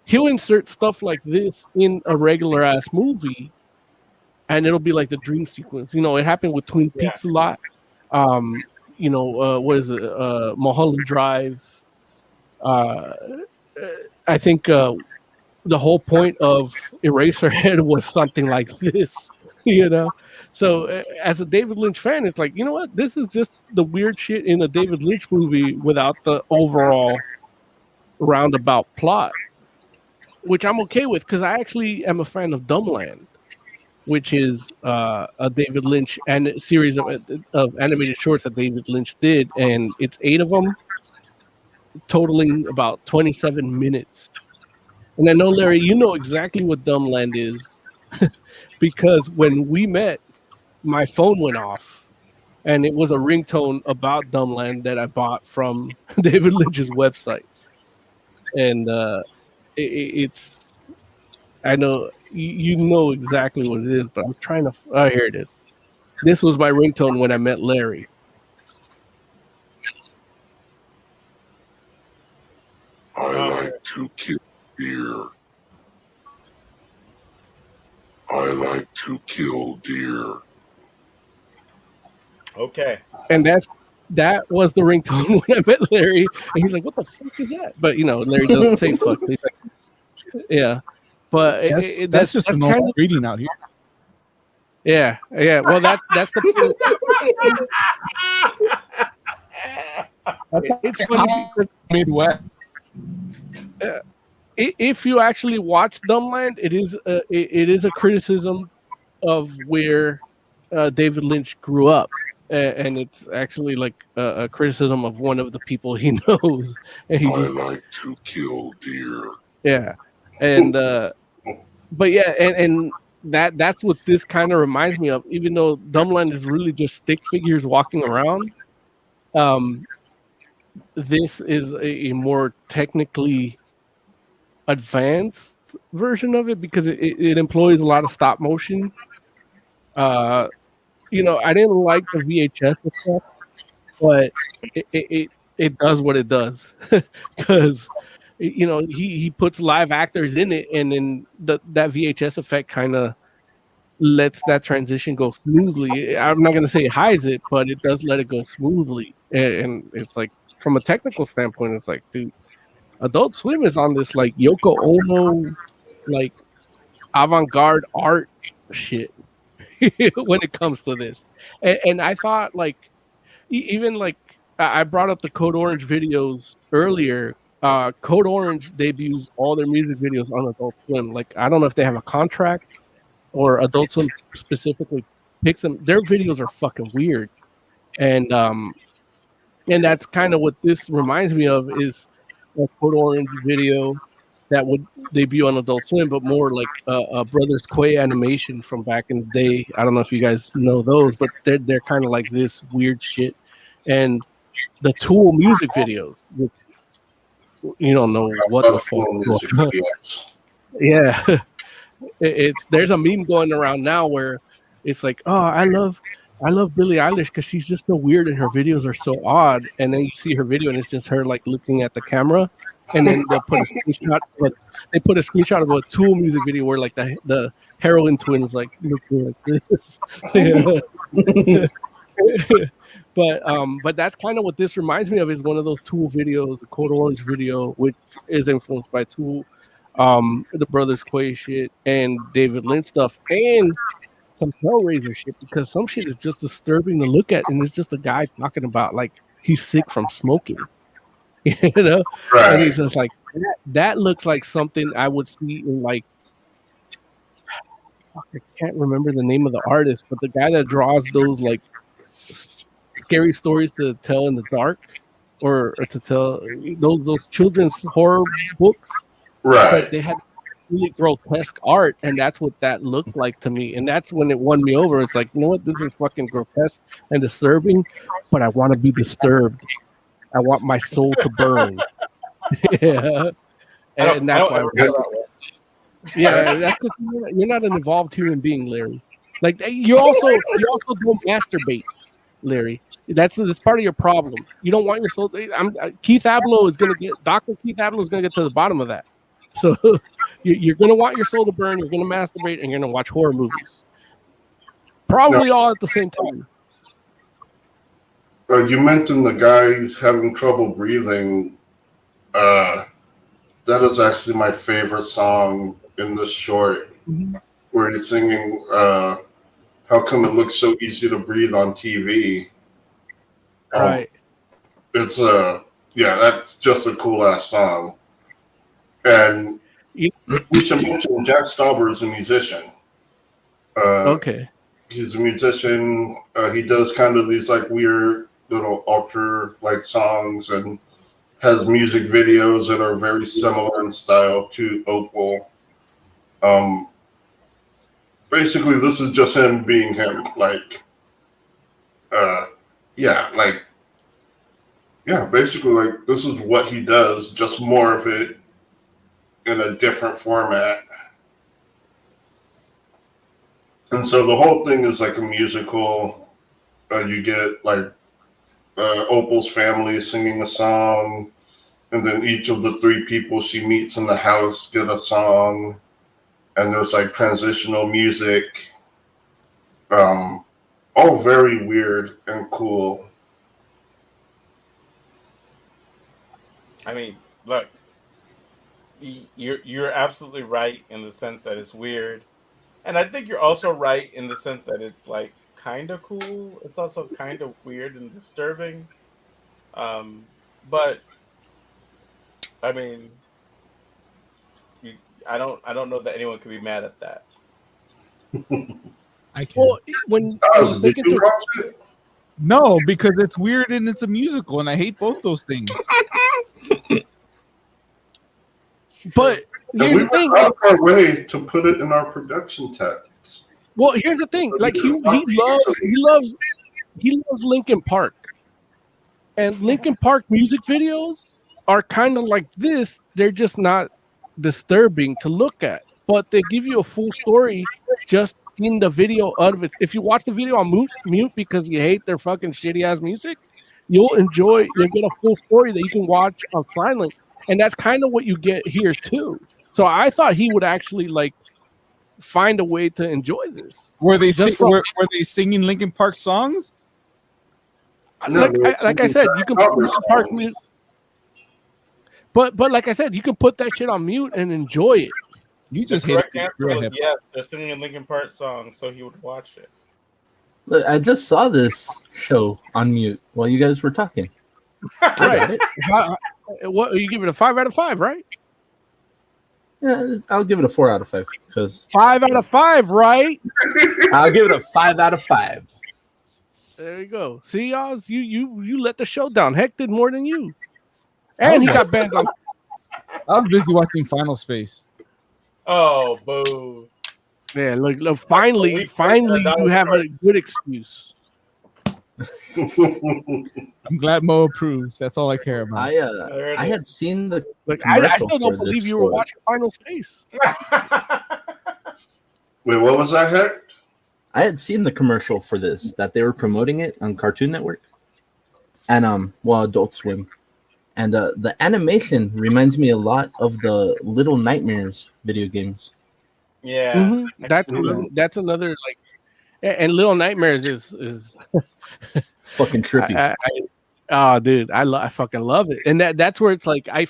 he'll insert stuff like this in a regular ass movie, and it'll be like the dream sequence. It happened with Twin Peaks a lot. What is it? Mulholland Drive. I think the whole point of Eraserhead was something like this, So as a David Lynch fan, it's like, you know what? This is just the weird shit in a David Lynch movie without the overall roundabout plot, which I'm okay with because I actually am a fan of Dumbland, which is a David Lynch and series of animated shorts that David Lynch did, and it's 8 of them, totaling about 27 minutes. And I know, Larry, you know exactly what Dumbland is because when we met, my phone went off, and it was a ringtone about Dumbland that I bought from David Lynch's website. And it's, I know you know exactly what it is, but I'm trying to. Oh, here it is. This was my ringtone when I met Larry. I like to kill deer. I like to kill deer. Okay. And that was the ringtone when I met Larry, and he's like, "What the fuck is that?" But Larry doesn't say "fuck." He's like, yeah, but that's just a normal reading out here. Yeah. Well, that's the. It's funny because Midwest. If you actually watch Dumbland, it is a criticism of where David Lynch grew up, and it's actually like a criticism of one of the people he knows. And I like to kill deer. Yeah, and but yeah, and that's what this kind of reminds me of. Even though Dumbland is really just stick figures walking around, this is a more technically advanced version of it because it employs a lot of stop motion. I didn't like the VHS stuff, but it does what it does because you know, he puts live actors in it, and then that VHS effect kind of lets that transition go smoothly. I'm not gonna say it hides it, but it does let it go smoothly. And it's like, from a technical standpoint, it's like, dude, Adult Swim is on this like Yoko Ono, like avant-garde art shit when it comes to this. And I thought, like, even like I brought up the Code Orange videos earlier. Code Orange debuts all their music videos on Adult Swim. Like, I don't know if they have a contract or Adult Swim specifically picks them. Their videos are fucking weird, and that's kind of what this reminds me of, is a Code Orange video that would debut on Adult Swim, but more like a Brothers Quay animation from back in the day. I don't know if you guys know those, but they're kind of like this weird shit. And the Tool music videos, which you don't know what the fuck. Yeah, it's there's a meme going around now where it's like, oh, I love Billie Eilish because she's just so weird and her videos are so odd. And then you see her video and it's just her like looking at the camera, and then they'll put a screenshot. Like, they put a screenshot of a Tool music video where like the heroin twins like looking like this. But that's kind of what this reminds me of, is one of those Tool videos, the Code Orange video, which is influenced by Tool, the Brothers Quay shit and David Lynch stuff, and some Hellraiser shit, because some shit is just disturbing to look at, and it's just a guy talking about like he's sick from smoking, you know, Right. and he's just like, that looks like something I would see in like, I can't remember the name of the artist, but the guy that draws those like scary stories to tell in the dark, or to tell those children's horror books, Right. but they had really grotesque art, and that's what that looked like to me, and that's when it won me over. It's like, you know what, this is fucking grotesque and disturbing, but I want to be disturbed. I want my soul to burn. Yeah, and that's why. Yeah, that's because you're not an evolved human being, Larry. Like, you also don't masturbate, Larry. That's part of your problem. You don't want your soul. Keith Abloh is gonna get Dr. Keith Abloh is gonna get to the bottom of that. So you're gonna want your soul to burn. You're gonna masturbate, and you're gonna watch horror movies. Probably all at the same time. You mentioned the guy who's having trouble breathing. That is actually my favorite song in this short, where he's singing, "How come it looks so easy to breathe on TV?" Right. It's that's just a cool ass song. And we should mention Jack Stauber is a musician. Okay. He's a musician. He does kind of these like weird little alter like songs, and has music videos that are very similar in style to Opal. Basically, this is just him being him. Like, basically, like, this is what he does, just more of it in a different format. And so the whole thing is like a musical. You get like Opal's family singing a song, and then each of the three people she meets in the house get a song, and there's like transitional music. All very weird and cool. I mean, look, you're absolutely right in the sense that it's weird, and I think you're also right in the sense that it's like kind of cool. It's also kind of weird and disturbing. But I mean, I don't know that anyone could be mad at that. I can't. Well, when Did you watch it? No, because it's weird and it's a musical, and I hate both those things. But And here's we the thing. went out of our way to put it in our production text. Well, here's the thing. Like, he loves Linkin Park, and Linkin Park music videos are kind of like this. They're just not disturbing to look at, but they give you a full story just in the video of it. If you watch the video on mute because you hate their fucking shitty ass music, you'll get a full story that you can watch on silent and that's kind of what you get here too. So I thought he would actually like find a way to enjoy this. Were they Just were they singing Linkin Park songs? No, like they were like I singing said, you can cover put Linkin Park songs. music, but like I said, you can put that shit on mute and enjoy it. You The just hate correct it. answer was yes. They're singing a Linkin Park song, so he would watch it. Look, I just saw this show on mute while you guys were talking. I got it. What you give it a 5 out of 5, right? Yeah, I'll give it a 4 out of 5 because 5 out of 5, right? I'll give it a 5 out of 5. There you go. See, Oz, you let the show down. Heck did more than you, and he got banned on. I was busy watching Final Space. Oh, boo! Yeah, look finally, you have a good excuse. I'm glad Mo approves. That's all I care about. I had seen the. Like, I commercial still don't for believe this you were for- watching Final Space. Wait, what was that, Heck? I had seen the commercial for this that they were promoting it on Cartoon Network, and Adult Swim, and the animation reminds me a lot of the Little Nightmares video games. Yeah, That's another like, and Little Nightmares is fucking trippy. Oh, dude, I fucking love it, and that's where it's like I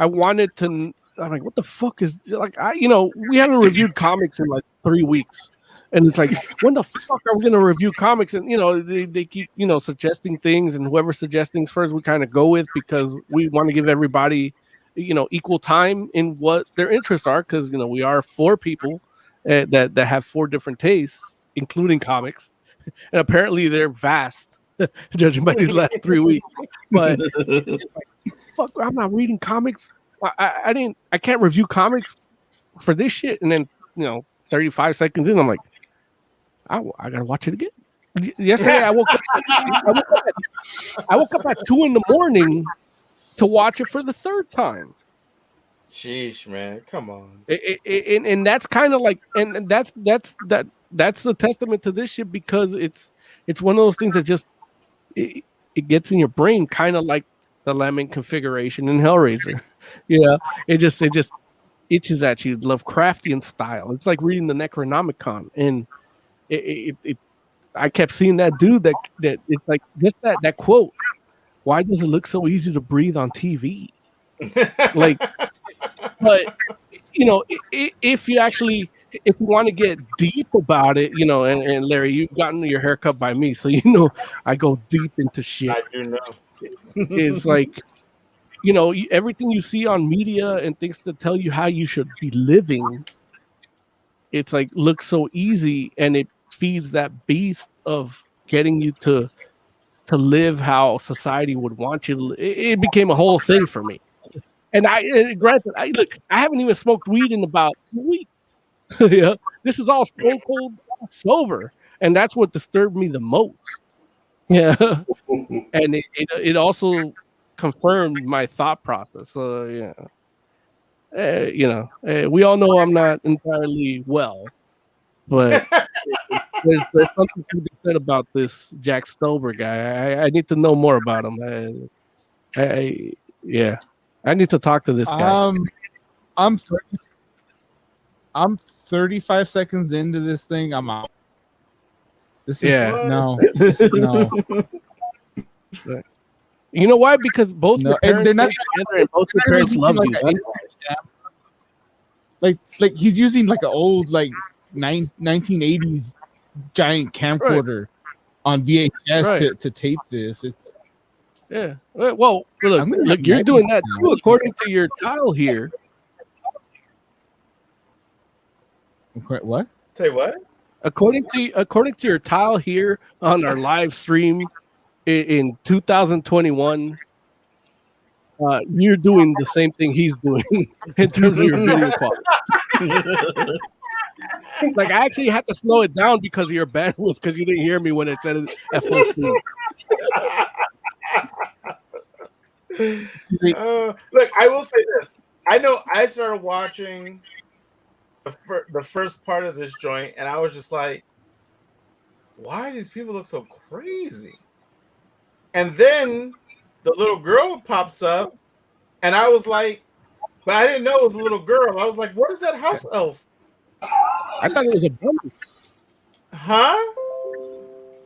wanted to. I'm like, what the fuck is like? We haven't reviewed comics in like 3 weeks, and it's like, when the fuck are we gonna review comics? And they keep suggesting things, and whoever suggests things first, we kind of go with because we want to give everybody equal time in what their interests are, because we are 4 people that have 4 different tastes, including comics, and apparently they're vast, judging by these last 3 weeks. But fuck, I'm not reading comics. I can't review comics for this shit. And then 35 seconds in, I'm like, I gotta watch it again. Yesterday I woke up at 2 a.m. to watch it for the 3rd time. Sheesh, man, come on. And that's kind of like, and that's the testament to this shit, because it's one of those things that just it gets in your brain, kind of like the lemming configuration in Hellraiser. It just itches at you, Lovecraftian style. It's like reading the Necronomicon, and I kept seeing that dude that it's like just that quote. Why does it look so easy to breathe on TV? Like, but if you want to get deep about it, and Larry, you've gotten your haircut by me, so I go deep into shit. I do know. It's like, everything you see on media and things to tell you how you should be living, it's like looks so easy, and it feeds that beast of getting you to live how society would want you to live. It became a whole thing for me. And granted, I haven't even smoked weed in about a week. This is all stone cold sober, and that's what disturbed me the most. And it also confirmed my thought process. So we all know I'm not entirely well, but there's something to be said about this Jack Stober guy. I need to know more about him. I need to talk to this guy. I'm 35 seconds into this thing. I'm out. This is no. You know why? Because both the parents they're not together, and both the parents love you. Like he's using like an old 1980s giant camcorder on VHS to tape this. It's Well, look, you're doing that too, according to your tile here. What? Say what? According to your tile here on our live stream in 2021, you're doing the same thing he's doing in terms of your video quality. Like, I actually had to slow it down because of your bandwidth, because you didn't hear me when I said it at full speed. Look, I will say this. I know I started watching the first part of this joint, and I was just like, why do these people look so crazy? And then the little girl pops up, And I was like, but I didn't know it was a little girl. I was like, what is that house elf? I thought it was a bunny. Huh?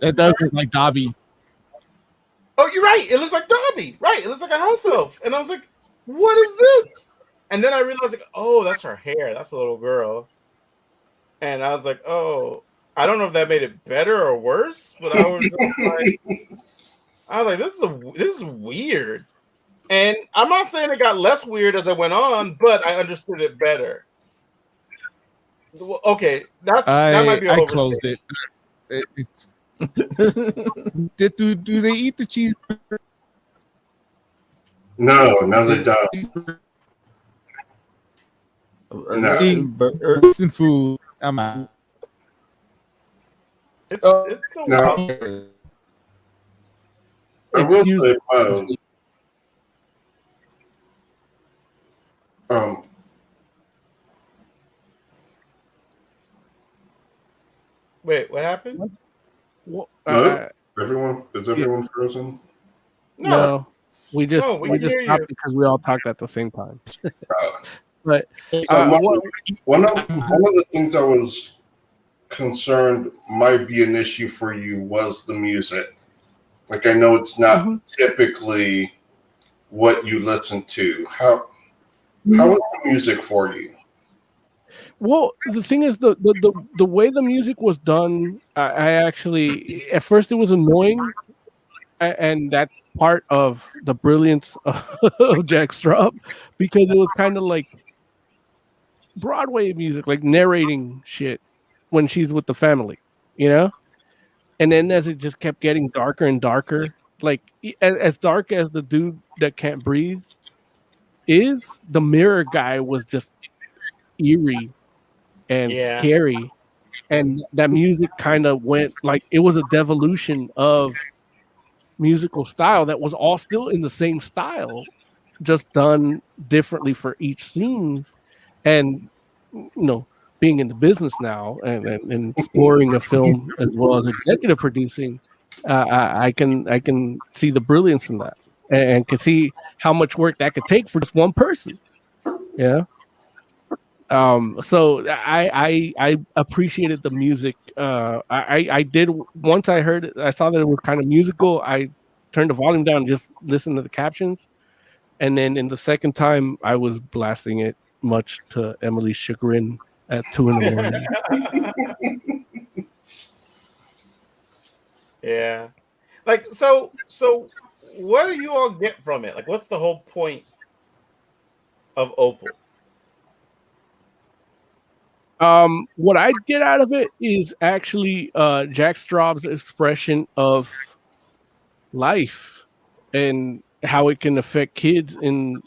It does look like Dobby. Oh, you're right. It looks like Dobby. Right. It looks like a house elf. And I was like, what is this? And then I realized, like, oh, that's her hair. That's a little girl. And I was like, oh, I don't know if that made it better or worse, but I was like, this is weird. And I'm not saying it got less weird as I went on, but I understood it better. Well, okay, that might be I closed it. Do they eat the cheese? No, they don't. No. Instant food. I'm out. It's a Now, I will say, wait, what happened? no? Is everyone frozen? No, we just No, we can just hear stopped you. because we all talked at the same time. But So one of the things I was concerned might be an issue for you was the music. Like, I know it's not typically what you listen to. How is the music for you? Well, the thing is, the way the music was done, I actually at first it was annoying, and that's part of the brilliance of Jack Straub, because it was kind of like Broadway music, like narrating shit when she's with the family, you know. And then as it just kept getting darker and darker, like as dark as the dude that can't breathe is, the mirror guy was just eerie and scary. And that music kind of went like it was a devolution of musical style that was all still in the same style, just done differently for each scene. And being in the business now and scoring a film as well as executive producing, I can see the brilliance in that, and can see how much work that could take for just one person. Yeah. So I appreciated the music. I did once I heard it, I saw that it was kind of musical. I turned the volume down and just listened to the captions. And then in the second time, I was blasting it, much to Emily's chagrin, at 2 a.m. Yeah. Like, so what do you all get from it? Like, what's the whole point of Opal? What I get out of it is actually Jack Straub's expression of life and how it can affect kids. And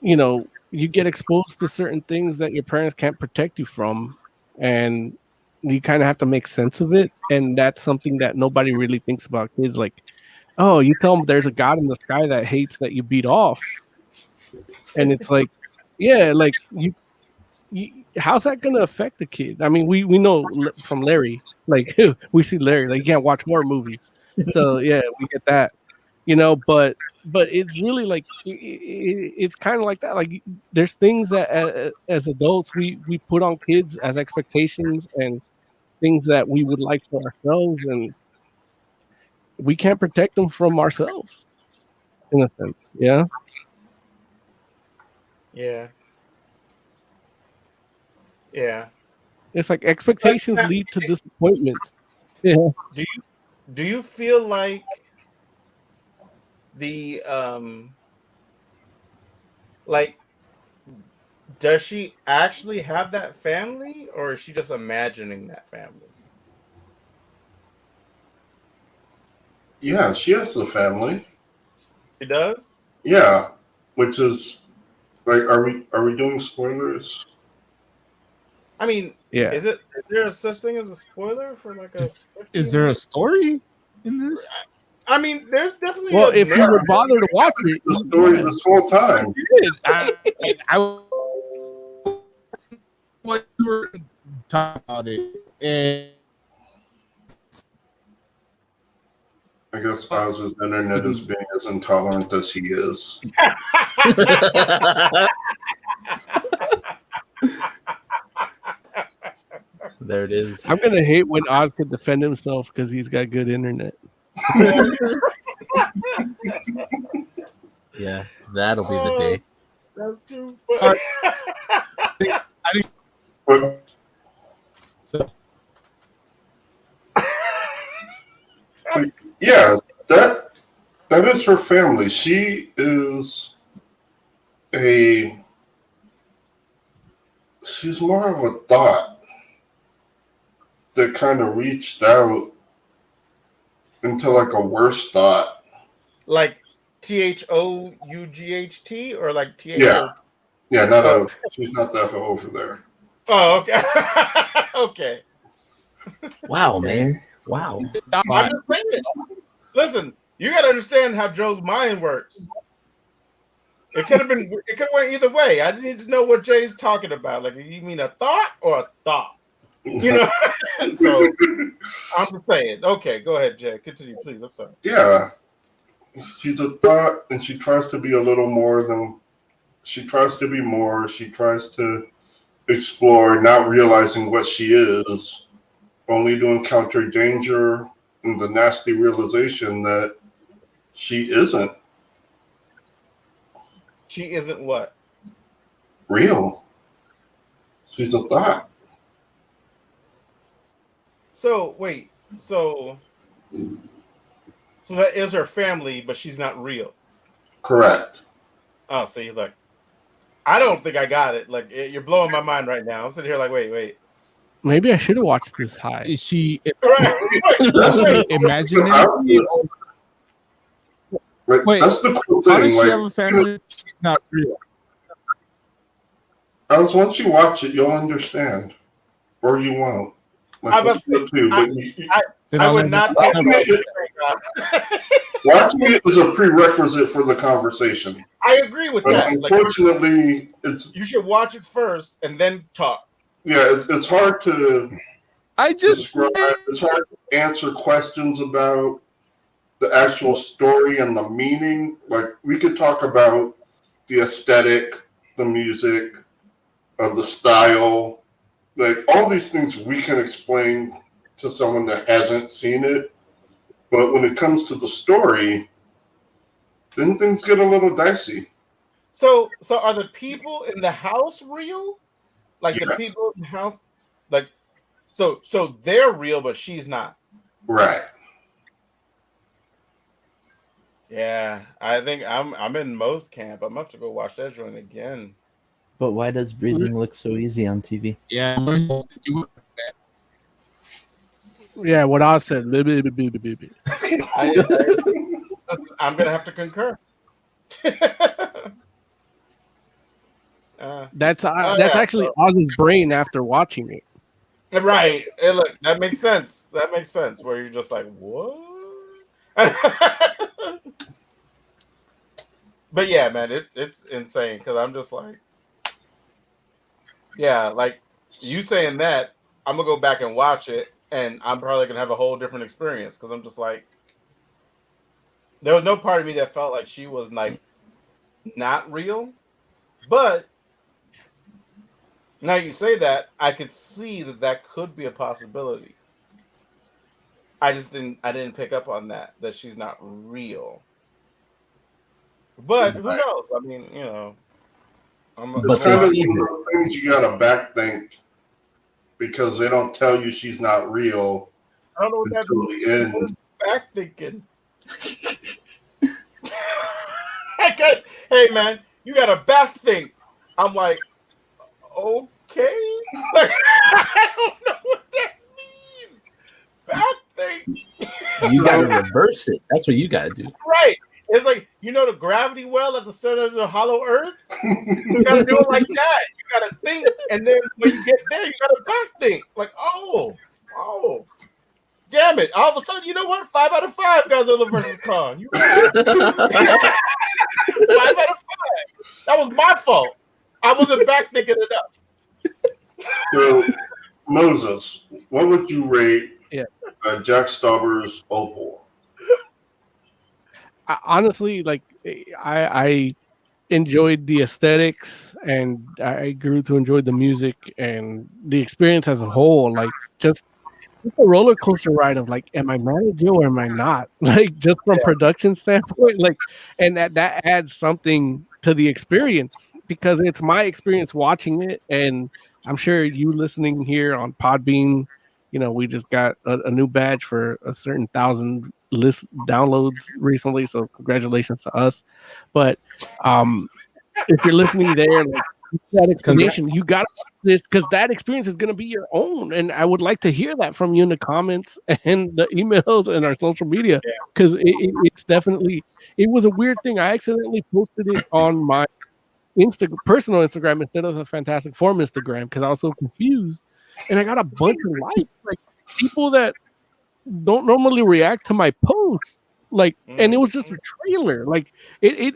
you get exposed to certain things that your parents can't protect you from, and you kind of have to make sense of it. And that's something that nobody really thinks about kids. Like, oh, you tell them there's a god in the sky that hates that you beat off, and it's like, yeah, like you how's that going to affect the kid? I mean, we know from Larry, like we see Larry, like you can't watch horror movies. So yeah, we get that, but it's really like it's kind of like that. Like there's things that as adults we put on kids as expectations and things that we would like for ourselves, and we can't protect them from ourselves in a sense. Yeah. Yeah. Yeah. It's like expectations lead to disappointments. Yeah. Do you feel like the like, does she actually have that family, or is she just imagining that family? Yeah, she has a family. She does? Yeah, which is like, are we doing spoilers? I mean, yeah. Is there a such thing as a spoiler for like a? Is there a story in this? I mean, there's definitely. Well, if you would bother to watch it, the story this whole time. I what you were talking about it, I guess Oz's internet is being as intolerant as he is. There it is. I'm gonna hate when Oz can defend himself because he's got good internet. Yeah, that'll be the day. That's too funny. But So yeah, that is her family. She's more of a thought that kind of reached out into like a worse thought. Like THOUGHT or like THO? Yeah, not a. She's not that over there. Oh, okay. Okay. Wow, man. Wow. I'm just saying. Listen, you got to understand how Joe's mind works. It could have went either way. I need to know what Jay's talking about. Like, you mean a thought or a thought? You know. So I'm just saying. Okay, go ahead, Jay. Continue, please. I'm sorry. Yeah, she's a thought, and she tries to be a little more than. She tries to be more. She tries to explore, not realizing what she is, only to encounter danger and the nasty realization that she isn't She isn't what? real. She's a thought. So wait, so that is her family, but she's not real. Correct. Oh, see, look, I don't think I got it. Like, you're blowing my mind right now. I'm sitting here like, wait. Maybe I should have watched this high. is she That's imaginary? Wait, that's the cool How does thing. she have Like, a family? She's not real. once you watch it, you'll understand, or you won't. Like, I would not take watching it is a prerequisite for the conversation. I agree with But that. unfortunately, you should watch it first and then talk. Yeah, it's hard to describe. It's hard to answer questions about the actual story and the meaning. Like, we could talk about the aesthetic, the music, the style, like all these things we can explain to someone that hasn't seen it. But when it comes to the story, then things get a little dicey. So are the people in the house real? Like, Yes. the people in the house, like, so they're real, but she's not. Right. Yeah, I think I'm in Mo's camp. I'm gonna have to go watch that joint again. But why does breathing look so easy on TV? Yeah. Yeah, what Oz said. I'm gonna have to concur. That's actually Oz's brain after watching it. Right. Hey, look, that makes sense. That makes sense. Where you're just like, what? But yeah, man, it's insane because I'm just like, yeah, like you saying that, I'm gonna go back and watch it, and I'm probably gonna have a whole different experience because I'm just like, there was no part of me that felt like she was like not real, but now you say that, I could see that could be a possibility. I didn't pick up on that she's not real. But who knows? I mean, you know, It's kind of one of the things you gotta backthink because they don't tell you she's not real I don't know what that until the end. back thinking. Okay, hey man, you got a back think. I'm like, okay. Like, I don't know what that means. Back think. You gotta reverse it. That's what you gotta do. Right. It's like, you know, the gravity well at the center of the hollow earth? You gotta do it like that. You gotta think, and then when you get there, you gotta back think. Like, oh, damn it. All of a sudden, you know what? 5 out of 5 Godzilla versus Kong. 5 out of 5. That was my fault. I wasn't back thinking enough. So, Moses, what would you rate Yeah. Jack Stauber's Opal? honestly, like I enjoyed the aesthetics, and I grew to enjoy the music and the experience as a whole. Like just it's a roller coaster ride of like, am I mad at Joe or am I not? Like just from production standpoint, like, and that adds something to the experience because it's my experience watching it, and I'm sure you listening here on Podbean, we just got a new badge for a certain thousand list downloads recently, so congratulations to us. But if you're listening there, like that explanation, you got this because that experience is going to be your own, and I would like to hear that from you in the comments and the emails and our social media because it's definitely it was a weird thing. I accidentally posted it on my personal Instagram instead of the Fantastic Forum Instagram because I was so confused, and I got a bunch of likes, like people that don't normally react to my posts, like, and it was just a trailer, like it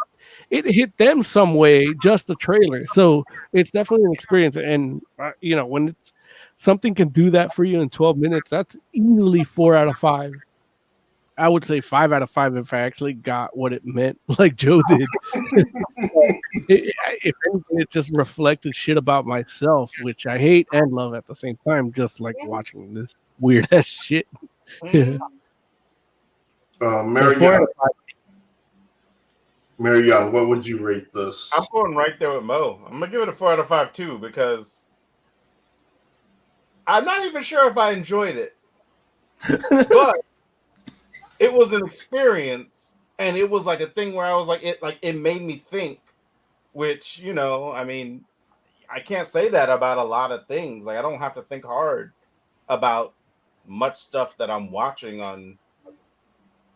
hit them some way, just the trailer. So it's definitely an experience, and when it's something can do that for you in 12 minutes, that's easily 4 out of 5. I would say 5 out of 5 if I actually got what it meant, like Joe did. If anything, it just reflected shit about myself, which I hate and love at the same time, just like watching this weird ass shit. Mary Young, what would you rate this? I'm going right there with Mo. I'm gonna give it a 4 out of 5 too because I'm not even sure if I enjoyed it, but it was an experience, and it was like a thing where I was like, it made me think. Which I mean, I can't say that about a lot of things. Like I don't have to think hard about much stuff that I'm watching on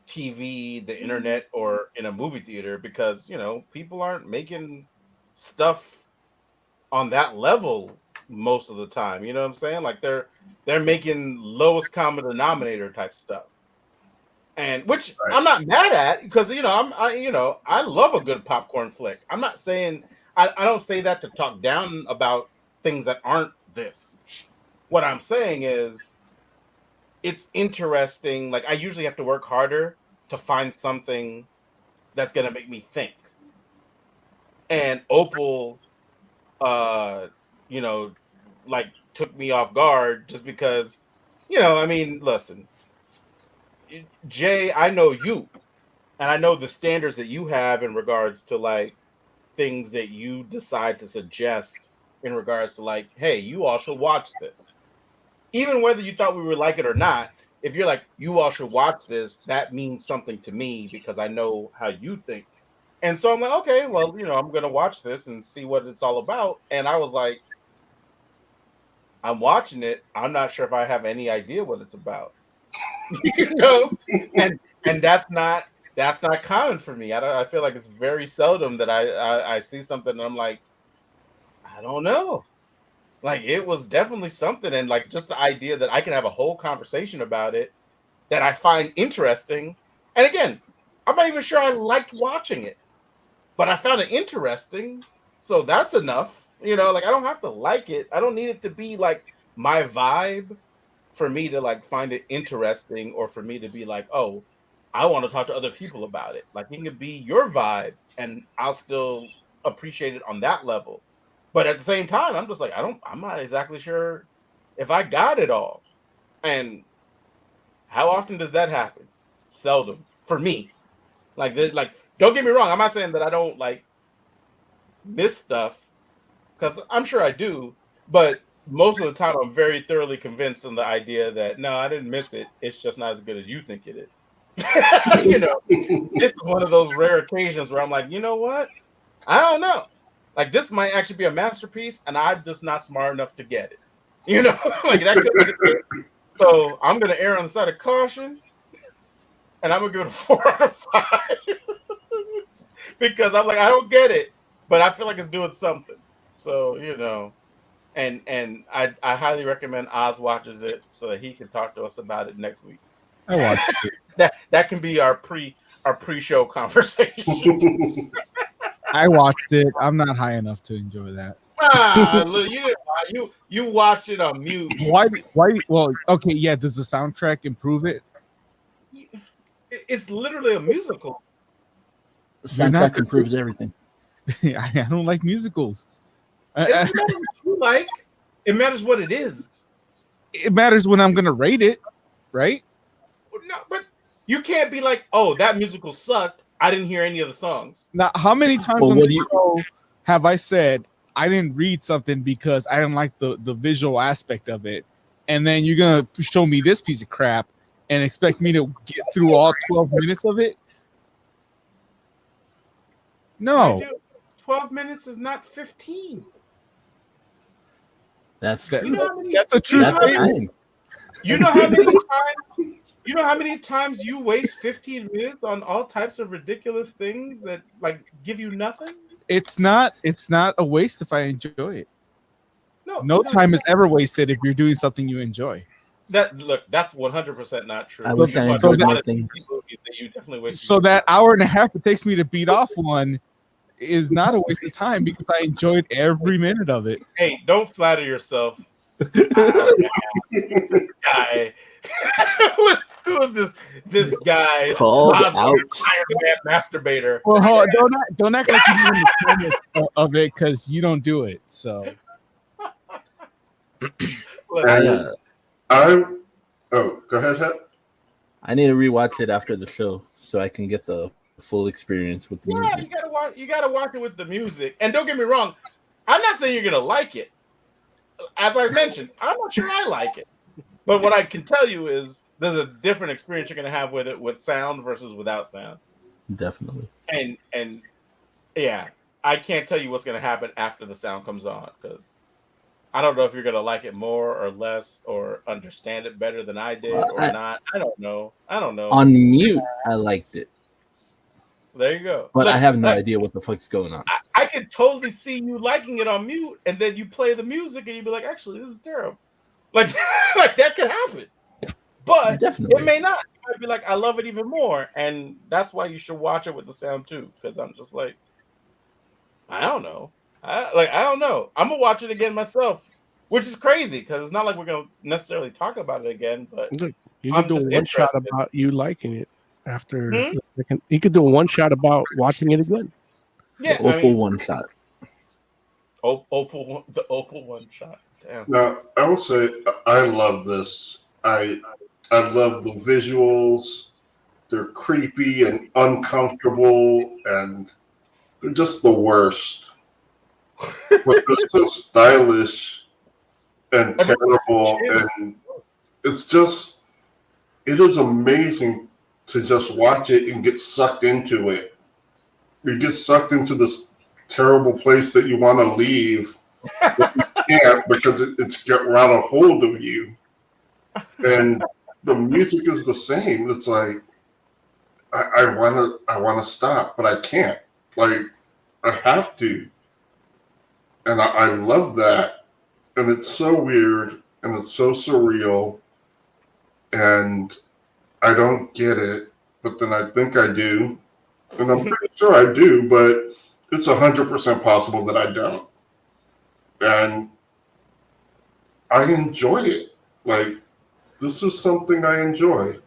TV, the internet, or in a movie theater because people aren't making stuff on that level most of the time. You know what I'm saying? Like they're making lowest common denominator type stuff, and which I'm not mad at because I love a good popcorn flick. I'm not saying I don't say that to talk down about things that aren't this. What I'm saying is it's interesting. Like I usually have to work harder to find something that's gonna make me think. And Opal, like took me off guard just because, I mean, listen, Jay, I know you, and I know the standards that you have in regards to like things that you decide to suggest in regards to like, hey, you all should watch this. Even whether you thought we would like it or not, if you're like, you all should watch this, that means something to me because I know how you think. And so I'm like, okay, well, I'm going to watch this and see what it's all about. And I was like, I'm watching it. I'm not sure if I have any idea what it's about. And that's not common for me. I feel like it's very seldom that I see something and I'm like, I don't know. Like it was definitely something, and like just the idea that I can have a whole conversation about it that I find interesting. And again, I'm not even sure I liked watching it, but I found it interesting. So that's enough. Like I don't have to like it. I don't need it to be like my vibe for me to like find it interesting or for me to be like, oh, I want to talk to other people about it. Like it can be your vibe and I'll still appreciate it on that level. But at the same time, I'm just like, I'm not exactly sure if I got it all. And how often does that happen? Seldom for me. Like don't get me wrong. I'm not saying that I don't like miss stuff because I'm sure I do. But most of the time, I'm very thoroughly convinced in the idea that no, I didn't miss it. It's just not as good as you think it is. It's one of those rare occasions where I'm like, you know what? I don't know. Like this might actually be a masterpiece, and I'm just not smart enough to get it. Like that could be the case. So I'm gonna err on the side of caution, and I'm gonna give it a 4 out of 5 because I'm like, I don't get it, but I feel like it's doing something. So and I highly recommend Oz watches it so that he can talk to us about it next week. I watched it. that can be our pre-show conversation. I watched it. I'm not high enough to enjoy that. Look, you watched it on mute. Why? Well, okay, yeah. Does the soundtrack improve it? It's literally a musical. Soundtrack improves everything. I don't like musicals. It doesn't matter what you like. It matters what it is. It matters when I'm gonna rate it, right? No, but you can't be like, "Oh, that musical sucked. I didn't hear any of the songs." Now, how many times Well, on what the do you- show have I said I didn't read something because I didn't like the visual aspect of it, and then you're gonna show me this piece of crap and expect me to get through all 12 minutes of it? No. Mind you, 12 minutes is not 15. That's That- You know how many, That's a true you know how many- statement. you know how many times you know how many times you waste 15 minutes on all types of ridiculous things that like give you nothing? It's not a waste if I enjoy it. No Time is ever wasted if you're doing something you enjoy. That's 100% not true. I wish I But enjoyed a lot more of things. movies that you definitely waste. So that hour and a half it takes me to beat off one is not a waste of time because I enjoyed every minute of it. Hey, don't flatter yourself. Guy. who was this guy? Called Cosby, out. Iron Man masturbator. Well, don't act like you know the premise of it because you don't do it. So Look, And go ahead, Het. I need to rewatch it after the show so I can get the full experience with the yeah, music. you gotta watch it with the music. And don't get me wrong, I'm not saying you're gonna like it. As I mentioned, I'm not sure I like it. But what I can tell you is there's a different experience you're gonna have with it with sound versus without sound. Definitely. And yeah, I can't tell you what's gonna happen after the sound comes on because I don't know if you're gonna like it more or less or understand it better than I did or not. I don't know. On mute, I liked it, There you go. but Look, I have no like, idea what the fuck's going on. I could totally see you liking it on mute, and then you play the music, and you'd be like, "Actually, this is terrible." Like, like that could happen, but Definitely. it may not. You might be like, "I love it even more," and that's why you should watch it with the sound too. Because I'm just like, I don't know. I don't know. I'm gonna watch it again myself, which is crazy because it's not like we're gonna necessarily talk about it again. But Look, you I'm could do a just one shot interested. about you liking it after. Hmm? You could do a one shot about watching it again. yeah, The I Opal mean, one shot. the Opal one shot. Damn. Now, I will say I love this. I love the visuals. They're creepy and uncomfortable, and they're just the worst. But they're so stylish and terrible, and it is amazing to just watch it and get sucked into it. You get sucked into this terrible place that you want to leave, but you can't because it's got a hold of you. And the music is the same. It's like I wanna stop, but I can't. Like I have to. And I love that. And it's so weird and it's so surreal. And I don't get it, but then I think I do. And I'm pretty sure I do, but it's 100% possible that I don't. And I enjoy it. Like, this is something I enjoy.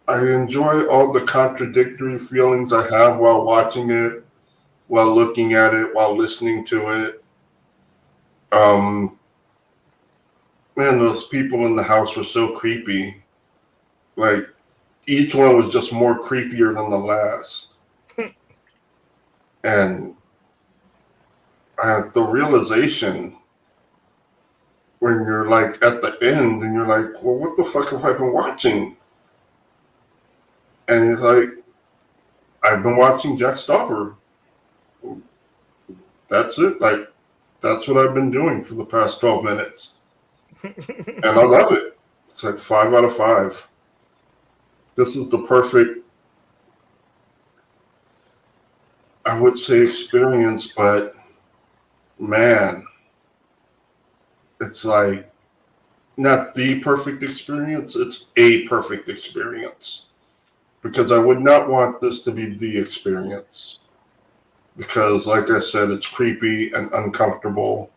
I enjoy all the contradictory feelings I have while watching it, while looking at it, while listening to it. Man, those people in the house were so creepy. Like, each one was just more creepier than the last. And the realization when you're like at the end and you're like, well, what the fuck have I been watching? And you're like, I've been watching Jack Stopper. That's it. Like, that's what I've been doing for the past 12 minutes. And I love it. It's like 5 out of 5. This is the perfect, I would say, experience, but man, it's like not the perfect experience, it's a perfect experience. Because I would not want this to be the experience. Because, like I said, it's creepy and uncomfortable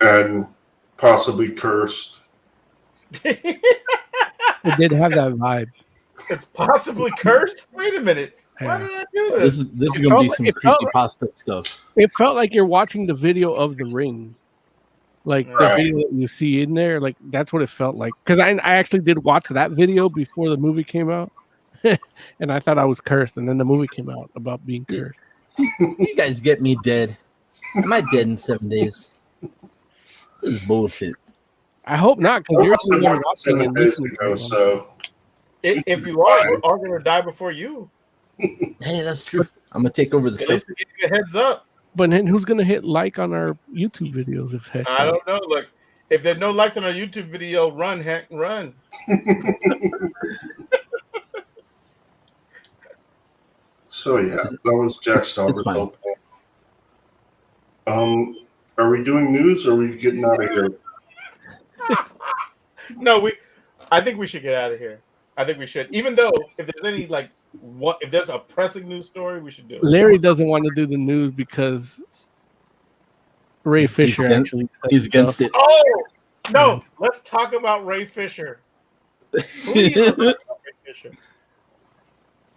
and possibly cursed. It did have that vibe. It's possibly cursed. Wait a minute. Why Yeah. did I do This this? is It gonna be felt some like- it felt creepypasta stuff. It felt like you're watching the video of The Ring. Like the Right. video that you see in there, like that's what it felt like. Because I actually did watch that video before the movie came out, and I thought I was cursed. And then the movie came out about being cursed. You guys get me dead. Am I dead in 7 days? This is bullshit. I hope not, because I you're watched the it one more than watching 7 and days listening. ago, so If you are, we're all gonna die before you. Hey, that's true. I'm gonna take over the At show. least we give you a heads up. But then who's gonna hit like on our YouTube videos if heck? I don't know. Look, if there's no likes on our YouTube video, run, heck, run. So yeah, that was Jack Stauber's fine. Opal. Are we doing news or are we getting out of here? No, I think we should get out of here. I think we should. Even though if there's any if there's a pressing news story, we should do it. Larry doesn't want to do the news because Ray Fisher actually said He's against stuff. it. Oh no, let's talk about Ray Fisher. Who needs to talk about Ray Fisher?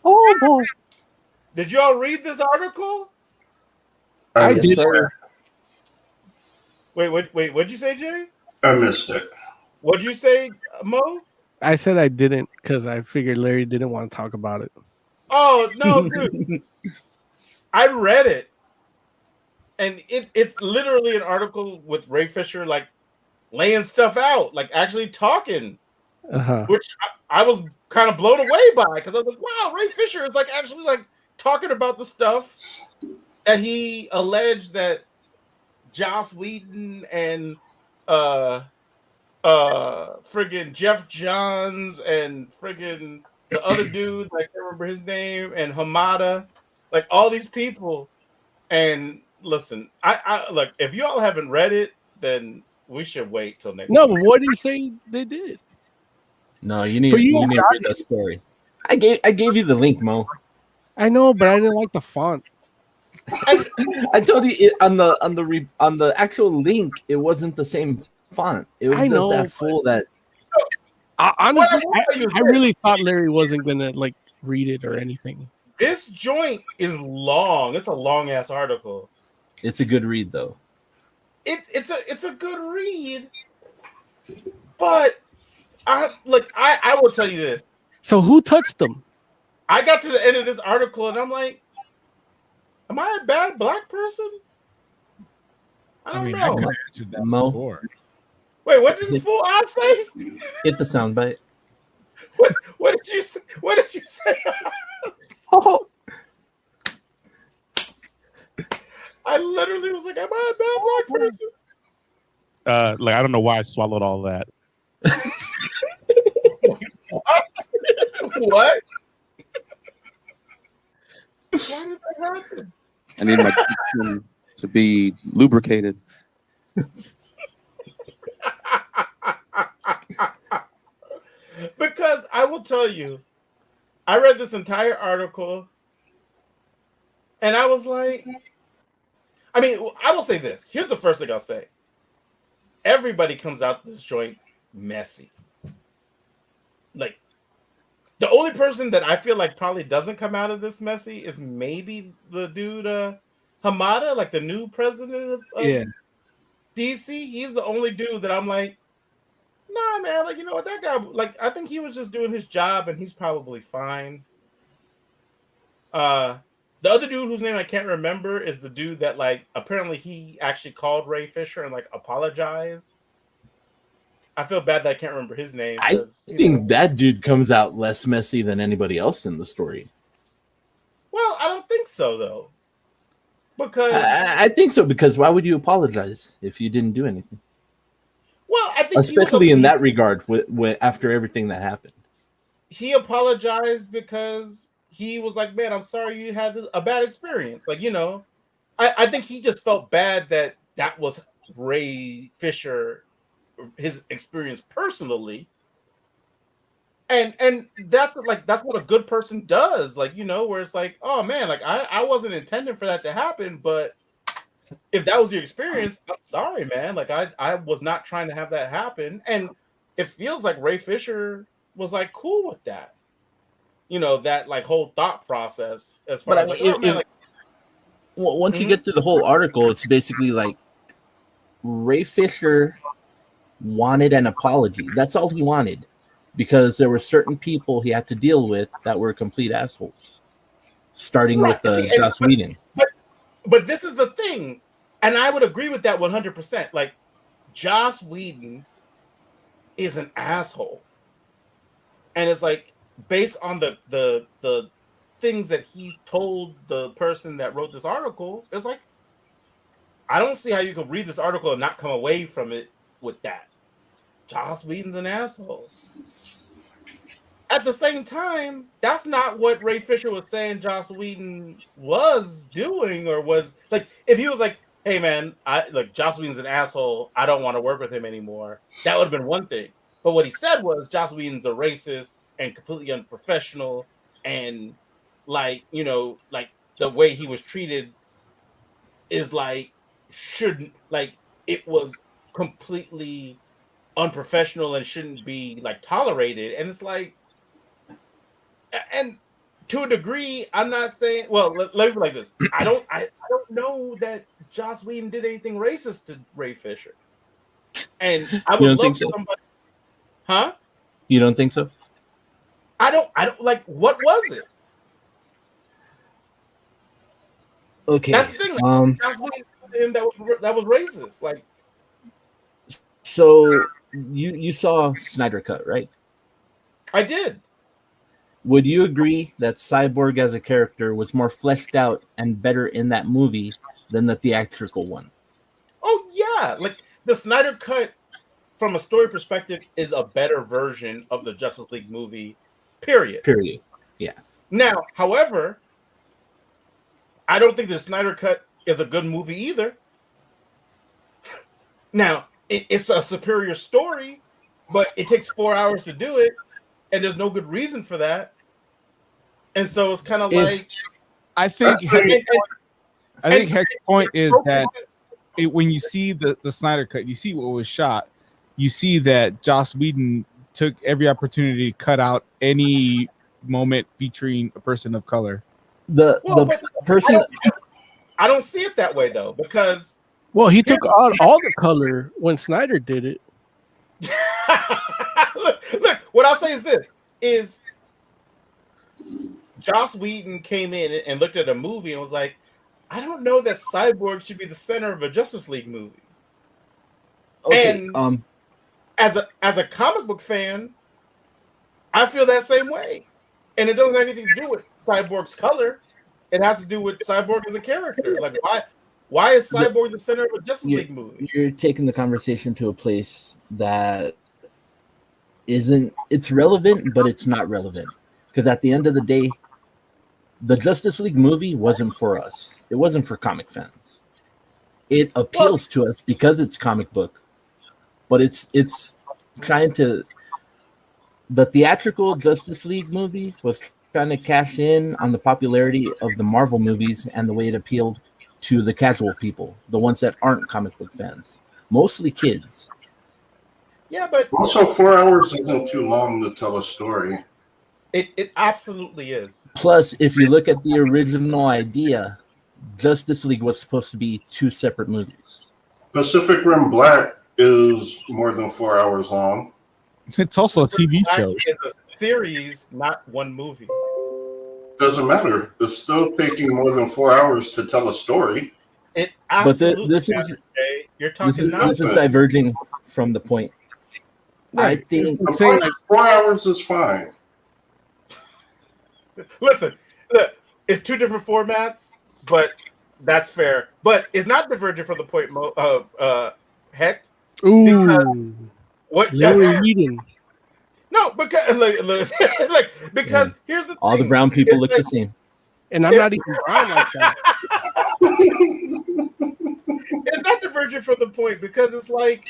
Oh boy. Did you all read this article? I missed did. it. Wait, what'd you say, Jay? I missed it. What'd you say, Mo? I said I didn't because I figured Larry didn't want to talk about it. Oh no, dude. I read it. And it's literally an article with Ray Fisher like laying stuff out, like actually talking. Uh-huh. Which I was kind of blown away by because I was like, wow, Ray Fisher is like actually like talking about the stuff that he alleged that Joss Whedon and friggin' Jeff Johns and friggin' the other dude, I can't remember his name, and Hamada, like all these people. And listen, I look, if you all haven't read it, then we should wait till next No, week. but what did he say they did? No, you need For to you, read that story. I gave you the link, Mo. I know, but I didn't like the font. I told you on the actual link, it wasn't the same font. It was I know, just that full that. Honestly, Well, I really thought Larry wasn't gonna like read it or anything. This joint is long. It's a long ass article. It's a good read though. It's a good read, but I will tell you this. So who touched them? I got to the end of this article and I'm like, am I a bad black person? I don't I know. could have answered that Mo. before. Wait, what did this fool I say? Hit the soundbite. What did you say? What did you say? Oh, I literally was like, am I a bad black person? Like I don't know why I swallowed all that. What? Why did that happen? I need my kitchen to be lubricated. Because I will tell you, I read this entire article and I was like, I mean, I will say this. Here's the first thing I'll say. Everybody comes out this joint messy. Like, the only person that I feel like probably doesn't come out of this messy is maybe the dude Hamada, like the new president of DC. He's the only dude that I'm like, nah, man, like, you know what, that guy, like, I think he was just doing his job and he's probably fine. The other dude whose name I can't remember is the dude that, like, apparently he actually called Ray Fisher and, like, apologized. I feel bad that I can't remember his name. I think that dude comes out less messy than anybody else in the story. Well, I don't think so, though. Because I think so, because why would you apologize if you didn't do anything? Well, I think especially in that regard, after everything that happened. He apologized because he was like, man, I'm sorry you had a bad experience. Like, you know, I think he just felt bad that was Ray Fisher, his experience personally. And that's what a good person does. Like, you know, where it's like, oh man, like I wasn't intending for that to happen, but if that was your experience, I'm sorry, man. Like I was not trying to have that happen. And it feels like Ray Fisher was like cool with that. that like whole thought process as far But I as mean, like, oh man, like once you get to the whole article, it's basically like Ray Fisher wanted an apology. That's all he wanted, because there were certain people he had to deal with that were complete assholes, starting right. with See, Joss Whedon. But this is the thing, and I would agree with that 100%. Like, Joss Whedon is an asshole, and it's like based on the things that he told the person that wrote this article. It's like I don't see how you could read this article and not come away from it with that. Joss Whedon's an asshole. At the same time, that's not what Ray Fisher was saying Joss Whedon was doing, or was like, if he was like, hey man, Joss Whedon's an asshole, I don't want to work with him anymore, that would have been one thing. But what he said was Joss Whedon's a racist and completely unprofessional, and like the way he was treated is like shouldn't like it was completely unprofessional and shouldn't be like tolerated. And it's like, and to a degree, I'm not saying. Well, let me be like this. I don't know that Joss Whedon did anything racist to Ray Fisher, and I would love somebody. Huh? You don't think so? I don't like. What was it? Okay. That's the thing. Like, Joss Whedon did him that was racist. Like, so you saw Snyder Cut, right? I did. Would you agree that Cyborg as a character was more fleshed out and better in that movie than the theatrical one? Oh yeah, like the Snyder Cut, from a story perspective, is a better version of the Justice League movie. Period. Yeah. Now, however, I don't think the Snyder Cut is a good movie either. Now, it's a superior story, but it takes 4 hours to do it, and there's no good reason for that. And so it's kind of like, I think Hex's point is that when you see the Snyder Cut, you see what was shot, you see that Joss Whedon took every opportunity to cut out any moment featuring a person of color. The person, I don't see it that way though, because he took out all the color when Snyder did it. look, what I'll say is this: is Joss Whedon came in and looked at a movie and was like, I don't know that Cyborg should be the center of a Justice League movie. Okay, and as a comic book fan, I feel that same way. And it doesn't have anything to do with Cyborg's color. It has to do with Cyborg as a character. Like, why is Cyborg the center of a Justice League movie? You're taking the conversation to a place that it's relevant, but it's not relevant. Because at the end of the day, the Justice League movie wasn't for us. It wasn't for comic fans. It appeals to us because it's comic book, but it's trying to. The theatrical Justice League movie was trying to cash in on the popularity of the Marvel movies and the way it appealed to the casual people, the ones that aren't comic book fans, mostly kids. Yeah, but also 4 hours isn't too long to tell a story. It absolutely is. Plus, if you look at the original idea, Justice League was supposed to be two separate movies. Pacific Rim Black is more than 4 hours long. It's also a TV show. It's a series, not one movie. Doesn't matter. It's still taking more than 4 hours to tell a story. It absolutely this matters, Jay. You're talking this is diverging from the point. Right. I think 4 hours is fine. Listen, look, it's two different formats, but that's fair. But it's not divergent from the point of Hecht. Ooh, what? Reading. No, because because here's the thing. All the brown people look the same. And I'm not even brown like that. It's not divergent from the point because it's like,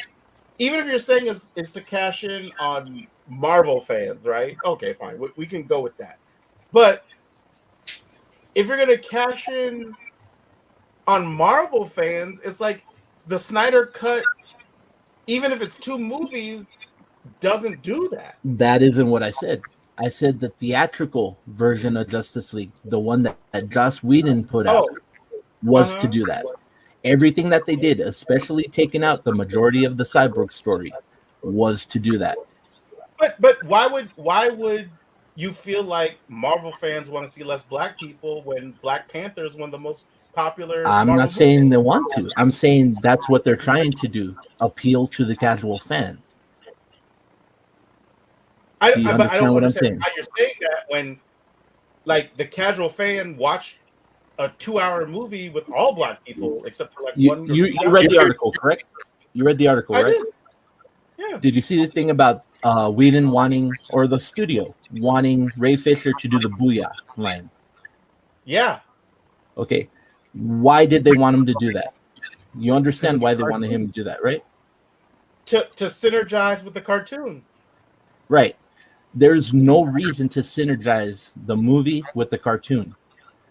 even if you're saying it's to cash in on Marvel fans, right? Okay, fine. We can go with that. But if you're going to cash in on Marvel fans, it's like the Snyder Cut, even if it's two movies, doesn't do that. That isn't what I said. I said the theatrical version of Justice League, the one that Joss Whedon put out, was to do that. Everything that they did, especially taking out the majority of the Cyborg story, was to do that. But why would you feel like Marvel fans want to see less black people when Black Panther is one of the most popular? I'm Marvel not saying movies? they want to. I'm saying that's what they're trying to do: appeal to the casual fan. Do you But I don't understand what I'm understand saying? how you're saying that when, like, the casual fan watched a 2-hour movie with all black people except for like one. You read the article, correct? You read the article, I right? did. Yeah. Did you see the thing about Whedon wanting, or the studio wanting Ray Fisher to do the Booyah line? Yeah. Okay. Why did they want him to do that? You understand why they wanted him to do that, right? To synergize with the cartoon. Right. There's no reason to synergize the movie with the cartoon.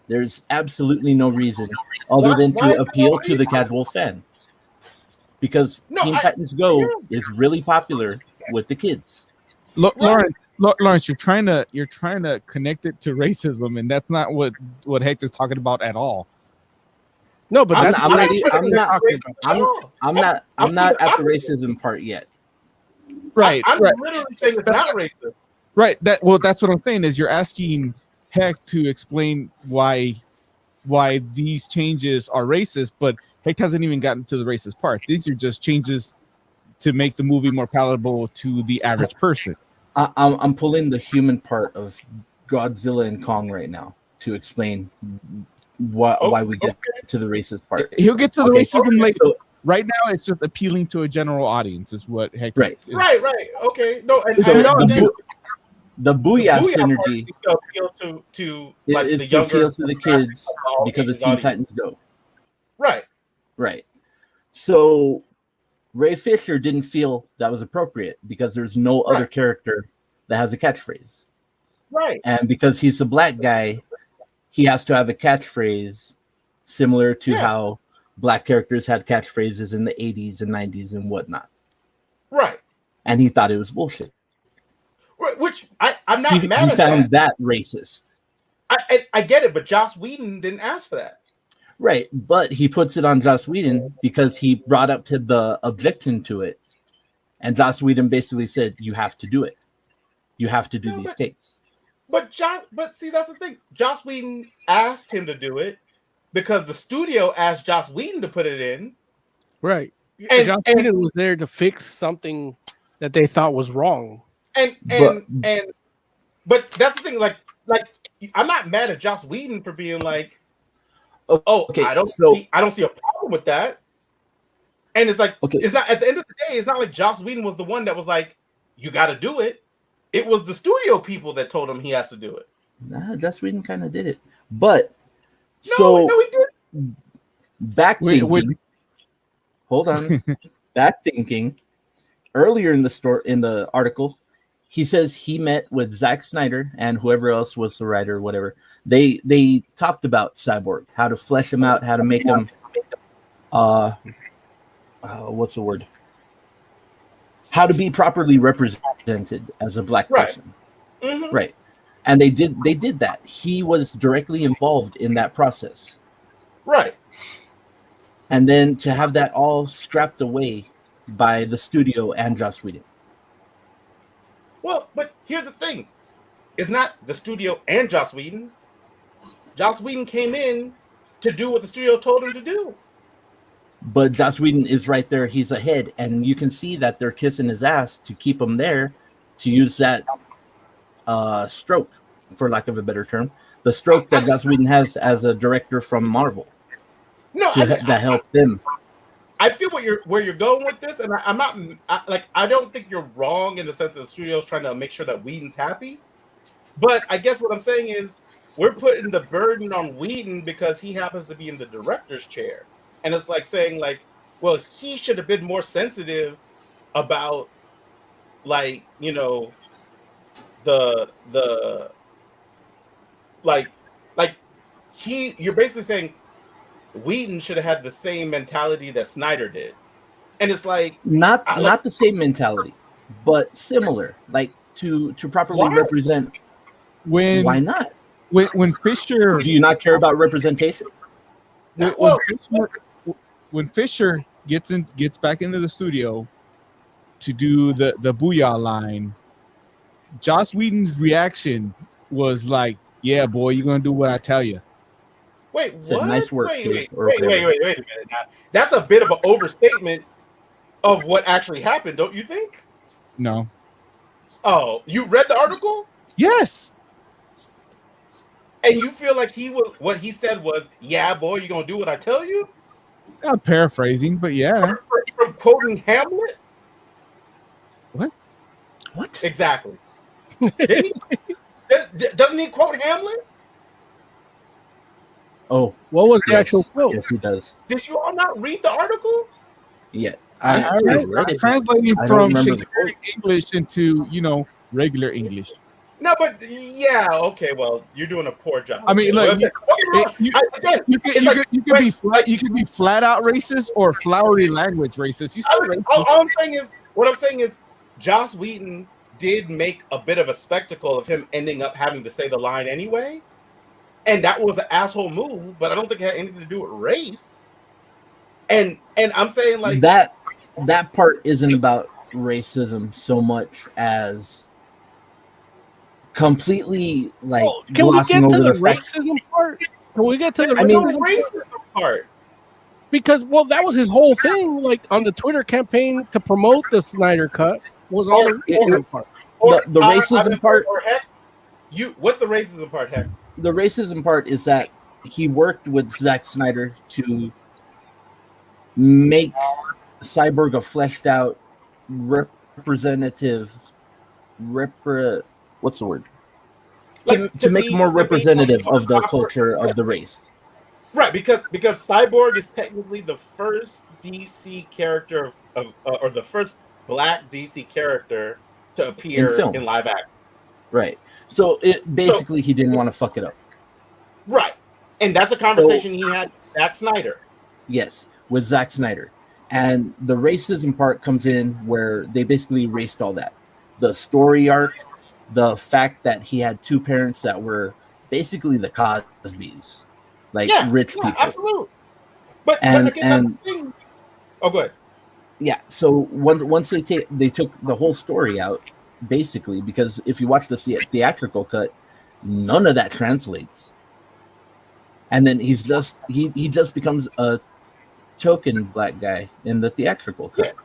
There's absolutely no reason other than to appeal to the casual fan. Because Teen Titans Go is really popular with the kids. Lawrence, you're trying to connect it to racism, and that's not what Hector's talking about at all. No, but I'm that's not at the racism part yet. Right. I'm right. literally saying it's not racist. Right. That's what I'm saying is you're asking Heck to explain why these changes are racist, but Heck hasn't even gotten to the racist part. These are just changes to make the movie more palatable to the average person. I'm pulling the human part of Godzilla and Kong right now to explain why we get to the racist part. He'll get to the racism later. So, right now, it's just appealing to a general audience, is what Heck is. Right. Okay. No, the Booyah synergy appeal to like is the to younger appeal to the kids because of Teen Titans Go. Right. So Ray Fisher didn't feel that was appropriate because there's no other character that has a catchphrase. Right. And because he's a black guy, he has to have a catchphrase similar to how black characters had catchphrases in the 80s and 90s and whatnot. Right. And he thought it was bullshit. Which I'm not mad at. He found that racist. I get it, but Joss Whedon didn't ask for that. Right, but he puts it on Joss Whedon because he brought up the objection to it, and Joss Whedon basically said, "You have to do it. You have to do these takes." But see, that's the thing. Joss Whedon asked him to do it because the studio asked Joss Whedon to put it in. Right, and Joss Whedon was there to fix something that they thought was wrong. But that's the thing. Like I'm not mad at Joss Whedon for being like, I don't see a problem with that. And it's like, it's not, at the end of the day, it's not like Joss Whedon was the one that was like, you got to do it. It was the studio people that told him he has to do it. Nah, Joss Whedon kind of did it. But no, he did. Hold on. Back thinking. Earlier in the article, he says he met with Zack Snyder and whoever else was the writer, whatever. They talked about Cyborg, how to flesh him out, how to make him, what's the word? How to be properly represented as a black person, right? And they did that. He was directly involved in that process, right? And then to have that all scrapped away by the studio and Joss Whedon. Well, but here's the thing. It's not the studio and Joss Whedon. Joss Whedon came in to do what the studio told him to do. But Joss Whedon is right there. He's ahead. And you can see that they're kissing his ass to keep him there, to use that stroke, for lack of a better term. The stroke that Joss Whedon has as a director from Marvel. That helped them. I feel where you're going with this, and I'm not I don't think you're wrong in the sense that the studio's trying to make sure that Whedon's happy. But I guess what I'm saying is we're putting the burden on Whedon because he happens to be in the director's chair, and it's like saying like, well, he should have been more sensitive about like the you're basically saying Whedon should have had the same mentality that Snyder did. And it's like not the same mentality, but similar. Like to properly Why? represent. Why not? When Fisher, do you not care about representation? When Fisher gets back into the studio to do the Booyah line, Joss Whedon's reaction was like, "Yeah, boy, you're gonna do what I tell you." Wait, Said, what? nice work, wait, kid, wait, or wait, whatever. wait, wait a minute. Now, that's a bit of an overstatement of what actually happened, don't you think? No. Oh, you read the article? Yes. And you feel like what he said was, "Yeah, boy, you're gonna do what I tell you." I'm paraphrasing, but yeah. From quoting Hamlet. What? Exactly. Doesn't he quote Hamlet? Oh, what was the yes, actual quote? Yes, he does. Did you all not read the article? Yeah, I'm translating from Shakespearean English into regular English. No, but yeah, okay. Well, you're doing a poor job. I mean, look, you could be flat out racist or flowery language racist. You still racist. What I'm saying is, Joss Whedon did make a bit of a spectacle of him ending up having to say the line anyway, and that was an asshole move. But I don't think it had anything to do with race. And I'm saying like that part isn't about racism so much as completely like can we get to the fact. racism part? Can we get to the racism part? Because that was his whole thing, like on the Twitter campaign to promote the Snyder Cut was all the racism part. The racism part. What's the racism part, Heck? The racism part is that he worked with Zack Snyder to make Cyborg a fleshed out representative what's the word? To make more representative of the culture of the race. Right, because Cyborg is technically the first DC character or the first black DC character to appear in live action. Right. So basically he didn't want to fuck it up. Right. And that's a conversation he had with Zack Snyder. Yes, with Zack Snyder. And the racism part comes in where they basically erased all that. The story arc, the fact that he had two parents that were basically the Cosbys, like rich people. Absolutely. But and oh, go ahead. Yeah. So once they took the whole story out, basically, because if you watch the theatrical cut, none of that translates. And then he just becomes a token black guy in the theatrical cut.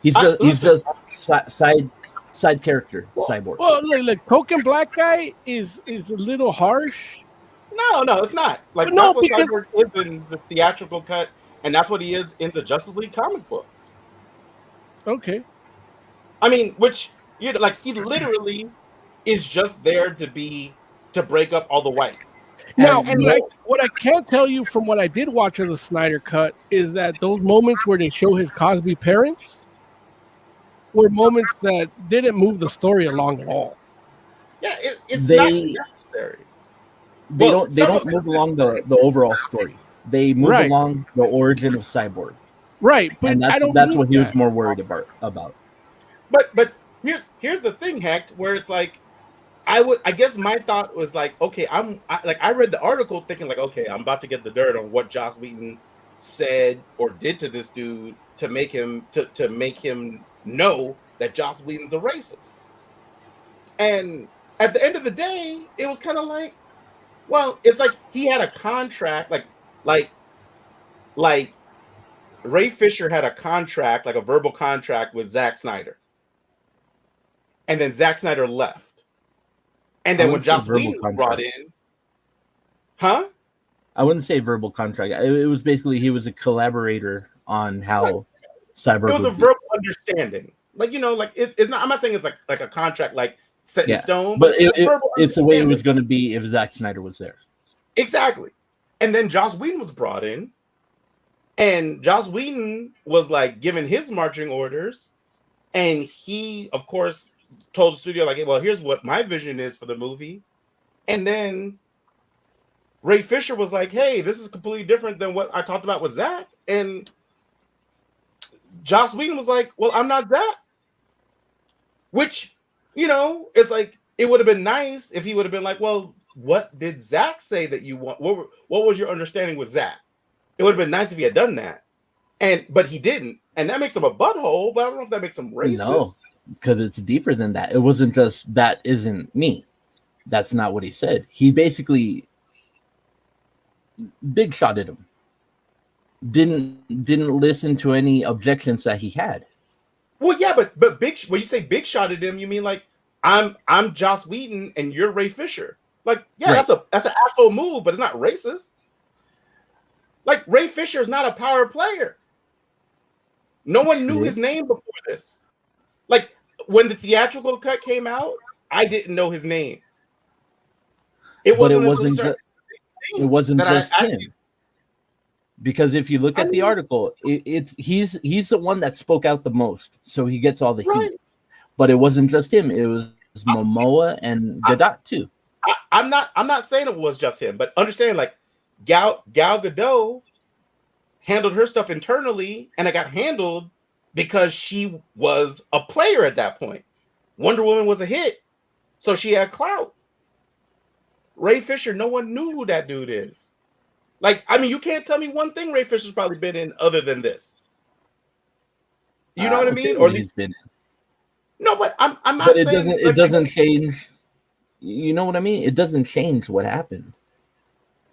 He's just side character Cyborg. Well, look, token black guy is a little harsh. No, it's not. Like that's what Cyborg is in the theatrical cut, and that's what he is in the Justice League comic book. Okay. I mean, which he literally is just there to break up all the white. Now, what I can tell you from what I did watch of the Snyder Cut is that those moments where they show his Cosby parents were moments that didn't move the story along at all. Yeah, it's not necessary. They don't move along the overall story. They move along the origin of Cyborg. Right, but and that's what he was more worried about. But here's the thing, Hecht, where it's like I guess my thought was like, okay, I read the article thinking like, okay, I'm about to get the dirt on what Joss Whedon said or did to this dude to make him know that Joss Whedon's a racist. And at the end of the day, it was kind of like, well, it's like he had a contract, like Ray Fisher had a contract, like a verbal contract with Zack Snyder. And then Zack Snyder left. And then when Joss Whedon was brought in, I wouldn't say verbal contract. It was basically he was a collaborator on how Cyborg. It was a verbal understanding, it's not. I'm not saying it's like a contract, like set in stone. But it's the way it was going to be if Zack Snyder was there. Exactly. And then Joss Whedon was brought in, and Joss Whedon was like given his marching orders, and he, of course, told the studio like, well, here's what my vision is for the movie. And then Ray Fisher was like, hey, this is completely different than what I talked about with Zach. And Joss Whedon was like, well, I'm not that. Which You know, it's like it would have been nice if he would have been like, well, what did Zach say that you want? What was your understanding with Zach? It would have been nice if he had done that. But he didn't. And that makes him a butthole, but I don't know if that makes him racist. No, because it's deeper than that. It wasn't just that isn't me. That's not what he said. He basically big shotted him. Didn't listen to any objections that he had. Well, yeah, but big when you say big shotted him, you mean like I'm Joss Whedon and you're Ray Fisher. Like, yeah, Right. that's an asshole move, but it's not racist. Like Ray Fisher is not a power player. No one knew his name before this. Like when the theatrical cut came out, I didn't know his name. It wasn't just him. Actually, because if you look at the article, he's the one that spoke out the most, so he gets all the heat. But it wasn't just him; it was Momoa and Gadot too. I'm not saying it was just him, but understand, like Gal Gadot handled her stuff internally, and it got handled because she was a player at that point. Wonder Woman was a hit, so she had clout. Ray Fisher, no one knew who that dude is. Like, I mean, you can't tell me one thing Ray Fisher's probably been in other than this. You know what I mean? Or at least been in. No, but I'm not. But it saying, doesn't. like, It doesn't change. You know what I mean? It doesn't change what happened.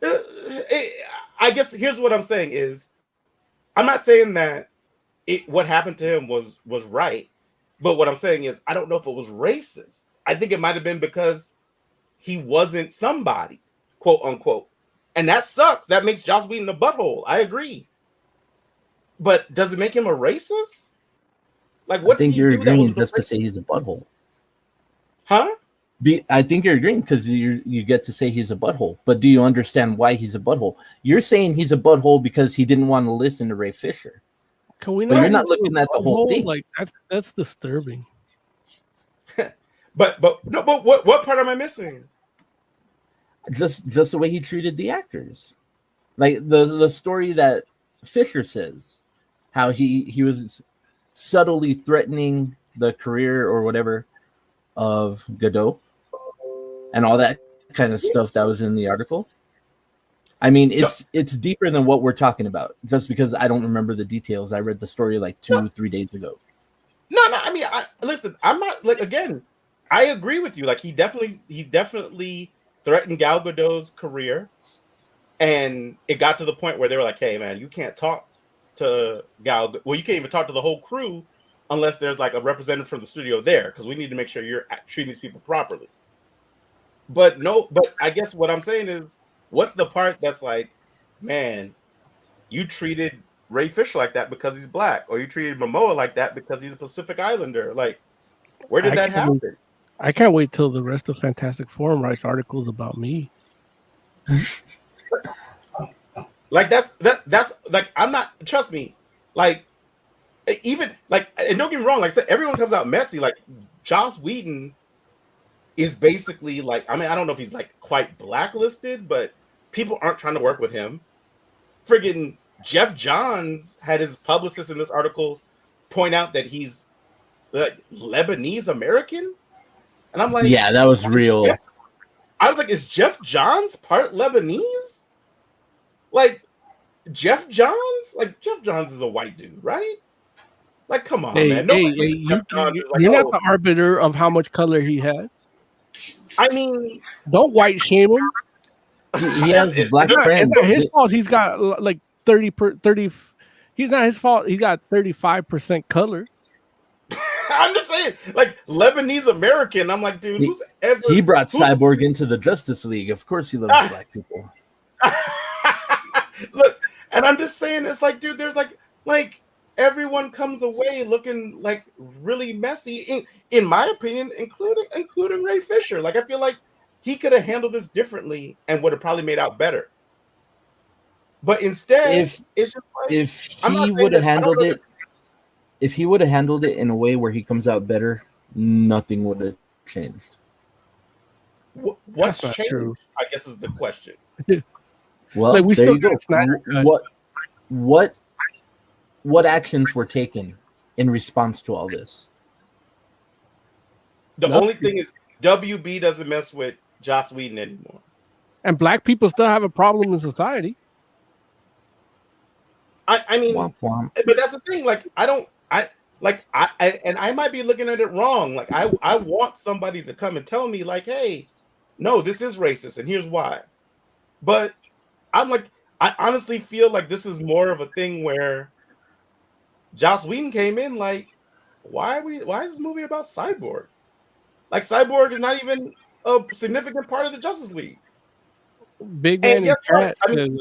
I guess here's what I'm saying is, I'm not saying that what happened to him was right, but what I'm saying is I don't know if it was racist. I think it might have been because he wasn't somebody, quote unquote, and that sucks. That makes Joss Whedon a butthole. I agree, but does it make him a racist? Like, what? I think you're agreeing just to say he's a butthole, huh? I think you're agreeing because you get to say he's a butthole, but do you understand why he's a butthole? You're saying he's a butthole because he didn't want to listen to Ray Fisher. Can we? But you're not looking at the whole thing. Like that's disturbing. But what part am I missing? Just the way he treated the actors, like the story that Fisher says, how he was subtly threatening the career or whatever of Gadot, and all that kind of stuff that was in the article. I mean, it's deeper than what we're talking about. Just because I don't remember the details, I read the story like 2-3 days ago. No. I mean, listen. I'm not like again. I agree with you. Like he definitely threatened Gal Gadot's career, and it got to the point where they were like, "Hey, man, you can't talk to Gal. Well, you can't even talk to the whole crew unless there's like a representative from the studio there, because we need to make sure you're treating these people properly." But I guess what I'm saying is, what's the part that's like, man, you treated Ray Fisher like that because he's black, or you treated Momoa like that because he's a Pacific Islander? Like, where did that happen? I can't wait till the rest of Fantastic Forum writes articles about me. Like that's like, I'm not, trust me, like even like, and don't get me wrong, like I said, everyone comes out messy. Like Joss Whedon is basically like, I mean, I don't know if he's like quite blacklisted, but people aren't trying to work with him. Friggin' Jeff Johns had his publicist in this article point out that he's like Lebanese American, and I'm like, yeah, that was real. I was like, is Jeff Johns part Lebanese? Like Jeff Johns is a white dude, right? Like, come on, man. You're not the arbiter of how much color he has. I mean, don't white shame him. He has black friends. It's not his fault. He's got like 30. He's not his fault. He got 35% color. I'm just saying, like Lebanese American. I'm like, dude, he brought Cyborg into the Justice League. Of course, he loves black people. Look, and I'm just saying, it's like, dude, there's like everyone comes away looking like really messy. In my opinion, including Ray Fisher. Like, I feel like he could have handled this differently and would have probably made out better. But instead, it's just like, if he would have handled it. If he would have handled it in a way where he comes out better, nothing would have changed. What's changed? True. I guess is the question. Well, like, we there still you go. What actions were taken in response to all this? The Nothing. only thing is WB doesn't mess with Joss Whedon anymore. And black people still have a problem in society. I mean, Womp womp. but that's the thing. Like, I might be looking at it wrong. Like, I want somebody to come and tell me, like, hey, no, this is racist, and here's why. But I'm like, I honestly feel like this is more of a thing where Joss Whedon came in like, why is this movie about Cyborg? Like, Cyborg is not even a significant part of the Justice League. Big Man in chat says,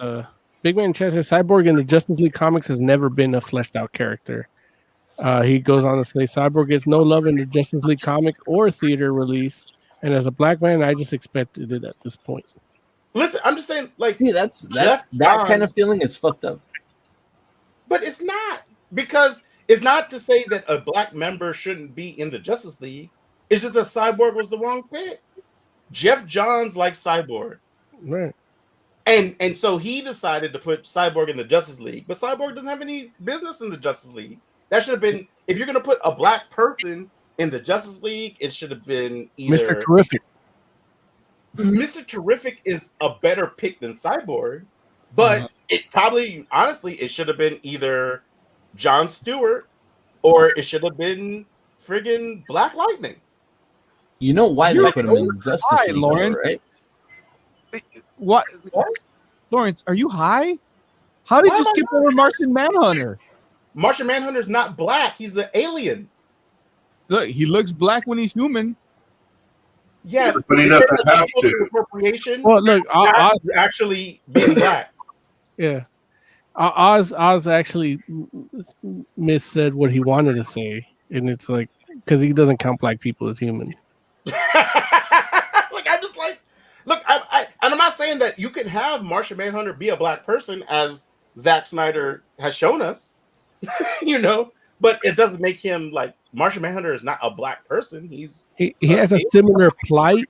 Big Man in chat says Cyborg in the Justice League comics has never been a fleshed out character. He goes on to say Cyborg gets no love in the Justice League comic or theater release, and as a black man, I just expected it at this point. Listen, I'm just saying, like, see, that kind of feeling is fucked up. But it's not, because it's not to say that a black member shouldn't be in the Justice League. It's just that Cyborg was the wrong pick. Jeff Johns likes Cyborg. Right. And so he decided to put Cyborg in the Justice League, but Cyborg doesn't have any business in the Justice League. That should have been, if you're going to put a black person in the Justice League, it should have been either Mr. Terrific. Mr. Terrific is a better pick than Cyborg, but it probably, honestly, it should have been either John Stewart or it should have been friggin' Black Lightning. You know why they put him in Justice League, Lawrence? right? What? Lawrence, are you high? How did you skip over Martian Manhunter? Martian Manhunter's not black. He's an alien. Look, he looks black when he's human. Yeah, but he doesn't have to. Appropriation. Well, look, Oz actually being black. Yeah, Oz actually missaid what he wanted to say, and it's like because he doesn't count black people as human. Like, I'm just like, look, and I'm not saying that you can have Martian Manhunter be a black person, as Zack Snyder has shown us, you know, but it doesn't make him like Martian Manhunter is not a black person. He has a similar plight,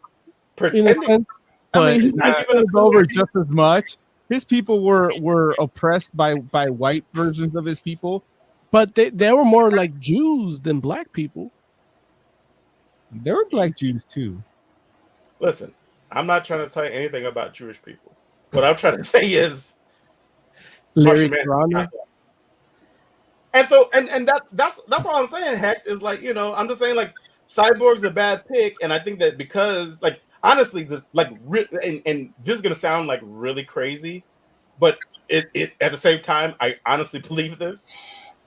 pretending. I mean, he was over just as much. His people were oppressed by white versions of his people, but they were more like Jews than black people. There were black Jews too. Listen, I'm not trying to tell you anything about Jewish people. What I'm trying to say is, Larry and so that's all I'm saying. Heck, is like, you know, I'm just saying like Cyborg's a bad pick, and I think that because like honestly, this like and this is gonna sound like really crazy, but it at the same time, I honestly believe this.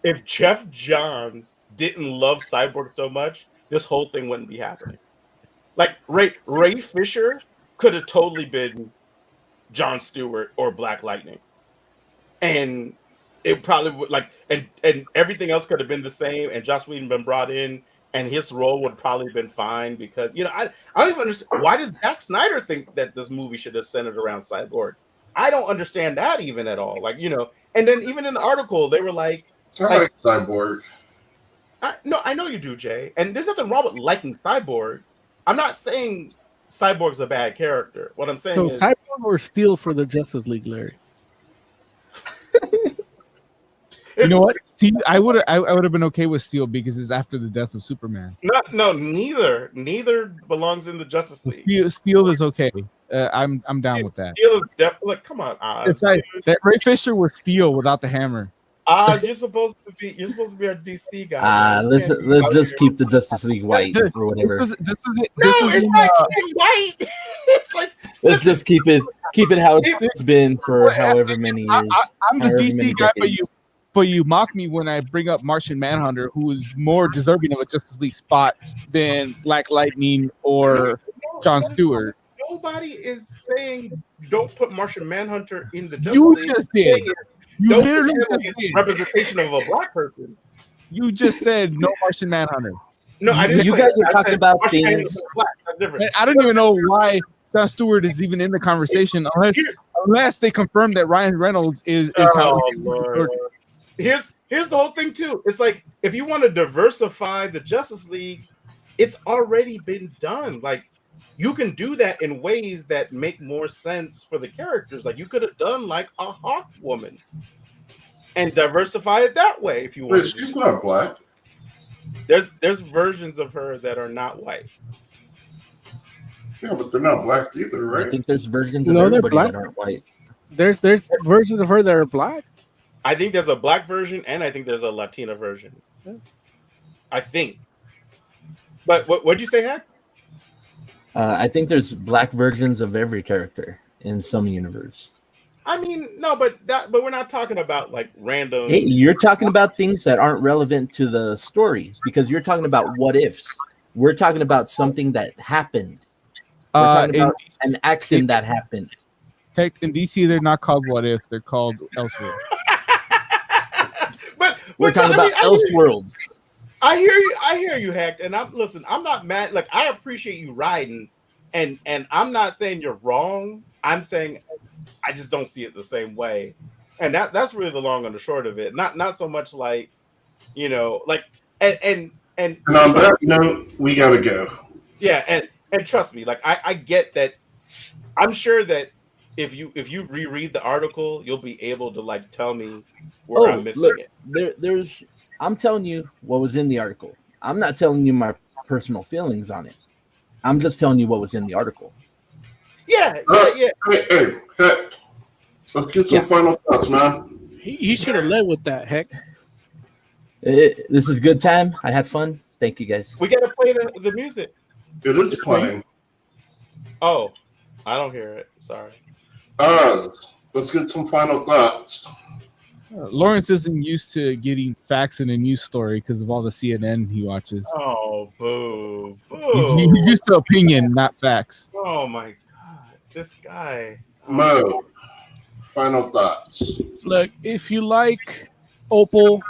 If Jeff Johns didn't love Cyborg so much, this whole thing wouldn't be happening. Like Ray Fisher could have totally been John Stewart or Black Lightning, and it probably would like and everything else could have been the same, and Joss Whedon been brought in, and his role would probably have been fine because you know I don't even understand why does Zack Snyder think that this movie should have centered around Cyborg. I don't understand that even at all. Like, you know, and then even in the article they were like Cyborg. No, I know you do, Jay, and there's nothing wrong with liking Cyborg. I'm not saying Cyborg's a bad character. What I'm saying is Cyborg or Steel for the Justice League, Larry. You know what? Steel, I would have been okay with Steel because it's after the death of Superman. No, neither belongs in the Justice League. Steel is okay. I'm down with that. Steel is definitely. Come on, Oz. It's like that Ray Fisher was Steel without the hammer. You're supposed to be our DC guy. Let's just keep the Justice League white or whatever. It's not white. It's like let's just keep it how it's been for however many years. I'm the DC guy, but you mock me when I bring up Martian Manhunter, who is more deserving of a Justice League spot than Black Lightning or John Stewart. Nobody is saying don't put Martian Manhunter in the Justice You League. just did. You literally just did. Representation of a black person. You just said no Martian Manhunter. No, I didn't. You guys are talking about things. I don't even know why John Stewart is even in the conversation unless they confirm that Ryan Reynolds is how. Lord. Here's the whole thing too. It's like if you want to diversify the Justice League, it's already been done. Like you can do that in ways that make more sense for the characters. Like you could have done like a Hawk woman and diversify it that way if you want. Wait, she's not black. There's versions of her that are not white. Yeah, but they're not black either, I right? think there's versions of No, they're everybody black. that aren't white. There's versions of her that are black. I think there's a black version and I think there's a Latina version. I think. But what'd you say, Hack? I think there's black versions of every character in some universe. I mean, no, but we're not talking about like random. Hey, you're talking about things that aren't relevant to the story because you're talking about what ifs. We're talking about something that happened. We're talking about an action that happened. Heck, in DC, they're not called What If; they're called Elsewhere. But we're talking about Elseworlds. I hear you, Hack, and I'm not mad. Like, I appreciate you riding, and I'm not saying you're wrong. I'm saying I just don't see it the same way, and that's really the long and the short of it. Not so much like, like and on that note, we gotta go. Yeah, and trust me, like I get that. I'm sure that if you reread the article, you'll be able to like tell me where I'm missing it. There's I'm telling you what was in the article. I'm not telling you my personal feelings on it. I'm just telling you what was in the article. Yeah. Hey, let's get some final thoughts, man. He should have led with that. Heck, this is good time. I had fun. Thank you, guys. We gotta play the music. It is playing. Oh, I don't hear it. Sorry. Let's get some final thoughts. Lawrence isn't used to getting facts in a news story because of all the CNN he watches. Oh, boo. He's used to opinion, not facts. Oh my god, this guy. Mo, final thoughts. Look, if you like Opal,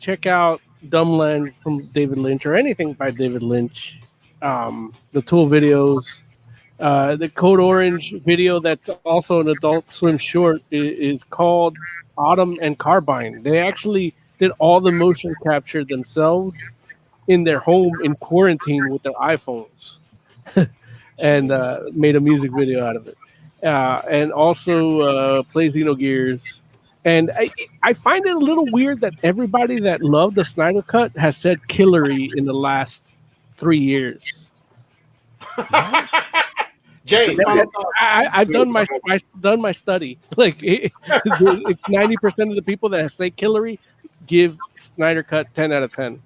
check out Dumbland from David Lynch or anything by David Lynch. The Tool videos. The Code Orange video that's also an Adult Swim short is called Autumn and Carbine. They actually did all the motion capture themselves in their home in quarantine with their iPhones and made a music video out of it. And also play Xenogears. And I find it a little weird that everybody that loved the Snyder Cut has said Killery in the last 3 years. Jay, I've done my study. Like, it's 90% of the people that say Killery give Snyder Cut 10 out of 10.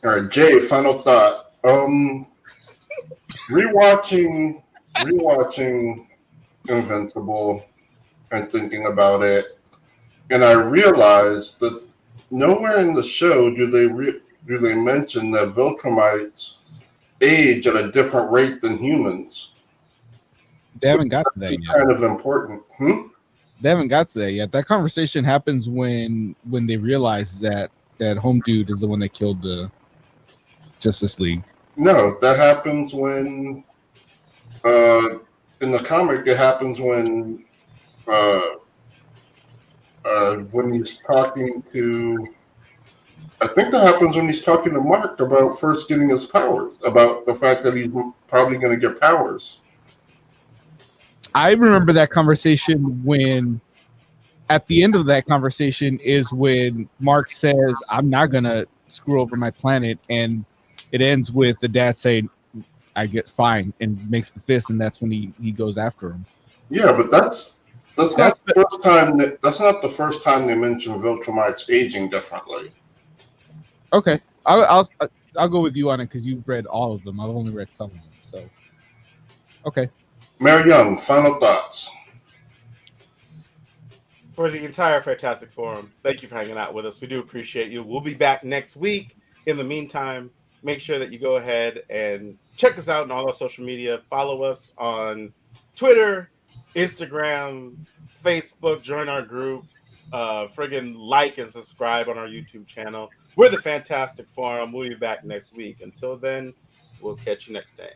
All right, Jay, final thought. Rewatching Invincible and thinking about it, and I realized that nowhere in the show do they mention that Viltrumites age at a different rate than humans. They haven't got to that yet. Kind of important. They haven't got to that yet. That conversation happens when they realize that Home Dude is the one that killed the Justice League. No, that happens when in the comic it happens when he's talking to, I think that happens when he's talking to Mark about first getting his powers, about the fact that he's probably going to get powers. I remember that conversation when, at the end of that conversation, is when Mark says, "I'm not gonna screw over my planet," and it ends with the dad saying, "I get fine," and makes the fist, and that's when he goes after him. Yeah, but that's not the first time. That's not the first time they mention Viltrumites aging differently. Okay, I'll go with you on it because you've read all of them. I've only read some of them, so okay. Mary Young, final thoughts. For the entire Fantastic Forum, thank you for hanging out with us. We do appreciate you. We'll be back next week. In the meantime, make sure that you go ahead and check us out on all our social media. Follow us on Twitter, Instagram, Facebook. Join our group. Friggin' like and subscribe on our YouTube channel. We're the Fantastic Forum. We'll be back next week. Until then, we'll catch you next time.